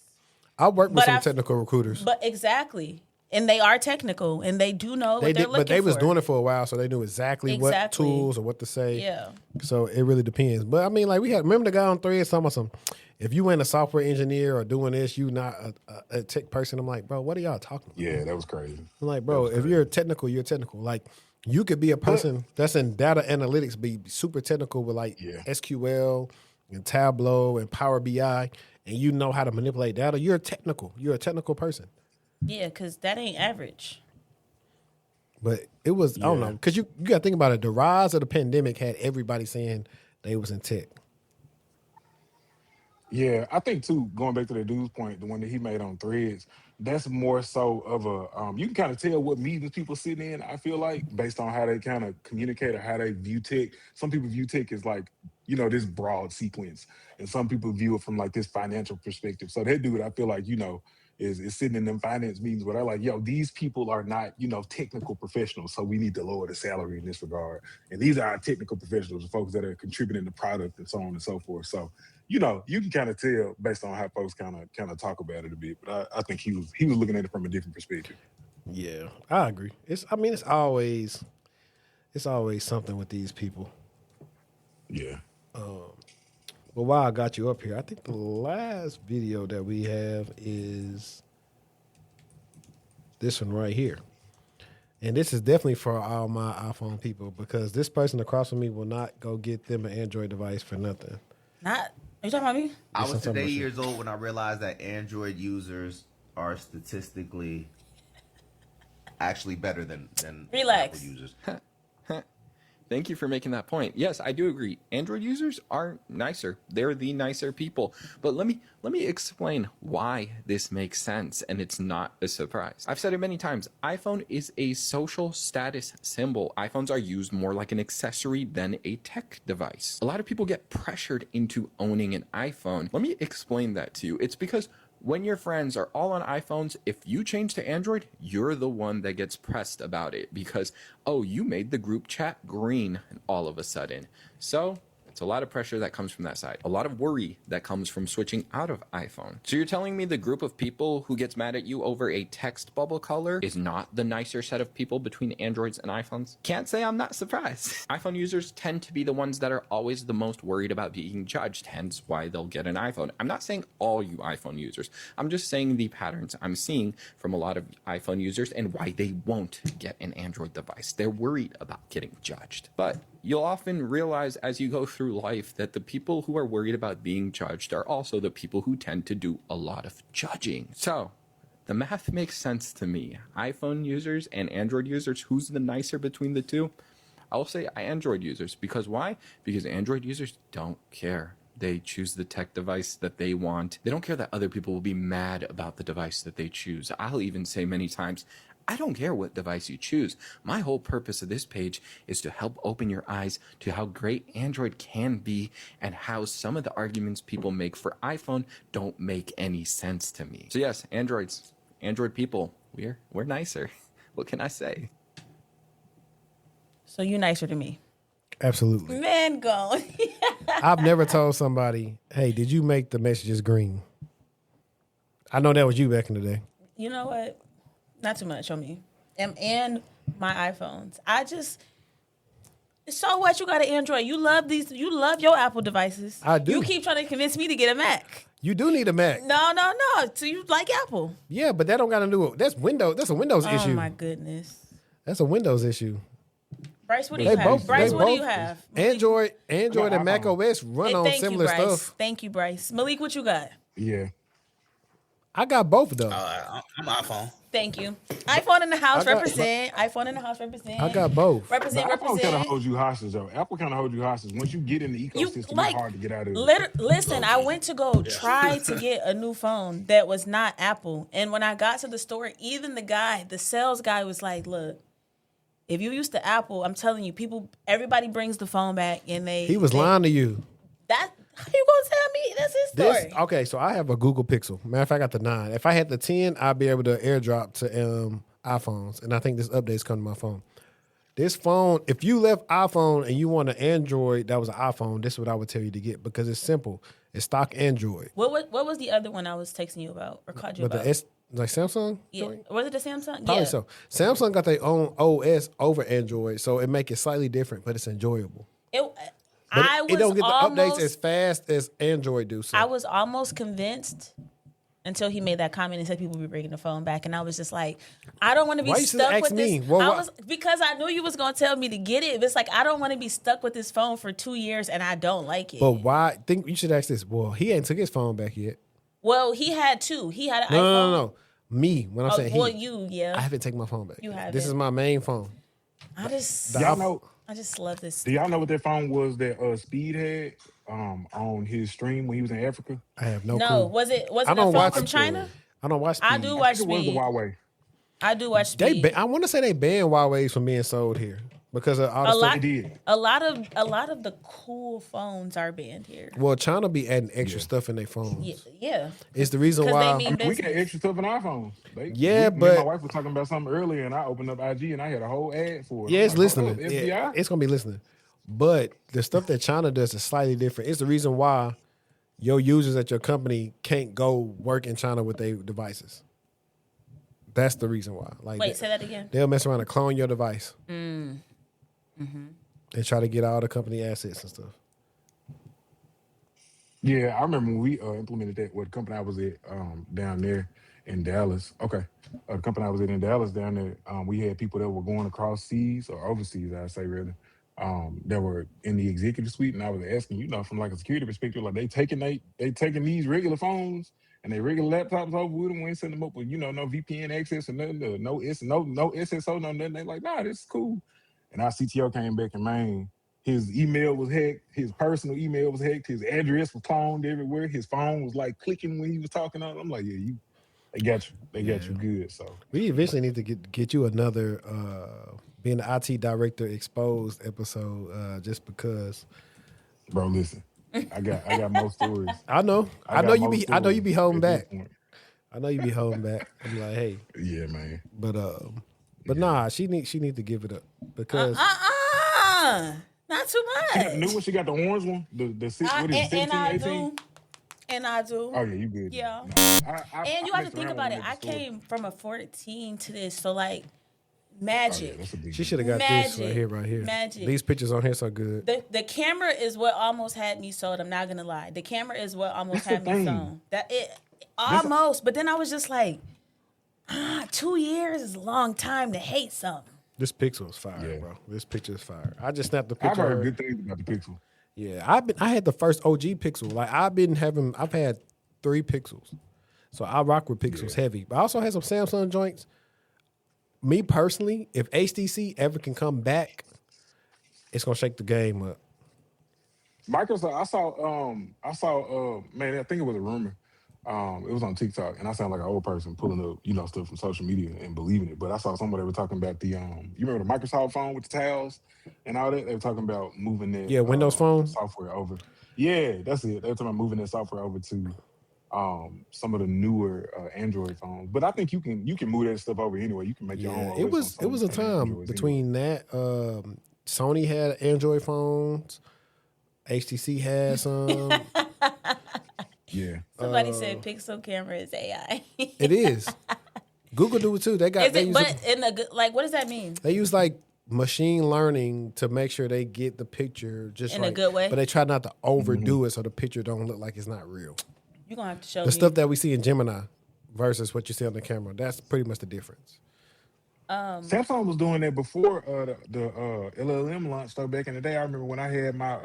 I work with
But
some
I've-
technical recruiters.
But exactly. And they are technical and they do know what
They
they're
did,
looking
but they was
for.
doing it for a while, so they knew exactly what
Exactly.
tools or what to say.
Yeah.
So it really depends. But I mean, like remember the guy on Threads talking about some, if you ain't a software engineer or doing this, you not a tech person. I'm like, bro, what are y'all talking about?
Yeah, that was crazy.
I'm like, bro, if you're technical, you're technical. Like you could be a person that's in data analytics, be super technical with like SQL and Tableau and Power BI, and you know how to manipulate data. You're technical. You're a technical person.
Yeah, because that ain't average.
But it was, I don't know, because you got to think about it. The rise of the pandemic had everybody saying they was in tech.
Yeah, I think too, going back to the dude's point, the one that he made on Threads, that's more so of a, you can kind of tell what meetings people sit in, I feel like, based on how they kind of communicate or how they view tech. Some people view tech as like, you know, this broad sequence. And some people view it from like this financial perspective. So that dude, I feel like, you know, is sitting in them finance meetings where they're like, yo, these people are not, you know, technical professionals, so we need to lower the salary in this regard. And these are our technical professionals, the folks that are contributing the product and so on and so forth. So, you know, you can kind of tell based on how folks kind of talk about it a bit. But I think he was looking at it from a different perspective.
Yeah, I agree. It's always something with these people.
Yeah.
But while I got you up here, I think the last video that we have is this one right here. And this is definitely for all my iPhone people because this person across from me will not go get them an Android device for nothing.
Not, are you talking about me?
I was today years old when I realized that Android users are statistically actually better than
Relax.
Apple users.
Thank you for making that point. Yes, I do agree. Android users are nicer. They're the nicer people. But let me explain why this makes sense and it's not a surprise. I've said it many times. iPhone is a social status symbol. iPhones are used more like an accessory than a tech device. A lot of people get pressured into owning an iPhone. Let me explain that to you. It's because when your friends are all on iPhones, if you change to Android, you're the one that gets pressed about it because, oh, you made the group chat green all of a sudden. So it's a lot of pressure that comes from that side. A lot of worry that comes from switching out of iPhone. So you're telling me the group of people who gets mad at you over a text bubble color is not the nicer set of people between Androids and iPhones? Can't say I'm not surprised. iPhone users tend to be the ones that are always the most worried about being judged, hence why they'll get an iPhone. I'm not saying all you iPhone users. I'm just saying the patterns I'm seeing from a lot of iPhone users and why they won't get an Android device. They're worried about getting judged. But you'll often realize as you go through life that the people who are worried about being judged are also the people who tend to do a lot of judging. So The math makes sense to me. iPhone users and Android users, who's the nicer between the two? I'll say Android users. Because why? Because Android users don't care. They choose the tech device that they want. They don't care that other people will be mad about the device that they choose. I'll even say many times, I don't care what device you choose. My whole purpose of this page is to help open your eyes to how great Android can be and how some of the arguments people make for iPhone don't make any sense to me. So yes, Android people, we're nicer. What can I say?
So you nicer to me.
Absolutely.
Man, go.
I've never told somebody, hey, did you make the messages green? I know that was you back in the day.
You know what? Not too much on me. And my iPhones. So what? You got an Android. You love your Apple devices.
I do.
You keep trying to convince me to get a Mac.
You do need a Mac.
No. So you like Apple.
Yeah, but that don't got to do it. That's Windows. That's a Windows issue.
Oh my goodness.
That's a Windows issue.
Bryce, what do you have? Bryce, what do you have?
Android and Mac OS run on similar stuff.
Thank you, Bryce. Malik, what you got?
Yeah.
I got both though.
I'm iPhone.
Thank you. iPhone in the house represent. iPhone in the house represent.
I got both.
Represent.
Apple kind of holds you hostage, though. Apple kind of holds you hostage. Once you get in the ecosystem, it's hard to get out of it.
Listen, I went to go try to get a new phone that was not Apple. And when I got to the store, even the sales guy was like, look, if you used to Apple, I'm telling you, everybody brings the phone back and they...
He was lying to you.
How you gonna tell me? That's his story.
Okay, so I have a Google Pixel. Matter of fact, I got the 9. If I had the 10, I'd be able to airdrop to iPhones. And I think this update's come to my phone. This phone, if you left iPhone and you want an Android that was an iPhone, this is what I would tell you to get because it's simple. It's stock Android.
What was the other one I was texting you about or called you about?
Like Samsung?
Yeah. Was it the Samsung?
Probably
yeah.
so. Samsung got their own OS over Android, so it make it slightly different, but it's enjoyable. It don't get the updates as fast as Android do. So.
I was almost convinced until he made that comment and said people be bringing the phone back, and I was just like, I don't want to be stuck with this. Because I knew you was gonna tell me to get it. It's like I don't want to be stuck with this phone for 2 years and I don't like it.
But why? Think you should ask this. Well, he ain't took his phone back yet.
Well, he had 2. He had an iPhone.
No. Me, when I'm saying
I
haven't taken my phone back.
You have
This is my main phone.
I just love this.
Do y'all know what that phone was that Speed had on his stream when he was in Africa?
I have no clue.
No, was it a phone from China?
I don't watch Speed.
I do watch
It was the
Speed.
Huawei.
I do watch Speed.
I want to say they banned Huawei's from being sold here because of all the stuff they did.
A lot of the cool phones are banned here.
Well, China be adding extra stuff in their phones.
Yeah.
It's the reason why.
We got extra stuff in our phones.
But
my wife was talking about something earlier, and I opened up IG and I had a whole ad for it.
Yeah, it's
like,
listening.
FBI?
It's gonna be listening. But the stuff that China does is slightly different. It's the reason why your users at your company can't go work in China with their devices. That's the reason why.
Wait, say that again.
They'll mess around and clone your device.
Mm-hmm.
And try to get all the company assets and stuff.
Yeah, I remember when we implemented that. What company I was at down there in Dallas? Okay, the company I was at in Dallas down there, we had people that were going across seas or overseas, I'd say rather, that were in the executive suite, and I was asking, from like a security perspective, like they taking these regular phones and they regular laptops over with them, we ain't setting them up with no VPN access or nothing, no SSO, no nothing. They like, nah, this is cool. And our CTO came back and man, his email was hacked, his personal email was hacked, his address was cloned everywhere, his phone was like clicking when he was talking on it. I'm like, yeah, they got you good. So we
eventually need to get you another being the IT director exposed episode, just because.
Bro, listen, I got more stories.
I know you be holding back. I know you be holding back. I'm like, hey,
yeah, man.
But nah, she need to give it up because
not too much.
She got the new one. She got the orange one. The 17, 18.
And I do.
Oh yeah, you good?
Yeah.
And
you have to think about it. I came from a 14 to this, so like magic.
Oh, yeah,
she should have got this right here.
Magic.
These pictures on here so good.
The camera is what almost had me sold. I'm not gonna lie. The camera is what almost had me sold. But then I was just like, 2 years is a long time to hate something.
This pixel is fire, bro. This picture is fire. I just snapped the picture.
I've heard good things about the pixel.
Yeah, I had the first OG pixel. Like I've had 3 pixels. So I rock with Pixels heavy. But I also had some Samsung joints. Me personally, if HTC ever can come back, it's gonna shake the game up.
Microsoft, I saw, man, I think it was a rumor. It was on TikTok, and I sound like an old person pulling up, stuff from social media and believing it. But I saw somebody were talking about the, you remember the Microsoft phone with the tiles and all that? They were talking about moving that
Windows phone
software over. Yeah, that's it. They were talking about moving that software over to some of the newer Android phones. But I think you can move that stuff over anyway. You can make your own.
It was a time between that. Sony had Android phones. HTC had some.
Yeah.
Somebody said Pixel camera is AI.
It is. Google do it too. They got.
What does that mean?
They use like machine learning to make sure they get the picture just
in
right,
a good way.
But they try not to overdo it so the picture don't look like it's not real.
You're gonna have to show
the
me
stuff that we see in Gemini versus what you see on the camera. That's pretty much the difference.
Samsung was doing that before the LLM launch stuff back in the day. I remember when I had my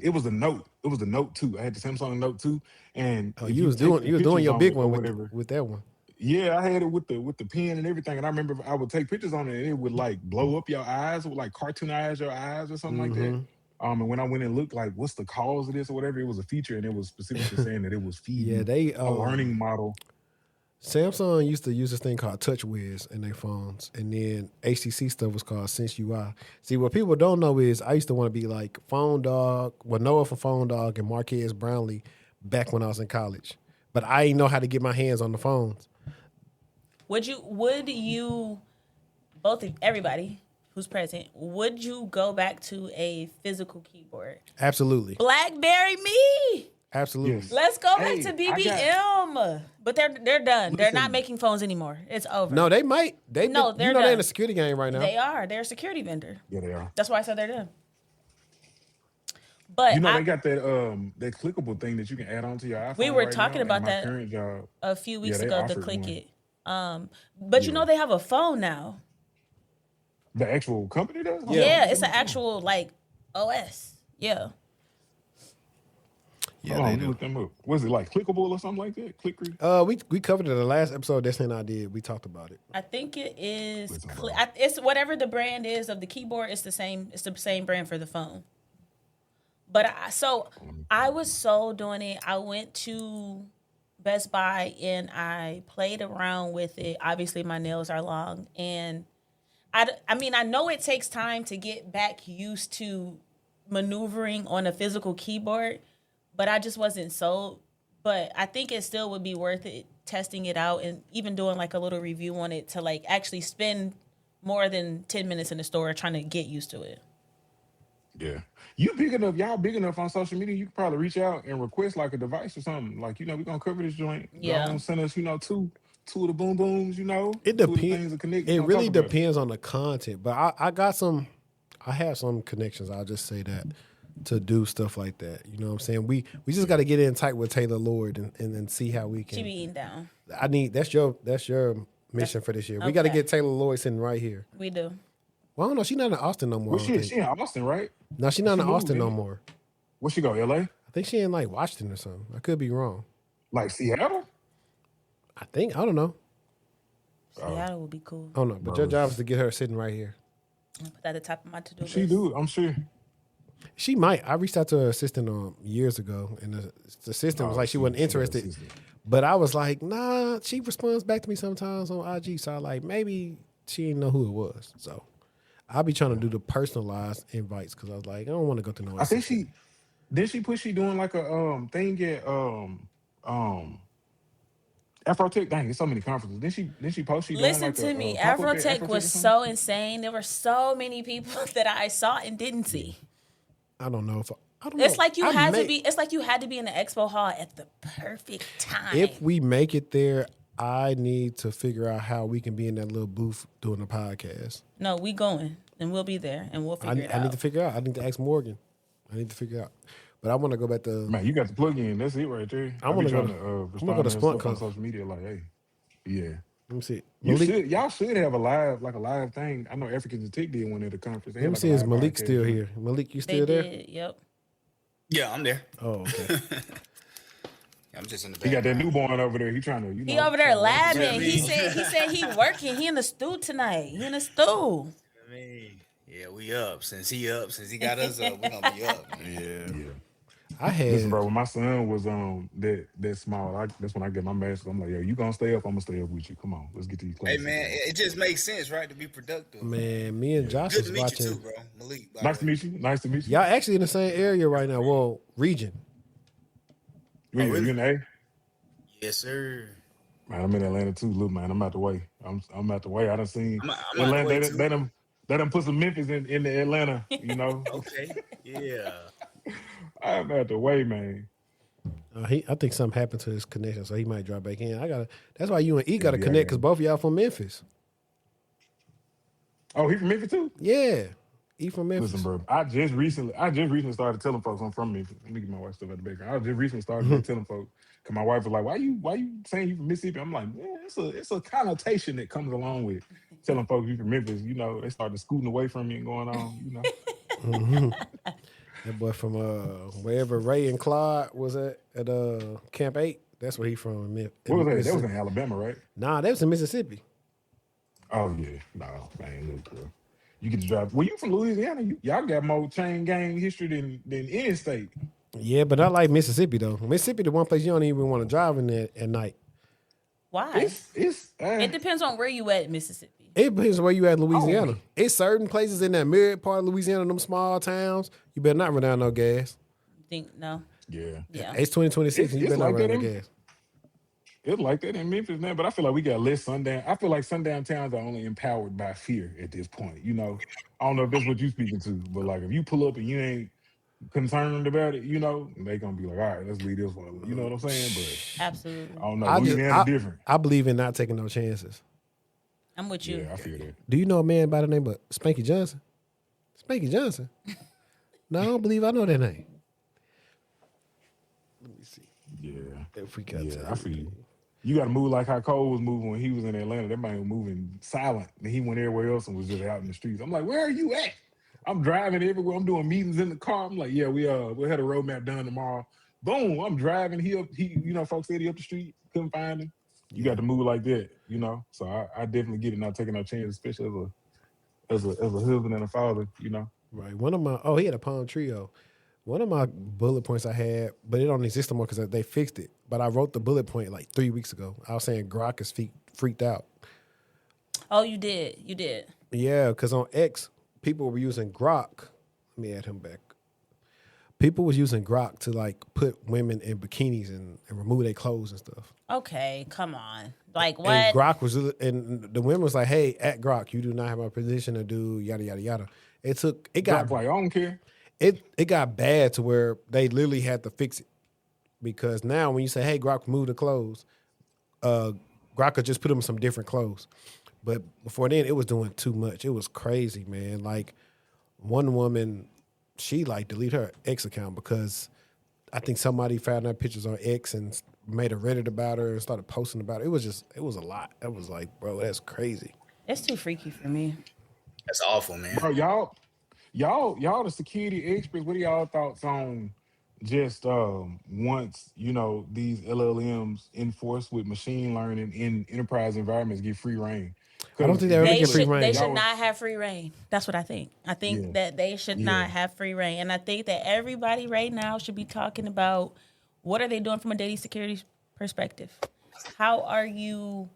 it was a Note. It was the Note 2. I had the Samsung Note 2, and
you was doing your big one with that one.
Yeah, I had it with the pen and everything, and I remember I would take pictures on it, and it would like blow up your eyes, it would like cartoonize your eyes or something like that. And when I went and looked, like, what's the cause of this or whatever, it was a feature, and it was specifically saying that it was feeding a learning model.
Samsung used to use this thing called TouchWiz in their phones, and then HTC stuff was called Sense UI. See, what people don't know is I used to want to be like Phone Dog, Noah from Phone Dog and Marquez Brownlee back when I was in college, but I didn't know how to get my hands on the phones.
Would you both of everybody who's present, would you go back to a physical keyboard?
Absolutely.
BlackBerry me.
Absolutely.
Yes.
Let's go back to BBM. But they're done. They're not making phones anymore. It's over.
No, they might.
They're done.
They're in a security game right now.
They are. They're a security vendor.
Yeah, they are.
That's why I said they're done. But
they got that clickable thing that you can add onto your iPhone.
We were talking about that a few weeks ago to click it. But they have a phone now.
The actual company does?
Yeah, it's an actual OS. Yeah.
Yeah, they do. Look them up. Was it like clickable or something like that? Clickery?
We covered it in the last episode. That's when I did. We talked about it.
I think it is. It's whatever the brand is of the keyboard. It's the same. It's the same brand for the phone. But I was so doing it. I went to Best Buy and I played around with it. Obviously, my nails are long, and I know it takes time to get back used to maneuvering on a physical keyboard. But I just wasn't sold. But I think it still would be worth it testing it out and even doing a little review on it to actually spend more than 10 minutes in the store trying to get used to it.
Yeah. Y'all big enough on social media, you can probably reach out and request a device or something. We're gonna cover this joint.
Yeah.
Don't send us, two of the boom booms,
It depends. It really depends on the content. But I have some connections, I'll just say that, to do stuff like that. You know what I'm saying? We just got to get in tight with Taylor Lord and see how we can.
She be eating down.
That's your mission for this year. We got to get Taylor Lord sitting right here.
We do.
Well, I don't know. She's not in Austin no more.
Well, she in Austin, right?
No, she's not in Austin no more.
Where she go? LA?
I think she in Washington or something. I could be wrong.
Seattle?
I don't know.
Seattle would be cool.
I don't know, but your job is to get her sitting right here.
I'll put that at the top of my to-do list.
She do, I'm sure.
She might. I reached out to her assistant years ago, and the assistant was like she wasn't interested. But I was like, nah. She responds back to me sometimes on IG, so I maybe she didn't know who it was. So I'll be trying to do the personalized invites because I was like, I don't want to go to no.
I think she doing a thing at Afrotech. Dang, there's so many conferences. Didn't she post?
Listen to me. Afrotech was so insane. There were so many people that I saw and didn't see.
I don't know.
It's like you had to be. It's like you had to be in the expo hall at the perfect time.
If we make it there, I need to figure out how we can be in that little booth doing a podcast.
No, we going and we'll be there and we'll figure it out.
I need to figure out. I need to ask Morgan. I need to figure out. But I want to go back to.
Man, you got the plug in. That's it right there.
I want to go to Splunk
on social media. Yeah.
Let me see.
Y'all should have a live thing. I know Africans and Tech did one at the conference.
Let me see, is Malik still here? Malik, you still there?
Yep.
Yeah, I'm there.
Oh, okay.
I'm just in the
He got that
background.
newborn over there. He trying to,
He over there
trying to-
labbing. He said he working. He in the stew tonight. He in the stew.
I mean, yeah, we up. Since he got us up, we gonna be up. Man.
Yeah.
I had
Listen, bro, when my son was that small, that's when I get my master. I'm like, yo, you gonna stay up? I'm gonna stay up with you. Come on, let's get these
Hey
classes.
man, it just makes sense, right, to be productive.
man, me and Josh
Good
was
to meet
watching.
you too, bro. Malik. by
Nice
the
to
way.
meet you. Nice to meet you.
Y'all actually in the same area right now. Well, region.
You in A?
Yes, sir.
Man, I'm in Atlanta too, little man. I'm out the way. I'm out the way. I done seen
I'm out
Atlanta.
the way,
They
too.
done put some Memphis in the Atlanta. You know.
Okay. Yeah.
I'm out the way, man.
I think something happened to his connection, so he might drop back in. That's why you and E got to
Yeah,
connect
yeah.
because both of y'all from Memphis.
Oh, he from Memphis too?
Yeah, E from Memphis.
Listen, bro. I just recently started telling folks I'm from Memphis. Let me get my wife stuff at the background. I just recently started telling folks because my wife was like, "Why you saying you from Mississippi?" I'm like, "Man, it's a connotation that comes along with telling folks you from Memphis." You know, they started scooting away from me and going on. You know.
That boy from wherever Ray and Claude was at Camp 8. That's where he from.
What was that? That was in Alabama, right?
Nah, that was in Mississippi.
Oh yeah, no, man, look, bro. You get to drive. Well, you from Louisiana? Y'all got more chain gang history than any state.
Yeah, but I like Mississippi though. Mississippi, the one place you don't even want to drive in there at night.
Why?
It's
It depends on where you at in Mississippi.
It depends where you at in Louisiana. It's certain places in that mid part of Louisiana, them small towns. You better not run down no gas.
Think no.
Yeah.
Yeah.
It's 2026 and you better not run down no gas.
It's like that in Memphis now, but I feel like we got less sundown. I feel like sundown towns are only empowered by fear at this point. You know, I don't know if that's what you speaking to, but like if you pull up and you ain't concerned about it, you know, they gonna be like, all right, let's leave this one. You know what I'm saying? But
Absolutely.
I don't know. Louisiana different.
I believe in not taking no chances.
I'm with you.
Yeah, I feel that.
Do you know a man by the name of Spanky Johnson? Spanky Johnson? No, I don't believe I know that name. Let me see.
Yeah.
If we got
Yeah,
time.
I feel you. You got to move like how Cole was moving when he was in Atlanta. That man was moving silent. And he went everywhere else and was just out in the streets. I'm like, where are you at? I'm driving everywhere. I'm doing meetings in the car. I'm like, yeah, we had a roadmap done tomorrow. Boom, I'm driving. He you know, folks said he up the street, couldn't find him. You got to move like that, you know. So I definitely get it, not taking no chances, especially as a husband and a father, you know.
Right. He had a palm trio. One of my bullet points I had, but it don't exist anymore because they fixed it. But I wrote the bullet point like 3 weeks ago. I was saying Grok is freaked out.
Oh, you did. You did.
Yeah, because on X, people were using Grok. Let me add him back. People was using Grok to like put women in bikinis and remove their clothes and stuff.
Okay, come on. Like what?
And Grok was, and the women was like, "Hey, at Grok, you do not have a position to do yada yada yada." It got
Grok like, I don't care.
It got bad to where they literally had to fix it because now when you say, "Hey, Grok, move the clothes," Grok could just put them in some different clothes. But before then, it was doing too much. It was crazy, man. Like one woman, she like deleted her X account because I think somebody found her pictures on X and made a Reddit about her and started posting about it. It was a lot. It was like, bro, that's crazy.
It's too freaky for me.
That's awful, man.
Bro, y'all the security experts, what are y'all thoughts on just once, you know, these LLMs enforced with machine learning in enterprise environments get free reign?
I don't think they ever get free reign.
They should not have free reign. That's what I think. I think that they should not have free reign. And I think that everybody right now should be talking about what are they doing from a data security perspective? How are you,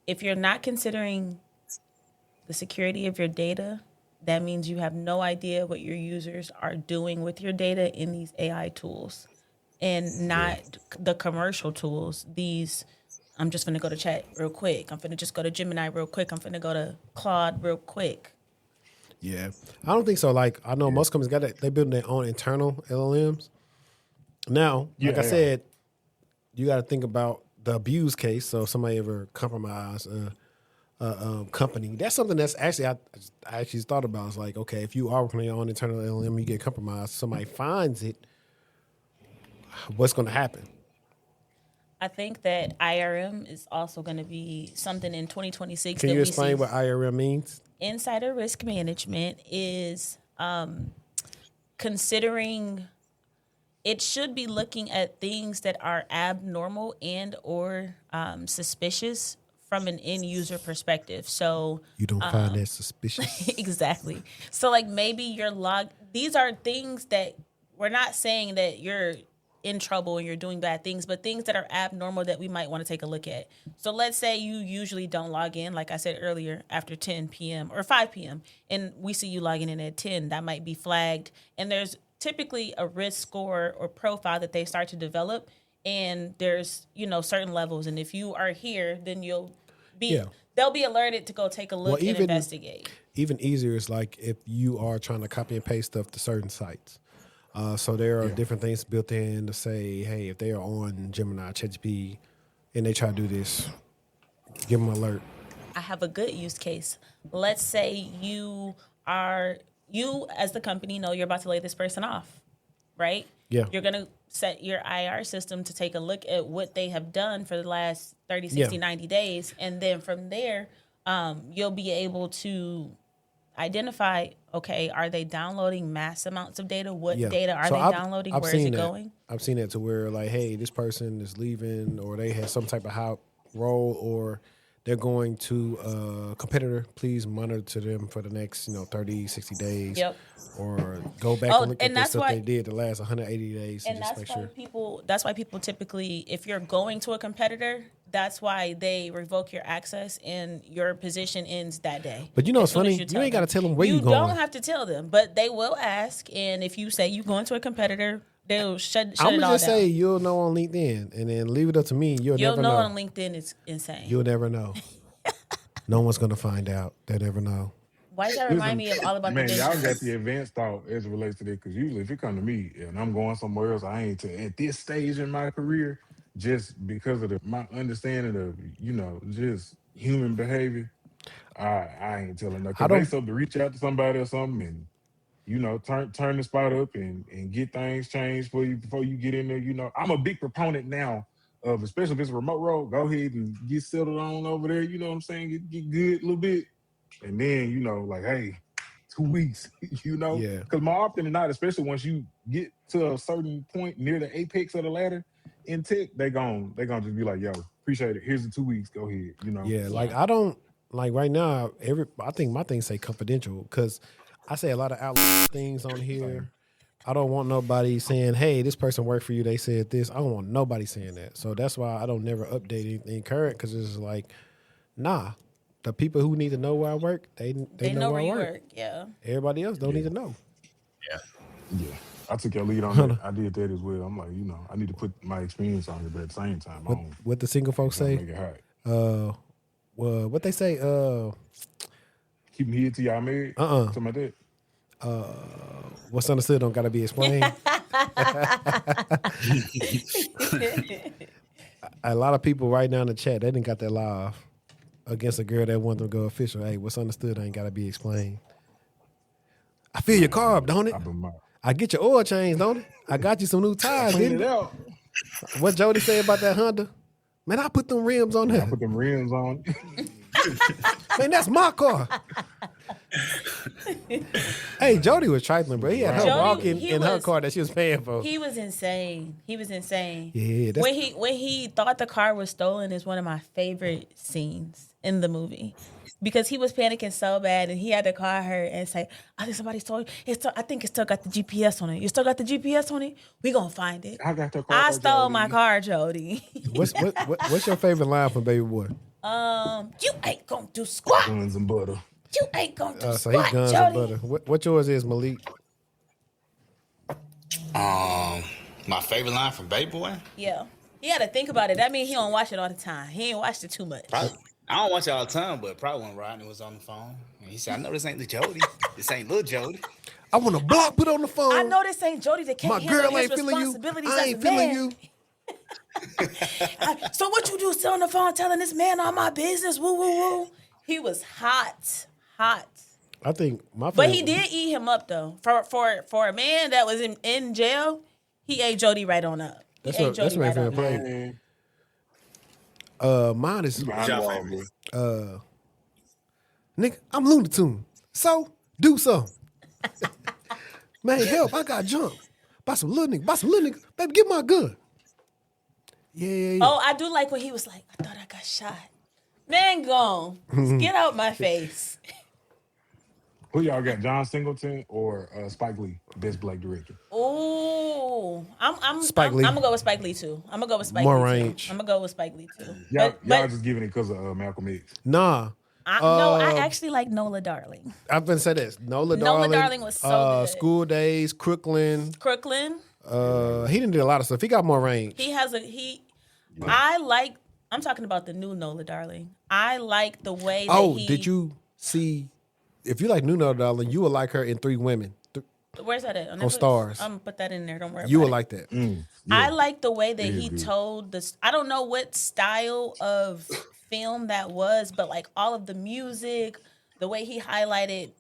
if you're not considering the security of your data, that means you have no idea what your users are doing with your data in these AI tools and not the commercial tools. I'm just going to go to chat real quick. I'm going to just go to Gemini real quick. I'm going to go to Claude real quick.
Yeah. I don't think so. Like, I know most companies they build their own internal LLMs. Now, like I said, you got to think about the abuse case. So if somebody ever compromised company, that's something that's actually, I actually thought about. It's like, okay, if you are working on your own internal LLM, you get compromised, somebody finds it, what's going to happen?
I think that IRM is also going to be something in 2026.
Can you explain what IRM means?
Insider risk management is considering it should be looking at things that are abnormal and or suspicious from an end user perspective. So
You don't find that suspicious?
exactly. So like maybe your these are things that we're not saying that you're in trouble and you're doing bad things, but things that are abnormal that we might want to take a look at. So let's say you usually don't log in, like I said earlier, after 10 p.m. or 5 p.m. and we see you logging in at 10, that might be flagged. And there's typically a risk score or profile that they start to develop. And there's, certain levels. And if you are here, then they'll be alerted to go take a look and investigate.
Even easier is like if you are trying to copy and paste stuff to certain sites. So there are different things built in to say, hey, if they are on Gemini, ChatGPT, and they try to do this, give them an alert.
I have a good use case. Let's say you as the company know you're about to lay this person off, right?
Yeah.
You're going to set your IR system to take a look at what they have done for the last 30, 60, 90 days. And then from there, you'll be able to identify, okay, are they downloading mass amounts of data? What data are they downloading? Where is it going?
I've seen that to where like, hey, this person is leaving or they have some type of high role or they're going to a competitor. Please monitor them for the next, 30, 60 days.
Yep.
Or go back and look at the stuff they did the last 180 days and just make sure.
That's why people typically, if you're going to a competitor, that's why they revoke your access and your position ends that day.
But what's funny? You ain't got to tell them where you going.
You don't have to tell them, but they will ask. And if you say you going to a competitor, they'll shut it all down.
I'm going to just say you'll know on LinkedIn and then leave it up to me. You'll never know.
On LinkedIn is insane.
You'll never know. No one's going to find out. They'll never know.
Why does that remind me of All About the Business?
Man, y'all got the advanced thought as it relates to that, because usually if it come to me and I'm going somewhere else, I ain't at this stage in my career, just because of my understanding of, just human behavior, I ain't telling nothing. They so to reach out to somebody or something and, turn the spot up and get things changed for you before you get in there. I'm a big proponent now of, especially if it's a remote role, go ahead and get settled on over there, you know what I'm saying? Get good a little bit. And then, like, hey, 2 weeks,
Yeah.
Because more often than not, especially once you get to a certain point near the apex of the ladder in tech, they gon' just be like, yo, appreciate it. Here's the 2 weeks. Go ahead,
Yeah, like I don't, like right now, I think my things say confidential because I say a lot of outlet things on here. I don't want nobody saying, hey, this person worked for you. They said this. I don't want nobody saying that. So that's why I don't never update anything current because it's like, nah. The people who need to know where I work, they know where I work.
Yeah.
Everybody else don't need to know.
Yeah. I took your lead on that. I did that as well. I'm like, I need to put my experience on it, but at the same time,
What the single folks say?
Make it hot.
Well, what they say?
Keep them here till y'all married. Something like that.
What's understood don't gotta be explained. A lot of people right now in the chat, they didn't got that live. Against a girl that wanted to go official. Hey, what's understood ain't got to be explained. I feel your carb, don't it? I get your oil change, don't it? I got you some new tires, didn't it? What Jody say about that Honda? Man, I put them rims on there.
I put them rims on.
Man, that's my car. Hey, Jody was trifling, bro. He had her walking in her car that she was paying for.
He was insane.
Yeah,
when he thought the car was stolen is one of my favorite scenes in the movie. Because he was panicking so bad and he had to call her and say, I think somebody stole it. I think it still got the GPS on it. You still got the GPS on it? We gonna find it.
I got the car.
I stole my car, Jody.
What's your favorite line from Baby Boy?
You ain't gonna do squat.
Guns and butter.
You ain't gonna do
so
squat,
he guns
Jody.
and butter. What yours is, Malik?
My favorite line from Baby Boy?
Yeah. He had to think about it. That means he don't watch it all the time. He ain't watched it too much.
I don't watch it all the time, but probably when Rodney was on the phone. And he said, I know this ain't the Jody. This ain't little Jody.
I want a block put on the phone.
I know this ain't Jody that can't
My
handle
girl
his
ain't feeling you.
responsibilities
I
as
ain't
a
feeling
man.
you.
So what you do sit on the phone telling this man all my business? Woo, woo, woo. He was hot.
I think my
But he did eat him up, though. For a man that was in jail, he ate Jody right on up.
That's my favorite play. Mine is nigga, I'm Looney Tune. So do something. Man, help, I got jumped Buy some little nigga. Baby, give my gun. Yeah.
Oh, I do like when he was like, I thought I got shot. Man, gone. Get out my face.
Who y'all got, John Singleton or Spike Lee, best black director?
Ooh, I'm
Spike Lee.
I'm gonna go with Spike Lee too. I'm gonna go with Spike
More
Lee
range.
too. I'm gonna go with Spike Lee too.
Y'all
But
just giving it because of Malcolm X.
Nah.
no, I actually like Nola Darling.
I've been saying this. Nola
Darling was so good.
School Days, Crooklyn. He didn't do a lot of stuff. He got more range.
I'm talking about the new Nola Darling. I like the way that
did you see? If you like new Nola Darling, you would like her in Three Women.
Where's that at?
On Stars.
I'm gonna put that in there. Don't worry
You
about
would
it.
like that.
Yeah.
I like the way that he
good.
told this. I don't know what style of film that was, but like all of the music, the way he highlighted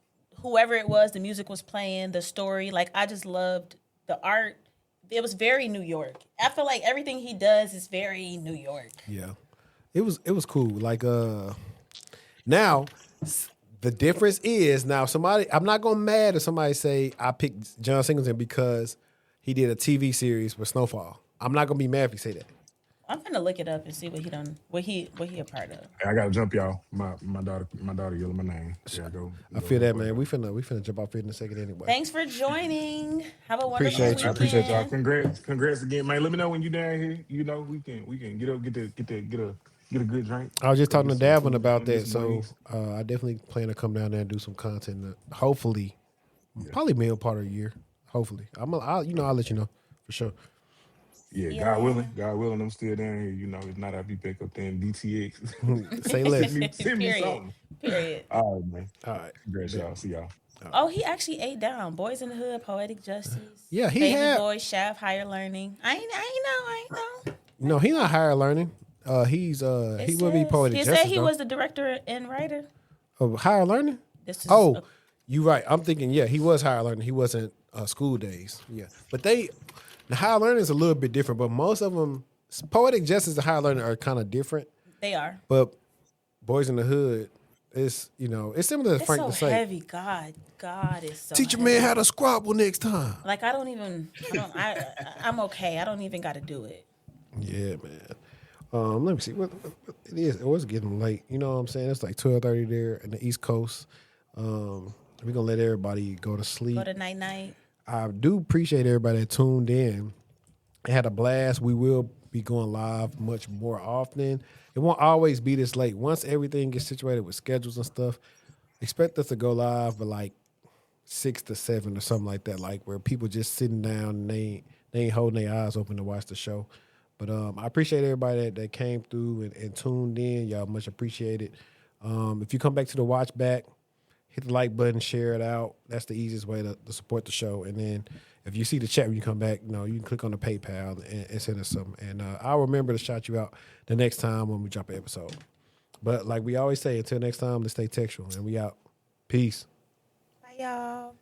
whoever it was, the music was playing, the story. Like I just loved the art. It was very New York. I feel like everything he does is very New York.
Yeah, it was cool. Like now the difference is now somebody. I'm not gonna mad if somebody say I picked John Singleton because he did a TV series with Snowfall. I'm not gonna be mad if you say that.
I'm gonna look it up and see what he done. What he a part of.
I gotta jump y'all. My daughter yelling my name. Yeah,
I feel that, man. We finna jump off here in a second anyway.
Thanks for joining. Have a wonderful
Appreciate
weekend.
you.
I appreciate y'all. Congrats again, man. Let me know when you down here. You know we can get up, get a good drink.
I was just talking to Davin about that, so I definitely plan to come down there and do some content. Hopefully, probably mail part of the year. Hopefully, I'll let you know for sure.
Yeah, God willing, I'm still down here. You know, if not, I'll be back up there in DTX.
Say less.
Send me something.
Period.
All right, man.
All right.
Congrats, y'all. See y'all.
Oh, he actually ate down. Boys in the Hood, Poetic Justice.
Yeah, he
Baby
had.
Boy, Shaft, Higher Learning. I ain't know.
No, he not higher learning. He will be Poetic
He
Justice.
said he
though.
was the director and writer.
Of higher learning. You right. I'm thinking. Yeah, he was higher learning. He wasn't School Days. Yeah, but the higher learning is a little bit different. But most of them, Poetic Justice and higher learning are kind of different.
They are.
But Boys in the Hood is it's similar to
It's
Frank
so
the Saint.
heavy. God is so
Teach a
heavy.
man how to squabble next time.
Like I'm okay. I don't even got to do it.
Yeah, man. Let me see what it is. It was getting late. You know what I'm saying? It's like 12:30 there in the East Coast. We're gonna let everybody go to sleep.
Go to night.
I do appreciate everybody that tuned in. I had a blast. We will be going live much more often. It won't always be this late. Once everything gets situated with schedules and stuff, expect us to go live by like 6 to 7 or something like that, like where people just sitting down and they ain't holding their eyes open to watch the show. But I appreciate everybody that came through and tuned in. Y'all much appreciated. If you come back to the watch back, hit the like button, share it out. That's the easiest way to support the show. And then if you see the chat when you come back, you can click on the PayPal and send us something. And I'll remember to shout you out the next time when we drop an episode. But like we always say, until next time, let's stay textual. And we out. Peace.
Bye, y'all.